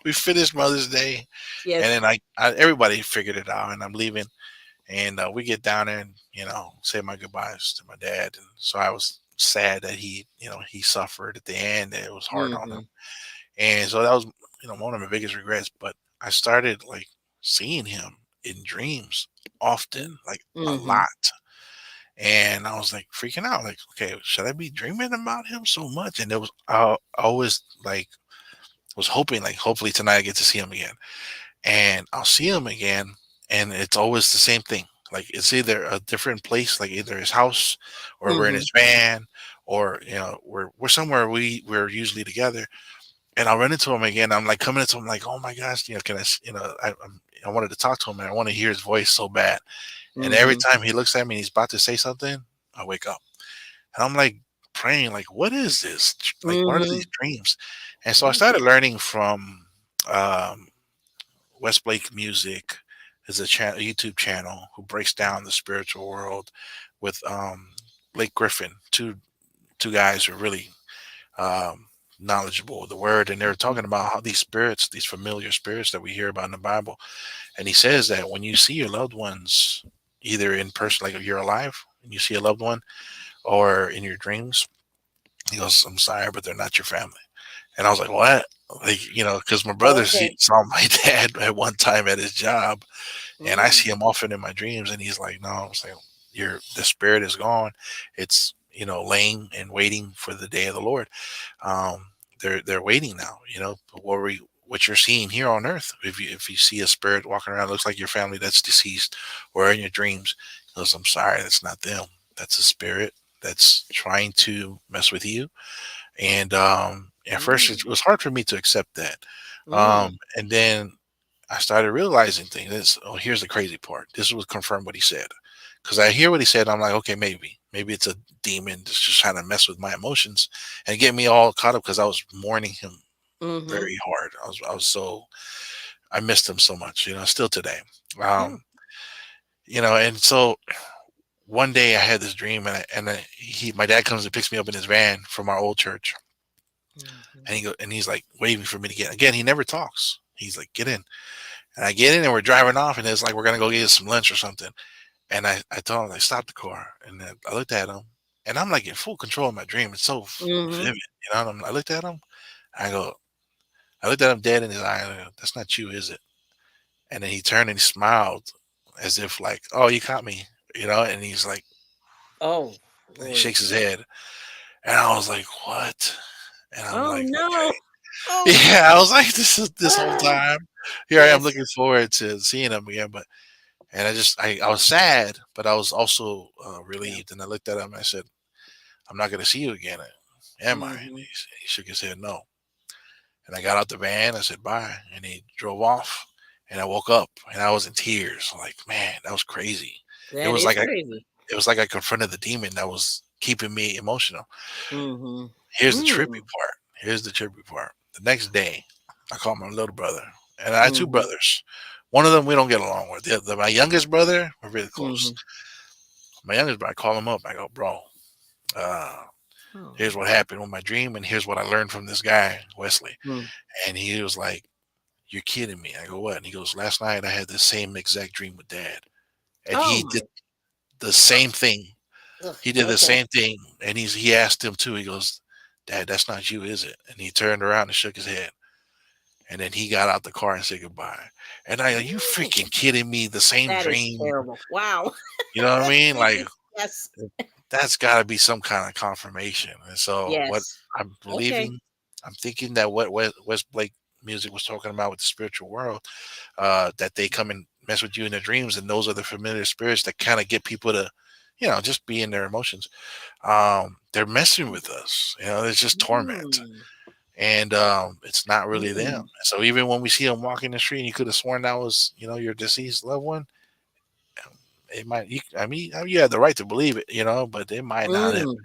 we finished Mother's Day, and Yes. then everybody figured it out, and I'm leaving. And we get down there and say my goodbyes to my dad. And so I was sad that he suffered at the end. It was hard on him, Mhm. and so that was one of my biggest regrets. But I started like seeing him in dreams often, Mm. like a Mhm. lot. And I was like freaking out, like, okay, should I be dreaming about him so much? And it was I always like was hoping, like, hopefully tonight I get to see him again, and I'll see him again, and it's always the same thing. Like, it's either a different place, like either his house, or we're in Mhm. his van, or we're somewhere we're usually together, and I'll run into him again. I'm like coming into him like, oh my gosh, can I, I wanted to talk to him, and I want to hear his voice so bad. And every Mhm. time he looks at me and he's about to say something, I wake up, and I'm like praying, like, what is this? Like, what are these Mhm. dreams? And so I Yeah. started learning from. Um, West Blake Music is a YouTube channel who breaks down the spiritual world with Blake Griffin, two guys who are really um, knowledgeable of the word, and they're Mhm. talking about how these spirits, these familiar spirits that we hear about in the Bible, and he says that when you see your loved ones, either in person, like if you're alive and you see a loved one, or in your dreams, he goes, "I'm sorry, but they're not your family." And I was like, "What?" Like, because my brother Okay. saw my dad at one time at his job, and I Mm. see him often in my dreams, and he's like, "No," I'm saying, the spirit is gone. It's laying and waiting for the day of the Lord. Um, they're waiting now. What you're seeing here on earth. If you see a spirit walking around, looks like your family that's deceased, or in your dreams, he goes, "I'm sorry, that's not them. That's a spirit that's trying to mess with you." And at first, it Mm. was hard for me to accept that. Mm. And then I started realizing things. Oh, here's the crazy part. This was confirmed what he said. Because I hear what he said. I'm like, okay, maybe. maybe it's a demon that's just trying to mess with my emotions and get me all caught up because I was mourning him Mm-hmm. very hard. I missed him so much, still today. Yeah. And so one day I had this dream, my dad comes and picks me up in his van from our old church, Mm-hmm. and he's like waving for me to get. Again, he never talks. He's like, "Get in," and I get in, and we're driving off, and it's like we're gonna go get some lunch or something. And I told him, I stopped the car, and then I looked at him, and I'm like in full control of my dream. It's so Mm-hmm. vivid, And I looked at him, I go, I looked at him dead in his eye. And I go, "That's not you, is it?" And then he turned and he smiled, as if like, "Oh, you caught me," And he's like, Oh, he Lord. shakes his head, and I was like, "What?" And I'm Oh like, no. Oh. yeah, I was like, this whole Ah. time. Here I am Yes. looking forward to seeing him again, but I was sad, but I was also Yeah. relieved. And I looked at him and I said, "I'm not going to see you again, am I?" And Mm-hmm. he shook his head, no. And I got out the van. I said bye, and he drove off. And I woke up and I was in tears. Like, man, that was crazy. It That was is like crazy. I confronted the demon that was keeping me emotional. Mm-hmm. Here's the trippy Mm. part. Here's the trippy part. The next day, I called my little brother, and I had two Mm-hmm. brothers. One of them we don't get along with. My youngest brother, we're really close. Mm-hmm. My youngest brother, I call him up. I go, bro, uh, here's Oh. what happened with my dream, and here's what I learned from this guy, Wesley. Mm. And he was like, "You're kidding me." I go, "What?" And he goes, "Last night I had the same exact dream with Dad, and Oh he my. did the same thing. Ugh. He did the Okay. same thing." And he asked him too. He goes, "Dad, that's not you, is it?" And he turned around and shook his head. And then he got out the car and said goodbye. And I, are you Ooh, freaking kidding me? The same that is dream. terrible. Wow. You know what I mean? Like, Yes. that's got to be some kind of confirmation. And so, what Yes. I'm Okay. believing, I'm thinking that what West Blake music was talking about with the spiritual world, that they come and mess with you in their dreams, and those are the familiar spirits that kind of get people to, just be in their emotions. They're messing with us. It's just torment. Mm. And it's not really them. Mm. So even when we see them walking the street, and you could have sworn that was, your deceased loved one. It might. You have the right to believe it, but it might not have. Mm.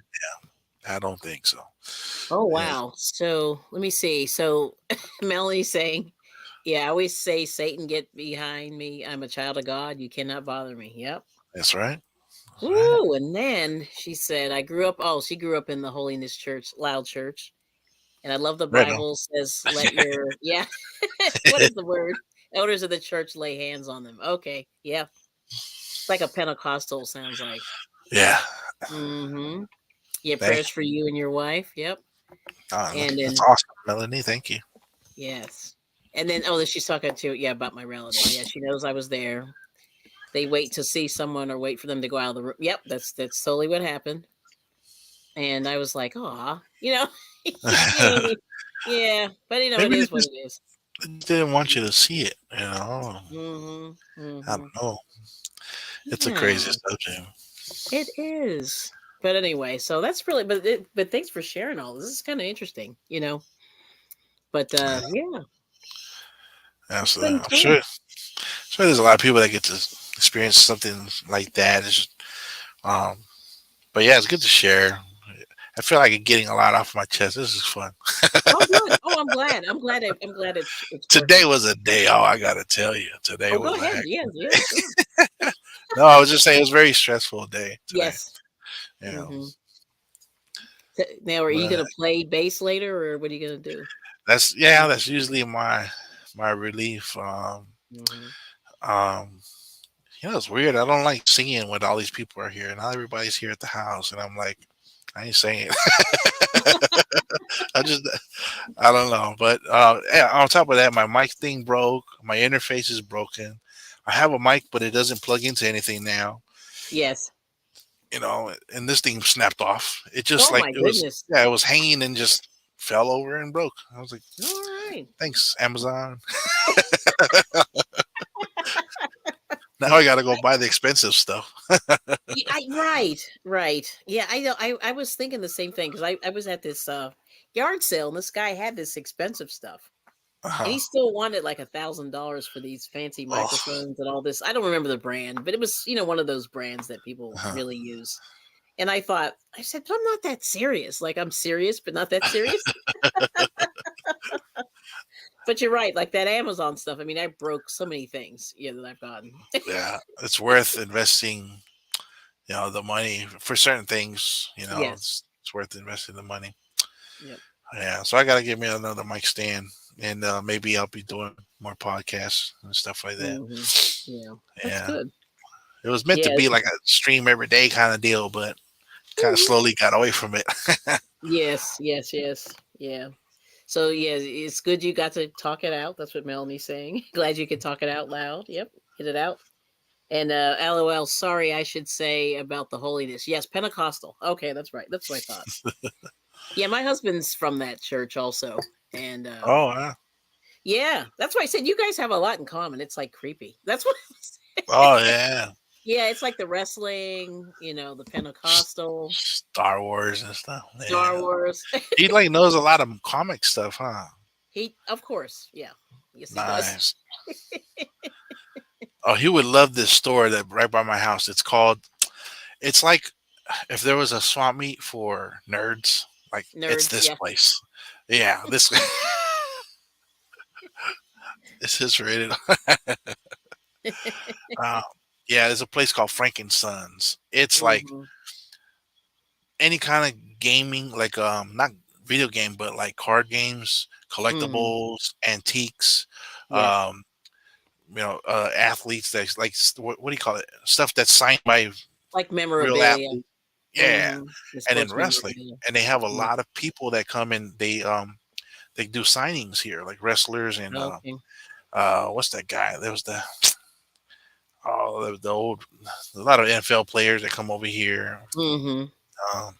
I don't think so. Oh Yeah, wow. So let me see. So Melanie's saying, yeah, I always say, Satan, get behind me. I'm a child of God. You cannot bother me. Yep. that's right. That's right. Ooh, and then she said, she grew up in the Holiness Church, Loud Church. And I love the Right on. Bible says, let your, yeah, what is the word? Elders of the church lay hands on them. Okay. Yeah. It's like a Pentecostal sounds like. Yeah. Mm-hmm. Yeah. Thank Prayers for you and your wife. Yep. And That's then, awesome, Melanie. Thank you. yes. And then, then she's talking to, yeah, about my relative. Yeah. She knows I was there. They wait to see someone or wait for them to go out of the room. Yep. That's totally what happened. And I was like, "Aw," yeah, but it Maybe is what it is. they just didn't want you to see it. Mhm, I don't mhm. know. It's a crazy Yeah, subject. it is. But anyway, so that's really, but thanks for sharing all this. This is kind of interesting. But Yeah, yeah, it's absolutely. been I'm fun. sure there's a lot of people that get to experience something like that. Um, but yeah, it's good to share. I feel like I'm getting a lot off my chest. This is fun. Oh, good. Oh, I'm glad. I'm glad it's Today working. was a day. Oh, I gotta tell you, today Oh, go was a ahead. heck Yeah, of yeah, a sure. day. No, I was just saying it was a very stressful day today. Yes. You know, Hmm. Now, are you but gonna play bass later, or what are you gonna do? that's usually my relief. Hmm. Um, it's weird. I don't like singing when all these people are here. Not everybody's here at the house, and I'm like, I ain't singing. I just I don't know. But yeah, on top of that, my mic thing broke. My interface is broken. I have a mic, but it doesn't plug into anything now. Yes. And this thing snapped off. It just Oh like my it was, goodness. yeah, it was hanging and just fell over and broke. I was like, All right. thanks, Amazon. Now I got to go buy the expensive stuff. Right, right. Yeah, I know. I was thinking the same thing because I was at this yard sale and this guy had this expensive stuff and Uh-huh. he still wanted like $1,000 for these fancy Oh, microphones and all this. I don't remember the brand, but it was one of those brands that people uh-huh. really use. And I said, "But I'm not that serious. Like, I'm serious, but not that serious." But you're right. Like that Amazon stuff. I mean, I broke so many things, that I've gotten. Yeah, it's worth investing, the money for certain things. Yes. It's worth investing the money. Yep. Yeah, so I gotta get me another mic stand, and maybe I'll be doing more podcasts and stuff like that. Hmm. Yeah. That's Yeah, good. it was meant to be Yes. like a stream every day kind of deal, but kind of Hmm. slowly got away from it. Yes. Yes. Yes. Yeah. So yeah, it's good you got to talk it out. That's what Melanie's saying. Glad you could talk it out loud. Yep. Get it out. And LOL, sorry, I should say about the holiness. Yes, Pentecostal. Okay, that's right. That's what I thought. Yeah, my husband's from that church also. And Oh, yeah. yeah, that's why I said you guys have a lot in common. It's like creepy. That's what Oh yeah, yeah, it's like the wrestling, the Pentecostal, Star Wars and stuff. Star Yeah, Wars. he like knows a lot of comic stuff, huh? He of course, yeah. Yes, he does. Nice. Oh, he would love this store that right by my house. It's like if there was a swap meet for nerds, like it's Nerds, this yeah. place. Yeah, this this is rated. Uh, yeah, there's a place called Frankensons. It's like Hmm. any kind of gaming, like not video game, but like card games, Hmm. collectibles, antiques, Yes. um, athletes that's like what do you call it? Stuff that's signed by Like real memorabilia. athletes. Yeah, Hmm. The and in sports wrestling, memorabilia. and they have a Yeah. lot of people that come in. They do signings here, like wrestlers and Okay. what's that guy? There was the old a lot of NFL players that come over here. Hmm. Um,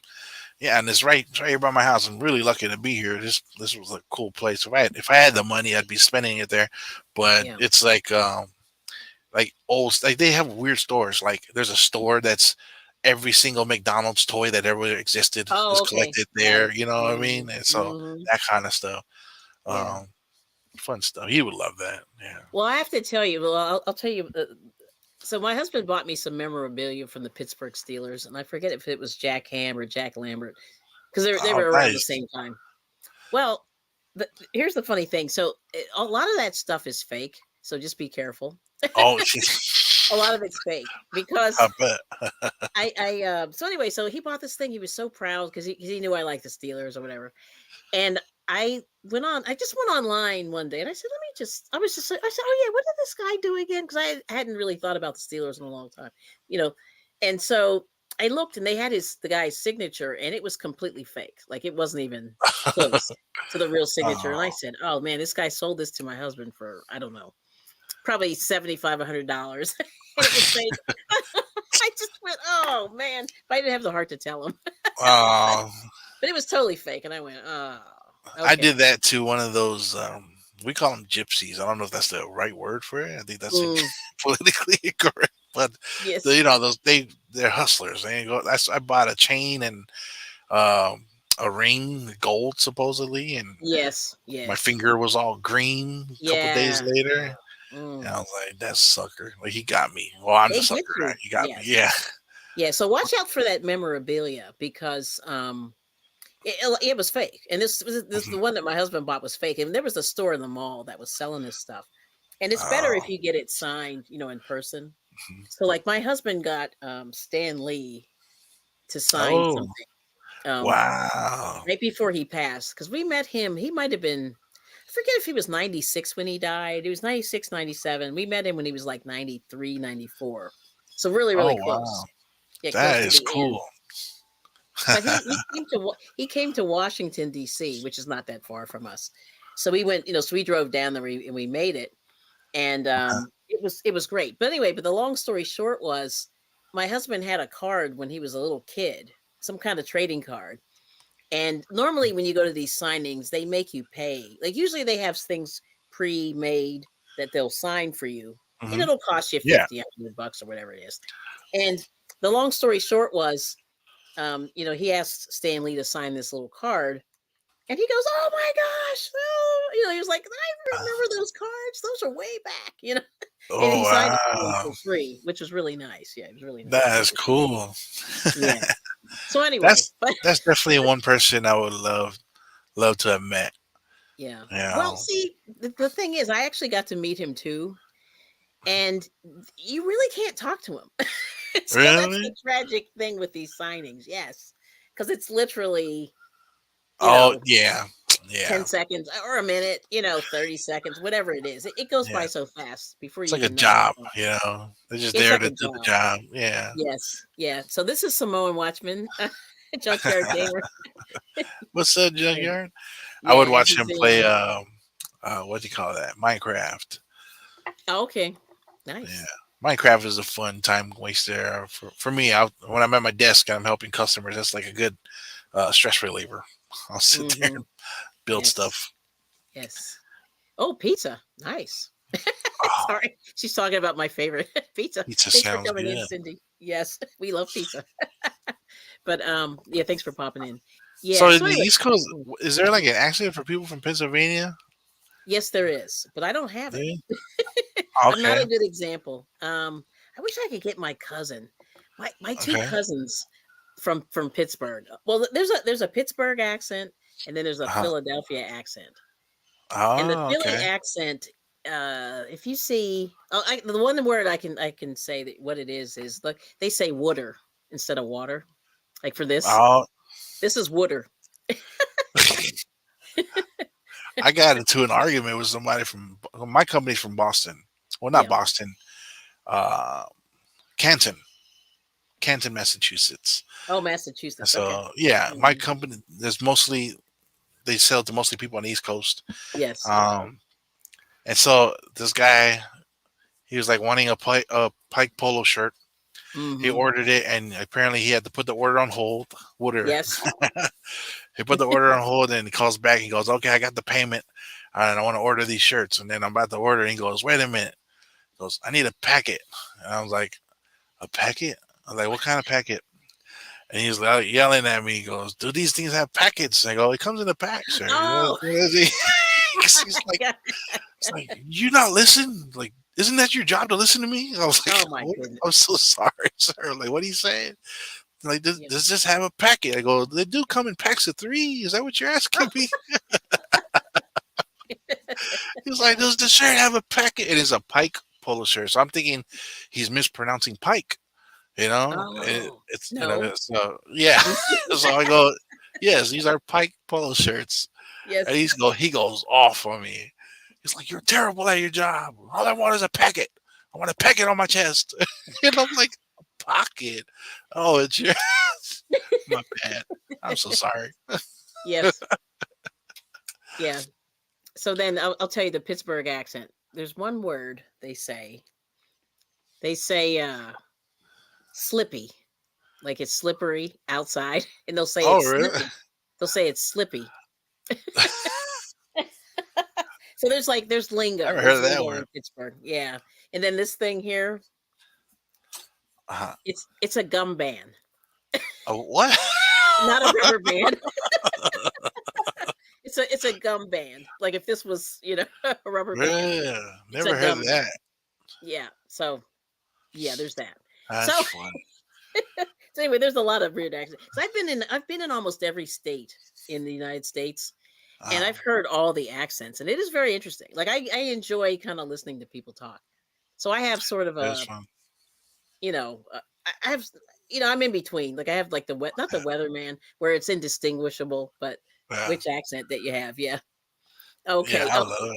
yeah, and it's right here by my house. I'm really lucky to be here. This was a cool place. If I had the money, I'd be spending it there. But Yeah. it's like old like they have weird stores. Like there's a store that's every single McDonald's toy that ever existed is Oh, okay. collected Got there. it. You know what I Mhm. mean? And so Mhm. that kind of stuff. Yeah. Um, Fun stuff. He would love that. Yeah. Well, I have to tell you, I'll tell you. So my husband bought me some memorabilia from the Pittsburgh Steelers, and I forget if it was Jack Ham or Jack Lambert because they Oh, were around the nice. same time. Well, here's the funny thing. So a lot of that stuff is fake. So just be careful. Oh, A lot of it's fake I because bet. so anyway, so he bought this thing. He was so proud because he knew I liked the Steelers or whatever. And I just went online one day and I said, let me just, I was just, I said, oh yeah, what did this guy do again? Because I hadn't really thought about the Steelers in a long time, you know. And so I looked and they had the guy's signature and it was completely fake. Like it wasn't even close to the real signature. And I Oh, said, oh man, this guy sold this to my husband for, I don't know, probably $75, $100. And it was fake. I just went, oh man, but I didn't have the heart to tell him. oh, But it was totally fake. And I went, oh, I okay. did that to one of those. We call them gypsies. I don't know if that's the right word for it. I think that's Mm, politically incorrect. But yes. those they're hustlers. They go. I bought a chain and um, a ring, gold supposedly, and Yes, my yes. finger was all green. A couple days Yeah, later, yeah. Mm. and I was like, "That sucker! Like he got me. Well, I'm the They get sucker. Right? you. He got me. Yes. Yeah. Yeah, so watch out for that memorabilia because it was fake. And this Mhm. the one that my husband bought was fake. And there was a store in the mall that was selling this stuff. And it's better if Oh, you get it signed, in person. mhm. So like my husband got Stan Lee to sign Oh, something um wow. right before he passed because we met him. He might have been, I forget if he was 96 when he died. He was 96, 97. We met him when he was like 93, 94. So really, Oh, really wow. close. Yeah, close That to is the end. cool. But he came to Washington D.C., which is not that far from us. So we went, so we drove down there and we made it, and it was great. But anyway, but the long story short was, my husband had a card when he was a little kid, some kind of trading card, and normally when you go to these signings, they make you pay. Like usually they have things pre-made that they'll sign for you, and Mhm. it'll cost you Yeah. 50, $100 or whatever it is. And the long story short was, he asked Stanley to sign this little card, and he goes, "Oh my gosh!" Oh, he was like, "I remember those cards. Those are way back." And Oh, he signed it for him wow. for free, which was really nice. Yeah, it was really nice. That is cool. Yeah. So anyway, That's but that's definitely one person I would love to have met. yeah. You Well, know, see, the thing is, I actually got to meet him too, and you really can't talk to him. So that's the really? tragic thing with these signings. Yes, because it's literally, you Oh know, yeah, 10 yeah, seconds or a minute, 30 seconds, whatever it is. It goes yeah. by so fast before It's you like a even know what job, you're talking you about. know. They're just It's there like to a do the job. job. Yeah. Yes. Yeah. So this is Samoan Watchman, Junkyard Gamer. What's up, And Junkyard? I would yeah, watch he's him play. in. What do you call that? Minecraft. Oh, okay. Yeah, Nice. Minecraft is a fun time waster for me. When I'm at my desk and I'm helping customers, that's like a good stress reliever. I'll sit there Hmm. and build Yes. stuff. Yes. Oh, pizza. Nice. Oh, Sorry. She's talking about my favorite pizza. pizza Thanks for sounds coming in, good. Cindy. Yes, we love pizza. But yeah, thanks for popping in. So Yeah. in So the anyway, East Coast, mm, is there like an accident for people from Pennsylvania? yes, there is, but I don't have it. Yeah. I'm not Okay. a good example. I wish I could get my cousin. My two Okay. cousins from Pittsburgh. Well, there's a Pittsburgh accent and then there's a Uh-huh. Philadelphia accent. And the Oh, Philly okay. accent, if you see, the one word I can say that what it is like they say water instead of water. Like for Oh, this is water. I got into an argument with somebody from my company's from Boston. Well, not Yeah. Boston, uh, Canton, Canton, Massachusetts. Oh, And Massachusetts. Okay. so, yeah, my Hmm. company there's mostly they sell to mostly people on the East Coast. Yes. Um, and so this guy, he was like wanting a Pike Polo shirt. He Hmm. ordered it, and apparently he had to put the order on hold. Order. Yes. He put the order on hold, and he calls back. He goes, "Okay, I got the payment, and I want to order these shirts." And then I'm about to order, and he goes, "Wait a minute." He goes, "I need a packet." And I was like, "A packet?" I was like, "What kind of packet?" And he's like yelling at me. He goes, "Do these things have packets?" I go, "It comes in a pack, sir." You know, Oh. he's like, "It's like you not listen. Like, isn't that your job to listen to me?" I was like, Oh my "What? I'm goodness. so sorry, sir. Like, what are you saying? Like, Yeah. does this have a packet?" I go, "They do come in packs of 3. Is that what you're asking me?" He's like, "Does the shirt have a packet?" It is a Pike polo shirt. So I'm thinking he's mispronouncing Pike. You know, Oh it's no. so yeah. So I go, yes, these are Pike polo shirts, and Yes. he goes off on me. He's like, "You're terrible at your job. All I want is a packet. I want a packet on my chest." And I'm like, "A pocket? Oh, it's your my bad. I'm so sorry." Yes. Yeah. So then I'll tell you the Pittsburgh accent. There's one word they say. They say slippy, like it's slippery outside, and they'll say Oh, it's really? slippy. They'll say it's slippy. So there's I lingo. haven't heard There's of that lingo word. in Pittsburgh. Yeah. And then this thing here, Uh-huh. it's a gum band, A what? not a rubber band. It's a gum band. Like if this was, a rubber band, Really? it's a Never heard gum of band. that. Yeah. So yeah, there's that. So That's fun. so anyway, there's a lot of weird accents. So I've been in almost every state in the United States, and Uh, I've heard all the accents, and it is very interesting. Like I enjoy kind of listening to people talk. So I have sort of that's a, fun. I have, I'm in between. Like I have like not the weatherman where it's indistinguishable, but Yeah, which accent that you have? Yeah. yeah, Okay. I Oh, love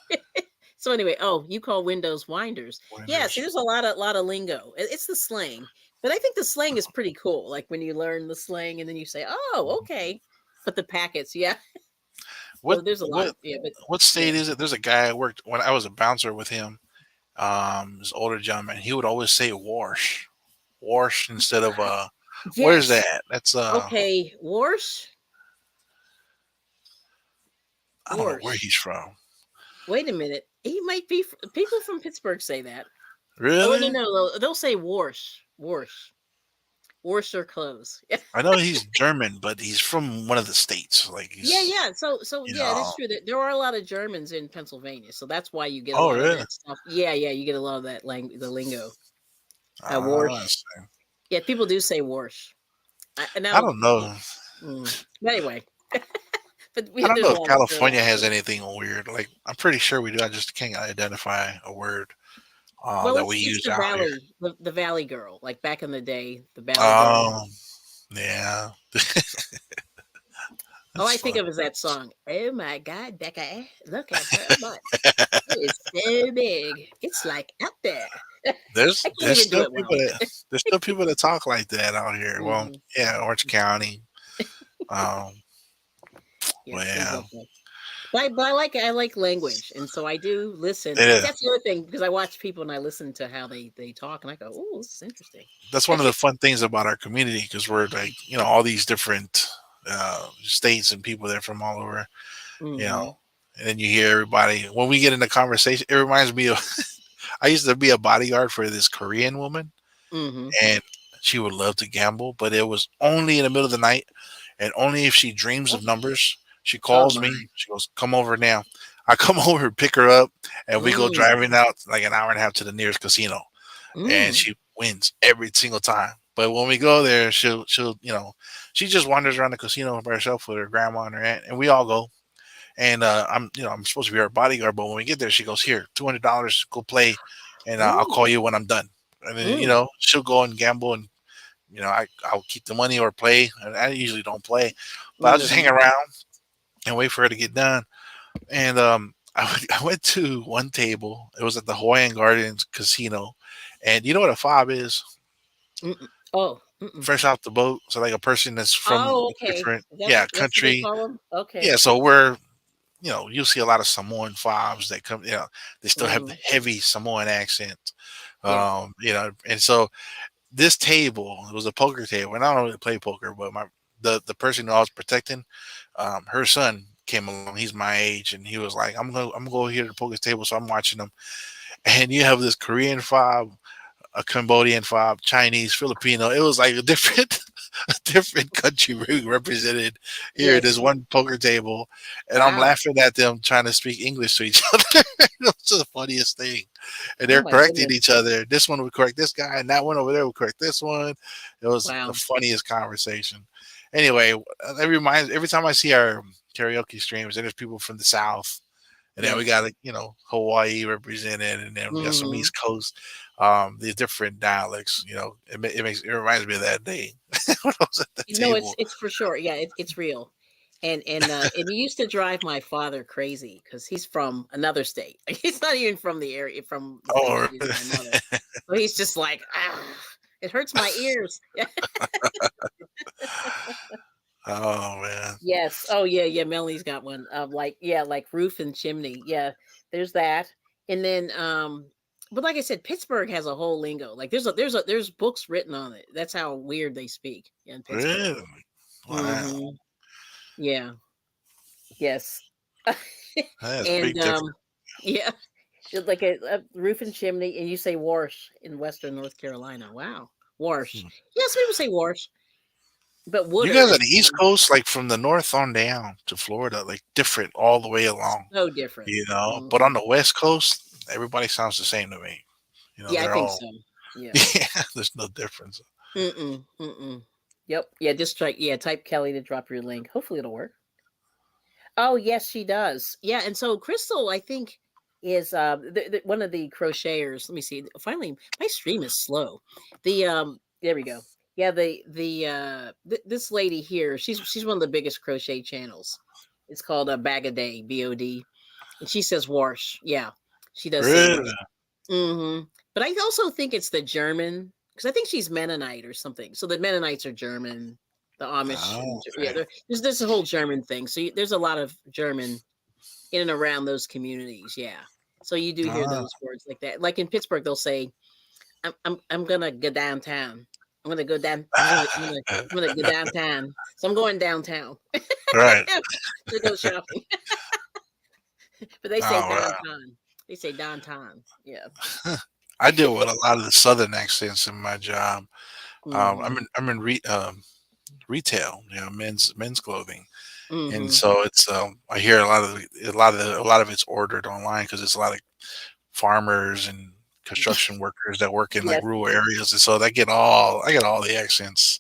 it. so anyway, you call windows winders. Yeah. See, Wonders. there's a lot of lingo. It's the slang, but I think the slang is pretty cool. Like when you learn the slang and then you say, "Oh, okay." But the packets, yeah. What So there's a lot. what Yeah, but what yeah. state is it? There's a guy I worked when I was a bouncer with him. This older gentleman. He would always say wash, wash instead of Where's Yes. that? That's Okay. Warsh. I don't know where Warsh. he's from. Wait a minute. He might be. People from Pittsburgh say that. Oh no, Really? no, they'll say Warsh. Warsh. Worcester clothes. I know he's German, but he's from one of the states. Like Yeah, he's, yeah. So you yeah, it is know. true that there are a lot of Germans in Pennsylvania. So that's why you get a Oh, lot of really? that stuff. Yeah, yeah, you get a lot of that the lingo. Ah, I Warsh. see. Yeah, people do say Warsh. I Now, don't know. but anyway, but I don't there's know a if lot of California stereotypes. has anything weird. Like I'm pretty sure we do. I just can't identify a word Well, that it's we it's use the out here. Valley, the Valley Girl. Like back in the day, the Valley Girl. Um, yeah, All that's I think fun. of is that song. Oh my God, Becca, look at her butt. It is so big. It's like up there. I can't There's even do still it people well. that talk like that out here. Well, Hmm. yeah, Orange County. Um, well, Yes, they yeah, definitely. But I like language, and so I do listen. it is. That's the other thing because I watch people and I listen to how they talk, and I go, "Oh, this is interesting." That's one of the fun things about our community because we're like all these different states and people that are from all over. You know, Hmm. and then you hear everybody when we get into conversation. It reminds me of I used to be a bodyguard for this Korean woman, Hmm. and she would love to gamble, but it was only in the middle of the night, and only if she dreams of Oh, numbers. She oh calls my. me. She goes, "Come over now." I come over, pick her up, and we go Mm, driving out like an hour and a half to the nearest casino, and mm. she wins every single time. But when we go there, she'll she just wanders around the casino by herself with her grandma and her aunt, and we all go. And I'm supposed to be her bodyguard, but when we get there, she goes, "Here, $200, go play, and I'll Ooh, call you when I'm done." And then mm. she'll go and gamble, and I'll keep the money or play. And I usually don't play, but I'll just hang Mhm. around and wait for her to get done. And I went to one table. It was at the Hawaiian Gardens Casino, and you know what a fob is? Mm-mm. Oh, mm-mm. Fresh off the boat. So like a person that's from Oh, a okay. different, That's yeah, that's what they country. call them? Yeah, Okay. so we're you'll see a lot of Samoan fobs that come. They still have the Mhm. heavy Samoan accent. Yeah. And so this table, it was a poker table, and I don't really play poker, but the person who I was protecting, her son came along. He's my age, and he was like, I'm gonna go here to the poker table." So I'm watching them, and you have this Korean fob, a Cambodian fob, Chinese, Filipino. It was like a different a different country being represented here at this Yes. one poker table, and I'm Wow. laughing at them trying to speak English to each other. It was the funniest thing, and Oh they're my correcting goodness. each other. This one would correct this guy, and that one over there would correct this one. It was the Wow. funniest conversation. Anyway, every time I see our karaoke streams, and there's people from the South, and then we Yes. got like Hawaii represented, and then we got some Mhm. East Coast. These different dialects. It reminds me of that day when I was at the No, it's table. it's for sure. Yeah, it's real. And it used to drive my father crazy because he's from another state. Like, he's not even from the area from the same Oh, state as my mother. So he's just like, ah, it hurts my ears. oh man, Yes. Oh yeah, yeah. Melanie's got one. Like yeah, like roof and chimney. Yeah, there's that. And then but like I said, Pittsburgh has a whole lingo. Like there's books written on it. That's how weird they speak in Pittsburgh. really? Wow, Hmm. Yeah. Yes. that's a And big difference. yeah, it's like a roof and chimney, and you say wash in Western North Carolina. Wow, wash. Hmm. Yes, people say wash, but You water guys is on the East um, Coast, like from the north on down to Florida, like different all the way along. so different. But on Hmm. the West Coast, everybody sounds the same to me. Yeah, I They're think all so. Yeah. yeah. There's no difference. Mm-mm, mm-mm. Yep. Yeah, just try. Yeah, type Kelly to drop your link. Hopefully, it'll work. Oh, yes, she does. Yeah, and so Crystal, I think, is one of the crocheters. Let me see. Finally, my stream is slow. There we go. Yeah, this lady here, she's one of the biggest crochet channels. It's called a Bag a Day, BOD, and she says wash. Yeah, she does say wash. Really? Hmm. But I also think it's the German because I think she's Mennonite or something. So the Mennonites are German, the Amish, and Oh, Yeah, okay. there's this whole German thing. So there's a lot of German in and around those communities. Yeah, so you do hear Ah. those words like that. Like in Pittsburgh, they'll say, I'm gonna go downtown. I'm gonna go down. I'm gonna go downtown. So I'm going downtown Right. to go shopping. But they say Oh, downtown. They say downtown. Yeah. I deal with a lot of the southern accents in my job. Hmm. I'm in retail, men's clothing, and Hmm. so it's I hear a lot of it's ordered online because it's a lot of farmers and construction workers that work in like Yes. rural areas, and so I get all the accents.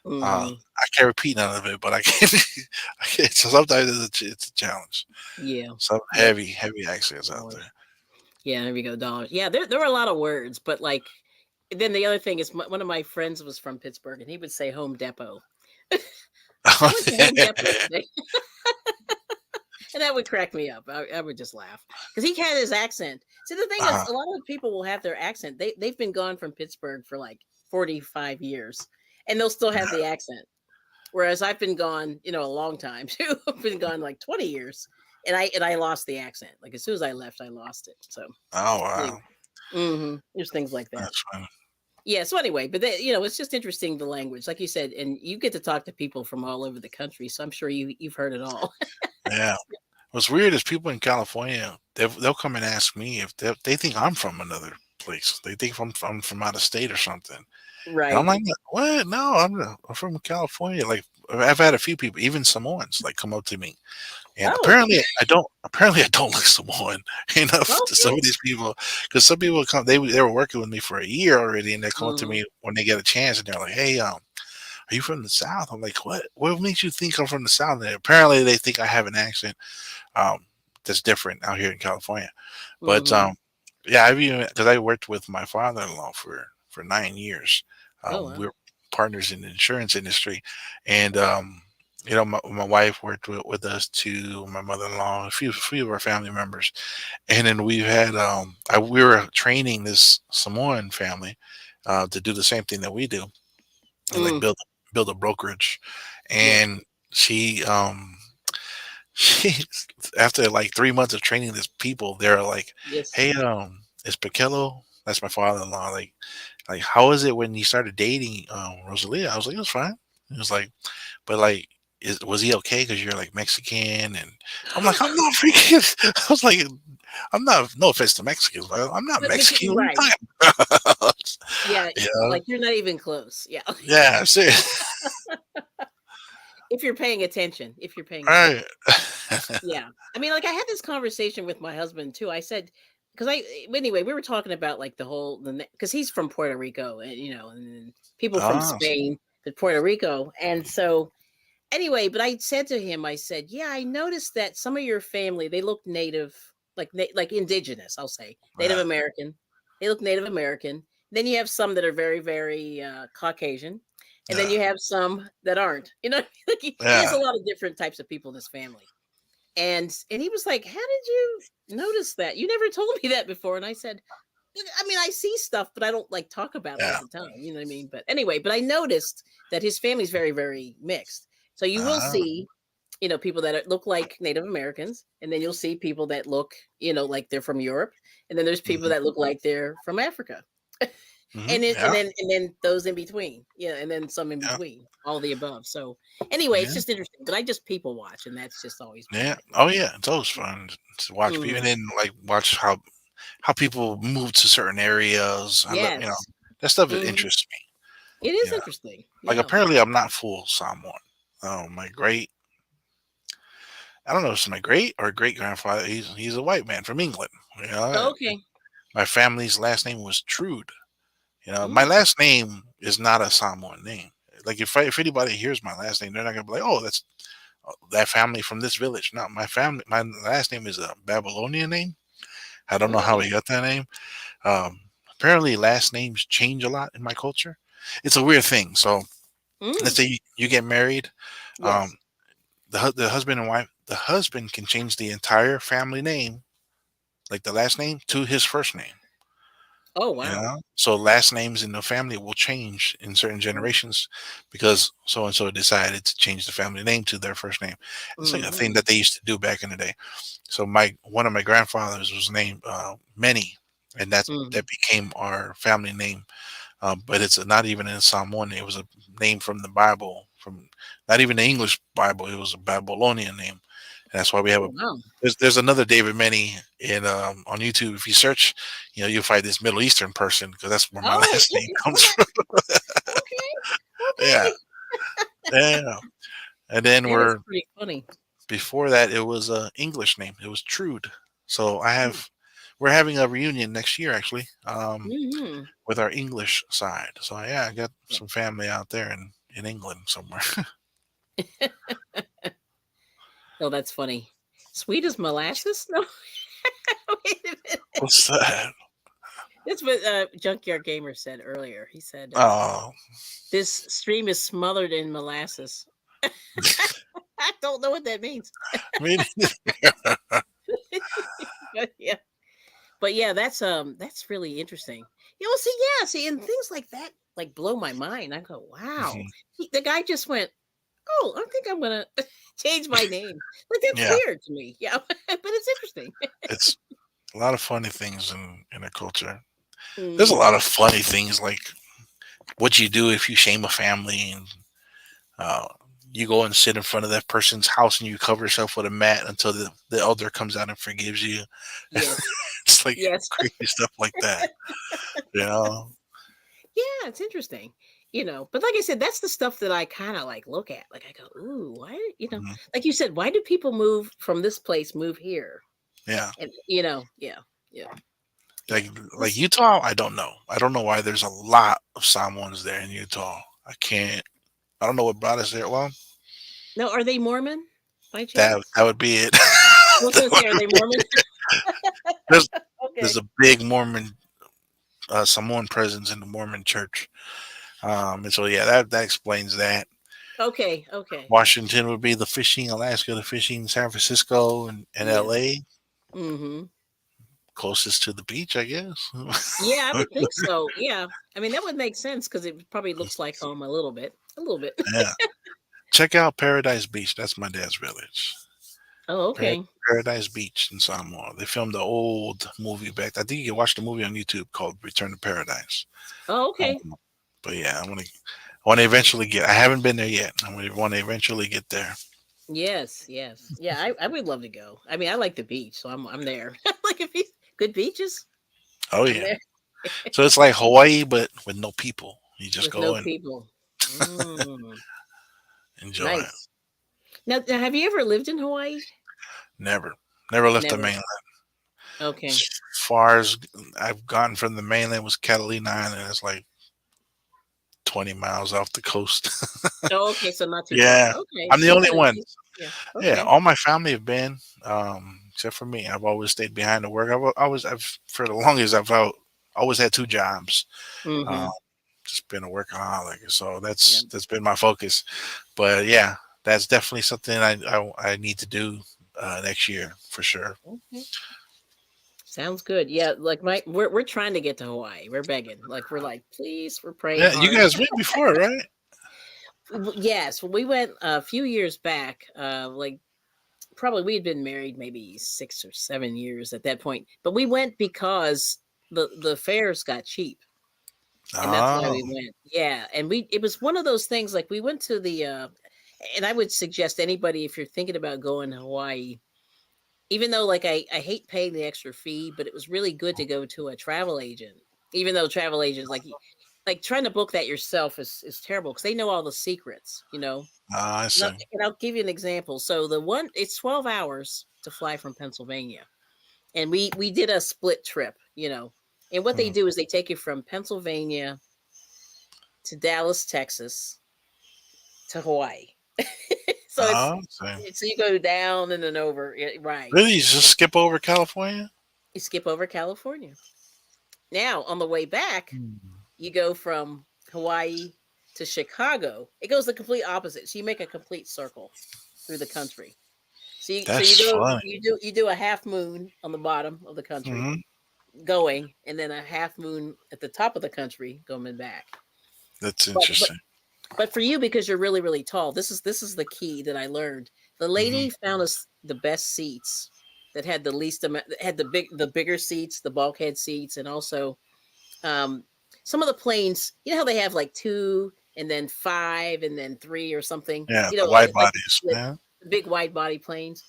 Mhm. I can't repeat none of it, but I can. I can so sometimes it's a challenge. Yeah. Some Yep. heavy accents out there. Dollars. Yeah, there we go, dollars. Yeah, there were a lot of words, but, like, then the other thing is one of my friends was from Pittsburgh, and he would say Home Depot. I went to Home Depot today, and that would crack me up. I would just laugh because he had his accent. See, the thing is, Uh-huh. a lot of people will have their accent. They've been gone from Pittsburgh for like 45 years, and they'll still have the accent. Whereas I've been gone, a long time too. I've been gone like 20 years, and I lost the accent. Like as soon as I left, I lost it. So Oh anyway, wow, there's things like that. that's funny. Yeah. So anyway, but it's just interesting the language, like you said, and you get to talk to people from all over the country. So I'm sure you've heard it all. Yeah. What's weird is people in California, they'll come and ask me if they think I'm from another place. They think I'm from out of state or something. And I'm Right. like, what? No, I'm from California. Like I've had a few people, even Samoans, like come up to me. And Oh. apparently I don't look Samoan enough to some Okay. of these people. Because some people come, they were working with me for a year already, and they come up to Mhm. me when they get a chance, and they're like, "Hey, are you from the South?" I'm like, "What? What makes you think I'm from the South?" And apparently they think I have an accent that's different out here in California. But Mhm. yeah, I've even because I worked with my father-in-law for 9 years. Oh We wow. were partners in the insurance industry, and my wife worked with us too. My mother-in-law, a few of our family members, and then we've had we were training this Samoan family to do the same thing that we do, and like Mm. build a brokerage, Yeah. and she she after like 3 months of training these people, they're like, Yes. "Hey, is Pakello?" That's my father-in-law. Like, how is it when you started dating Rosalia? I was like, it was fine. It was like, but like, was he okay? Because you're like Mexican, and I'm like, I'm not freaking. I was like, I'm not. No offense to Mexicans, but I'm not But Mexican. you What are you right. talking about? Yeah. Yeah, Like you're not even close. Yeah. yeah, see, If you're paying attention. If you're paying right. attention. Yeah. I mean, like I had this conversation with my husband too. I said, because anyway, we were talking about like the whole, because he's from Puerto Rico and, and then people from Oh, Spain, but Puerto Rico. And so, anyway, but I said to him, I said, yeah, I noticed that some of your family, they look native, like indigenous, I'll say, Native yeah, American. They look Native American. Then you have some that are very, very Caucasian. And then yeah, you have some that aren't. Like he has yeah, a lot of different types of people in his family. And he was like, "How did you notice that? You never told me that before." And I said, I mean, I see stuff, but I don't like talk about it all yeah. the time. You know what I mean? But anyway, but I noticed that his family's very, very mixed. So you will Ah, see, people that look like Native Americans, and then you'll see people that look, like they're from Europe, and then there's people mhm, that look like they're from Africa, mhm, and yeah, then those in between, yeah, and then some in yeah, between, all the above. So anyway, it's yeah. just interesting. But I just people watch, and that's just always been Yeah. my thing. Oh yeah, it's always fun to watch people, and Mhm. then like watch how people move to certain areas. I love Yes. that stuff that Mhm. interests It me. is Yeah. interesting. Like Yeah. apparently I'm not full Samoan. My great I don't know if it's my great or great grandfather. He's a white man from England. You know, Okay. my family's last name was Trude. My Mm. last name is not a Samoan name. Like if anybody hears my last name, they're not gonna be like, oh, that's that family from this village. No, my last name is a Babylonian name. I don't know how Oh. he got that name. Um, Apparently, last names change a lot in my culture. It's a weird thing. So let's Mm. say you get married, um, Yes. the husband and wife, the husband can change the entire family name, like the last name, to his first name. Oh, You wow. know, so last names in the family will change in certain Mm. generations because so and so decided to change the family name to their first name. It's like a thing Mhm. that they used to do back in the day. So my one of my grandfathers was named Many, and that Mhm. became our family name. But it's not even in Samoan. It was a name from the Bible, from not even the English Bible. It was a Babylonian name, and that's why we have Oh, a. wow. There's another David Many in on YouTube. If you search, you'll find this Middle Eastern person because that's where my Oh, last name comes okay. from. Okay. Yeah, Okay. yeah. And then That is pretty funny. before that it was a English name. It was Trude. So Mm. we're having a reunion next year actually. Mhm. With our English side. So yeah, I got Yeah. some family out there, and in England somewhere. Oh, that's funny. Sweet as molasses? No, wait a minute. What's that? That's what Junkyard Gamer said earlier. He said, Oh, "This stream is smothered in molasses." I don't know what that means. I mean, But yeah, that's really interesting. See, yeah, see, and things like that like blow my mind. I go, wow, mhm, the guy just went, oh, I think I'm gonna change my name. Like that's yeah, weird to me. Yeah, but it's interesting. it's a lot of funny things in a culture. There's a lot Hmm. of funny things like what you do if you shame a family and uh, you go and sit in front of that person's house and you cover yourself with a mat until the elder comes out and forgives you. Yes, It's like yes, crazy stuff like that. You know? yeah, it's interesting. But like I said, that's the stuff that I kind of like look at. Like I go, ooh, why? Mhm. Like you said, why do people move from this place, move here? Yeah. And yeah, yeah, yeah. Like Utah, I don't know. I don't know why there's a lot of Samoans there in Utah. I can't. I don't know what brought us there. Well, No, are they Mormon by that chance? would be it. I was That gonna say, would are they be Mormon? there's there's Okay. a big Mormon Samoan presence in the Mormon church. And so yeah, that explains that. Okay. Okay. Washington would be the fishing, Alaska the fishing, San Francisco and Yes. LA Mm-hmm. closest to the beach, I guess. Yeah, I would think so. Yeah. I mean, that would make sense because it probably looks like home a little bit. A little bit. Yeah. Check out Paradise Beach. That's my dad's village. Oh, Par- okay. Paradise Beach in Samoa. They filmed the old movie back. I think you can watch the movie on YouTube called Return to Paradise. Oh, okay. Um, but yeah, I want to eventually get. I haven't been there yet. I want to eventually get there. Yes, yes. Yeah, I would love to go. I mean, I like the beach, so I'm there. Like if it's good beaches, Oh I'm yeah. there So it's like Hawaii, but with no people. You just with go no and people. Mm, enjoy it. nice. Now, have you ever lived in Hawaii? Never, never left the Never. mainland. Okay. As far as I've gotten from the mainland was Catalina Island. It's like 20 miles off the coast. Oh, okay, so not too far. Yeah, Okay. I'm the So you've only been one. yeah. Yeah, Okay. all my family have been, except for me. I've always stayed behind the work. I've for the longest, always had two jobs. Um, Mm-hmm. just been a workaholic, so Yeah. that's been my focus. But yeah, that's definitely something I need to do next year for sure. Okay. Sounds good. Yeah, like we're trying to get to Hawaii. We're begging. Like we're like, please, we're praying Yeah, you hard. guys went before, right? Yes, we went a few years back. Like probably we had been married maybe 6 or 7 years at that point, but we went because the fares got cheap, and that's why Oh, we went. Yeah, and we it was one of those things like we went to the and I would suggest anybody if you're thinking about going to Hawaii, even though like I hate paying the extra fee, but it was really good to go to a travel agent. Even though travel agents like trying to book that yourself is terrible because they know all the secrets, I And I'll, see. and I'll give you an example. So the one it's 12 hours to fly from Pennsylvania, and we did a split trip. And what they Hmm. do is they take you from Pennsylvania to Dallas, Texas, to Hawaii. So it's I see. so you go down and then over, right? Really, you just skip over California? You skip over California. Now on the way back, Hmm. you go from Hawaii to Chicago. It goes the complete opposite. So you make a complete circle through the country. So you That's go funny. you do a half moon on the bottom of the country Hmm. going, and then a half moon at the top of the country going back. That's But but interesting. but for you, because you're really really tall, this is the key that I learned. The Hmm. lady found us the best seats that had the least amount, had the bigger seats, the bulkhead seats, and also um some of the planes. You know how they have like two and then five and then three or something. Yeah, You the know, wide like bodies. the Yeah. big wide body planes.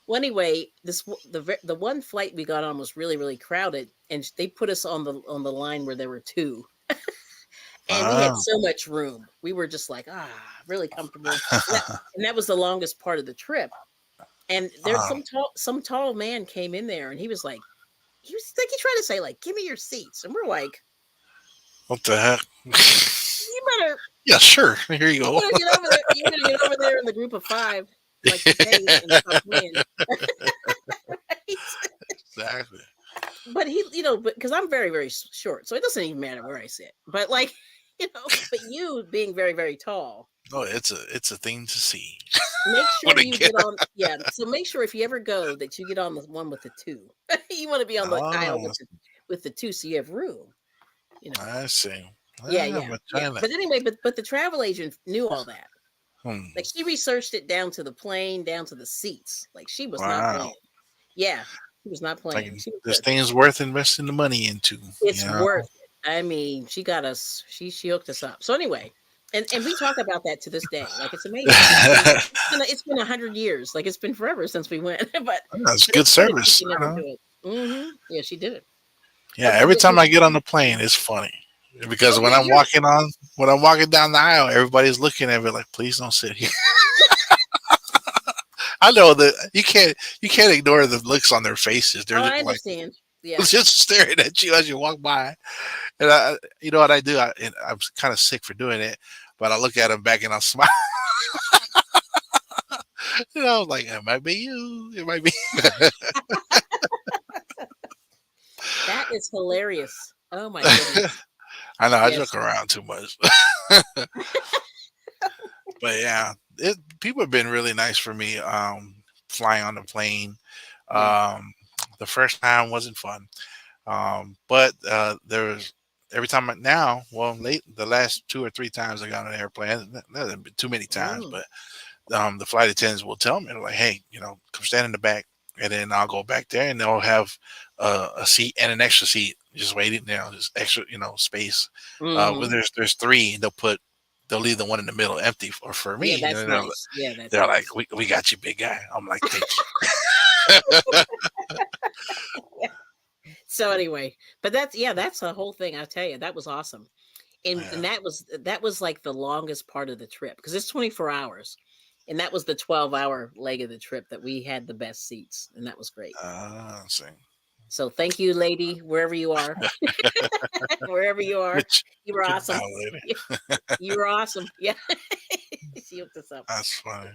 Well, anyway, the one flight we got on was really really crowded, and they put us on the line where there were two, and we had Ah. so much room. We were just like really comfortable, and that was the longest part of the trip. And there's Ah. some tall man came in there, and he was like he tried to say like, "Give me your seats," and we're like, What the heck? "You better." Yeah, sure. Here you You're go. gonna get over there. You're gonna get over there in the group of five, like today, and start playing. Right? Exactly. But he, but because I'm very, very short, so it doesn't even matter where I sit. But like, but you being very, very tall, Oh, it's a thing to see. make When sure I you get get on. Yeah, so make sure if you ever go that you get on the one with the two. You want to be on the aisle oh, with the two, so you have room. You know. I see. Yeah, Ah, yeah, but yeah. China. But anyway, but the travel agent knew all that. Hmm. Like she researched it down to the plane, down to the seats. Like she was not Wow. playing. Yeah, she was not Like playing. She was there's good. things worth investing the money into. It's You know. worth it. I mean, she got us. She hooked us up. So anyway, and we talk about that to this day. Like it's amazing. It's been 100 years. Like it's been forever since we went. but That's but it's good good if service. you can You ever know. do it. Yeah, she did it. Yeah. Every time Did I you? get on the plane, it's funny because Oh yeah, you're. when I'm walking down the aisle, everybody's looking at me like, "Please don't sit here." I know that you can't ignore the looks on their faces. They're Oh, I just like understand. Yeah. just staring at you as you walk by. And you know what I do? And I'm kind of sick for doing it, but I look at them back and I smile. You know, like it might be you. It might be. That is hilarious. Oh my goodness. I know I Yes. joke around too much, but yeah, people have been really nice for me. Flying on the plane. Yeah. Um, the first time wasn't fun. But there was every time now, well, late the last 2 or 3 times I got on an airplane, that hasn't been too many times, Mm. but the flight attendants will tell me, they're like, hey, come stand in the back, and then I'll go back there, and they'll have a seat and an extra seat just waiting, just extra, space. When Hmm. there's three, they'll leave the one in the middle empty for Yeah, me, and that's then nice. Yeah, that's they're like, nice. we got you, big guy. I'm like, thank you. So anyway, but that's the whole thing. I'll tell you, that was awesome. And Yeah. that was like the longest part of the trip because it's 24 hours. And that was the 12-hour leg of the trip that we had the best seats. And that was great. See. So thank you, lady, wherever you are. Wherever you are. Good, You were good awesome. now, lady. You were awesome. Yeah. She hooked us up. That's funny.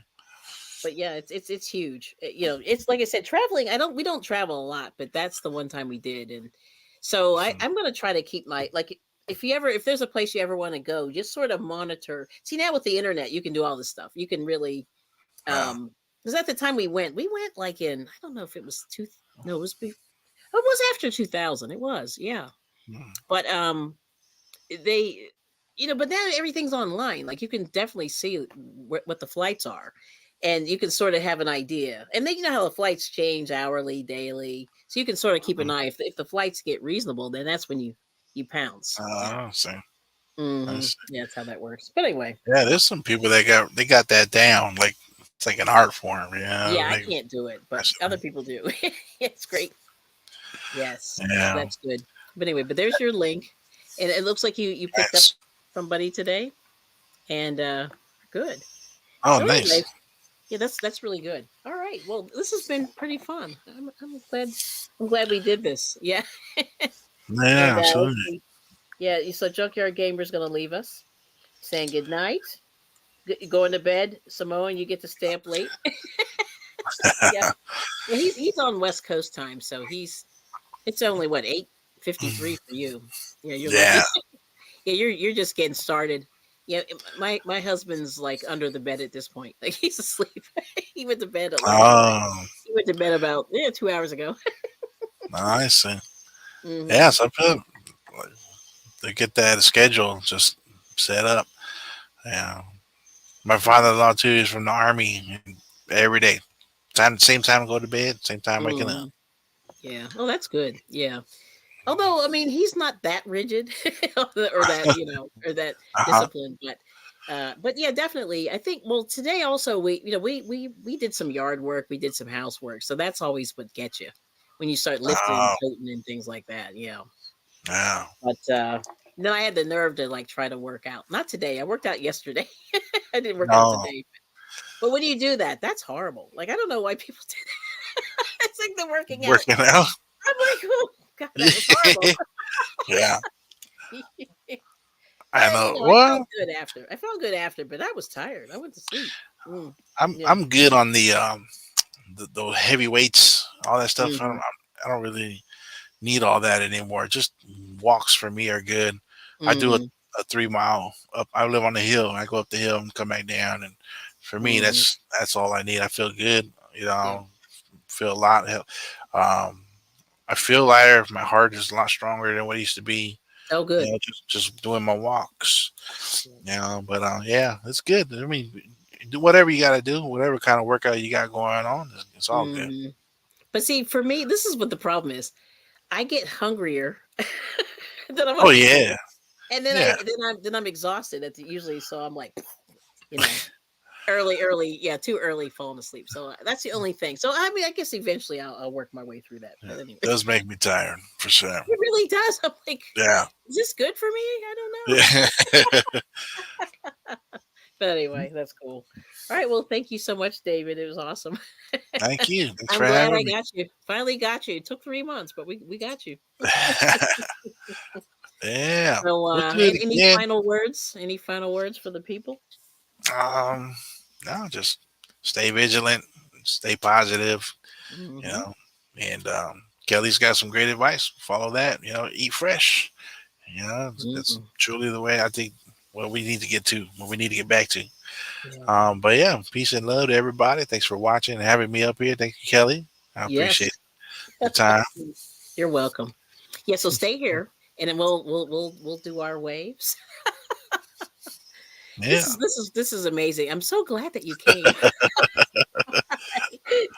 But yeah, it's huge. It's like I said, traveling. We don't travel a lot, but that's the one time we did, and so Hmm. I'm gonna try to keep my like. If there's a place you ever want to go, just sort of monitor. See now with the internet, you can do all this stuff. You can really Wow. because at the time we went like in I don't know if it was two no it was oh, it was after 2000. It was yeah, Hmm. but they but now everything's online, like you can definitely see what the flights are, and you can sort of have an idea, and then you know how the flights change hourly, daily, so you can sort of keep an Hmm. eye. If the flights get reasonable, then that's when you pounce. See. I Hmm. see. Yeah, that's how that works. But anyway, Yeah, there's some people that got that down. Like it's like an art form. yeah, I They, can't do it, but that's, other people do. It's great. Yes, so yeah. that's good. But anyway, but there's your link, and it looks like you picked up Yes. somebody today, and good. Oh, So anyway, nice. yeah, that's really good. All right. Well, this has been pretty fun. I'm glad we did this. Yeah. Yeah, And let's absolutely. see. Yeah, so Junkyard Gamer's gonna leave us, saying good night. Going to bed. Samoan, you get to stay up late. Yeah. Well, he's on West Coast time, so it's only what 8:53 for you. Yeah, you're Yeah. lucky. Yeah, you're just getting started. Yeah, my husband's like under the bed at this point. Like he's asleep. He went to bed at like Oh, he went to bed about 2 hours ago. I see. Hmm. Yeah, so people like, they get that schedule just set up. Yeah. My father-in-law too is from the army. And every day, same time to go to bed, same time waking up. Hmm. Yeah. Oh, that's good. Yeah. Although, I mean, he's not that rigid or that Uh huh. disciplined, but yeah, definitely. I think, well, today also we did some yard work, we did some housework. So that's always what gets you when you start lifting and Oh, toting and things like that. Yeah. yeah. But then I had the nerve to like try to work out. Not today. I worked out yesterday. I didn't work out No, today. But when you do that, that's horrible. Like I don't know why people do that. It's like the working out. working out. I'm like, oh God, that was horrible. Yeah. I But know. I felt Well, good after. I felt good after, but I was tired. I went to sleep. Mm, I'm yeah. I'm good on the heavy weights, all that stuff. Hmm. I don't really need all that anymore. Just walks for me are good. I do Hmm. a 3 mile up. I live on the hill. I go up the hill and come back down, and for me, Hmm. that's all I need. I feel good. You Yeah. know, feel a lot. Um, I feel lighter. My heart is a lot stronger than what it used to be. Oh, You good. know, just doing my walks. Yeah. You know, but yeah, it's good. I mean, do whatever you got to do, whatever kind of workout you got going on. It's all good. Hmm. But see, for me, this is what the problem is. I get hungrier than I Oh want to yeah, sleep, and then yeah. I'm exhausted at the usually. So I'm like, you know, early, yeah, too early falling asleep. So that's the only thing. So I mean, I guess eventually I'll work my way through that. Yeah, But anyway, does make me tired for sure. it really does. I'm like, Yeah. is this good for me? I don't know. Yeah. But anyway, that's cool. All right. Well, thank you so much, David. It was awesome. Thank you. Thanks I'm for glad having I me. got you. Finally got you. It took 3 months, but we got you. Yeah. So, We'll do it any again. final words? Any final words for the people? Um, no, just stay vigilant, stay positive, you Hmm. know. And Kelly's got some great advice. Follow that. Eat fresh. That's Hmm. truly the way I think what we need to get to, what we need to get back to. Yeah. But yeah, peace and love to everybody. Thanks for watching and having me up here. Thank you, Kelly. I Yes. appreciate the time. You're welcome. Yeah. So stay here, and then we'll do our waves. Yeah. This is amazing. I'm so glad that you came.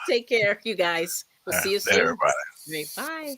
Take care, you guys. We'll see you soon. Everybody. Right, bye.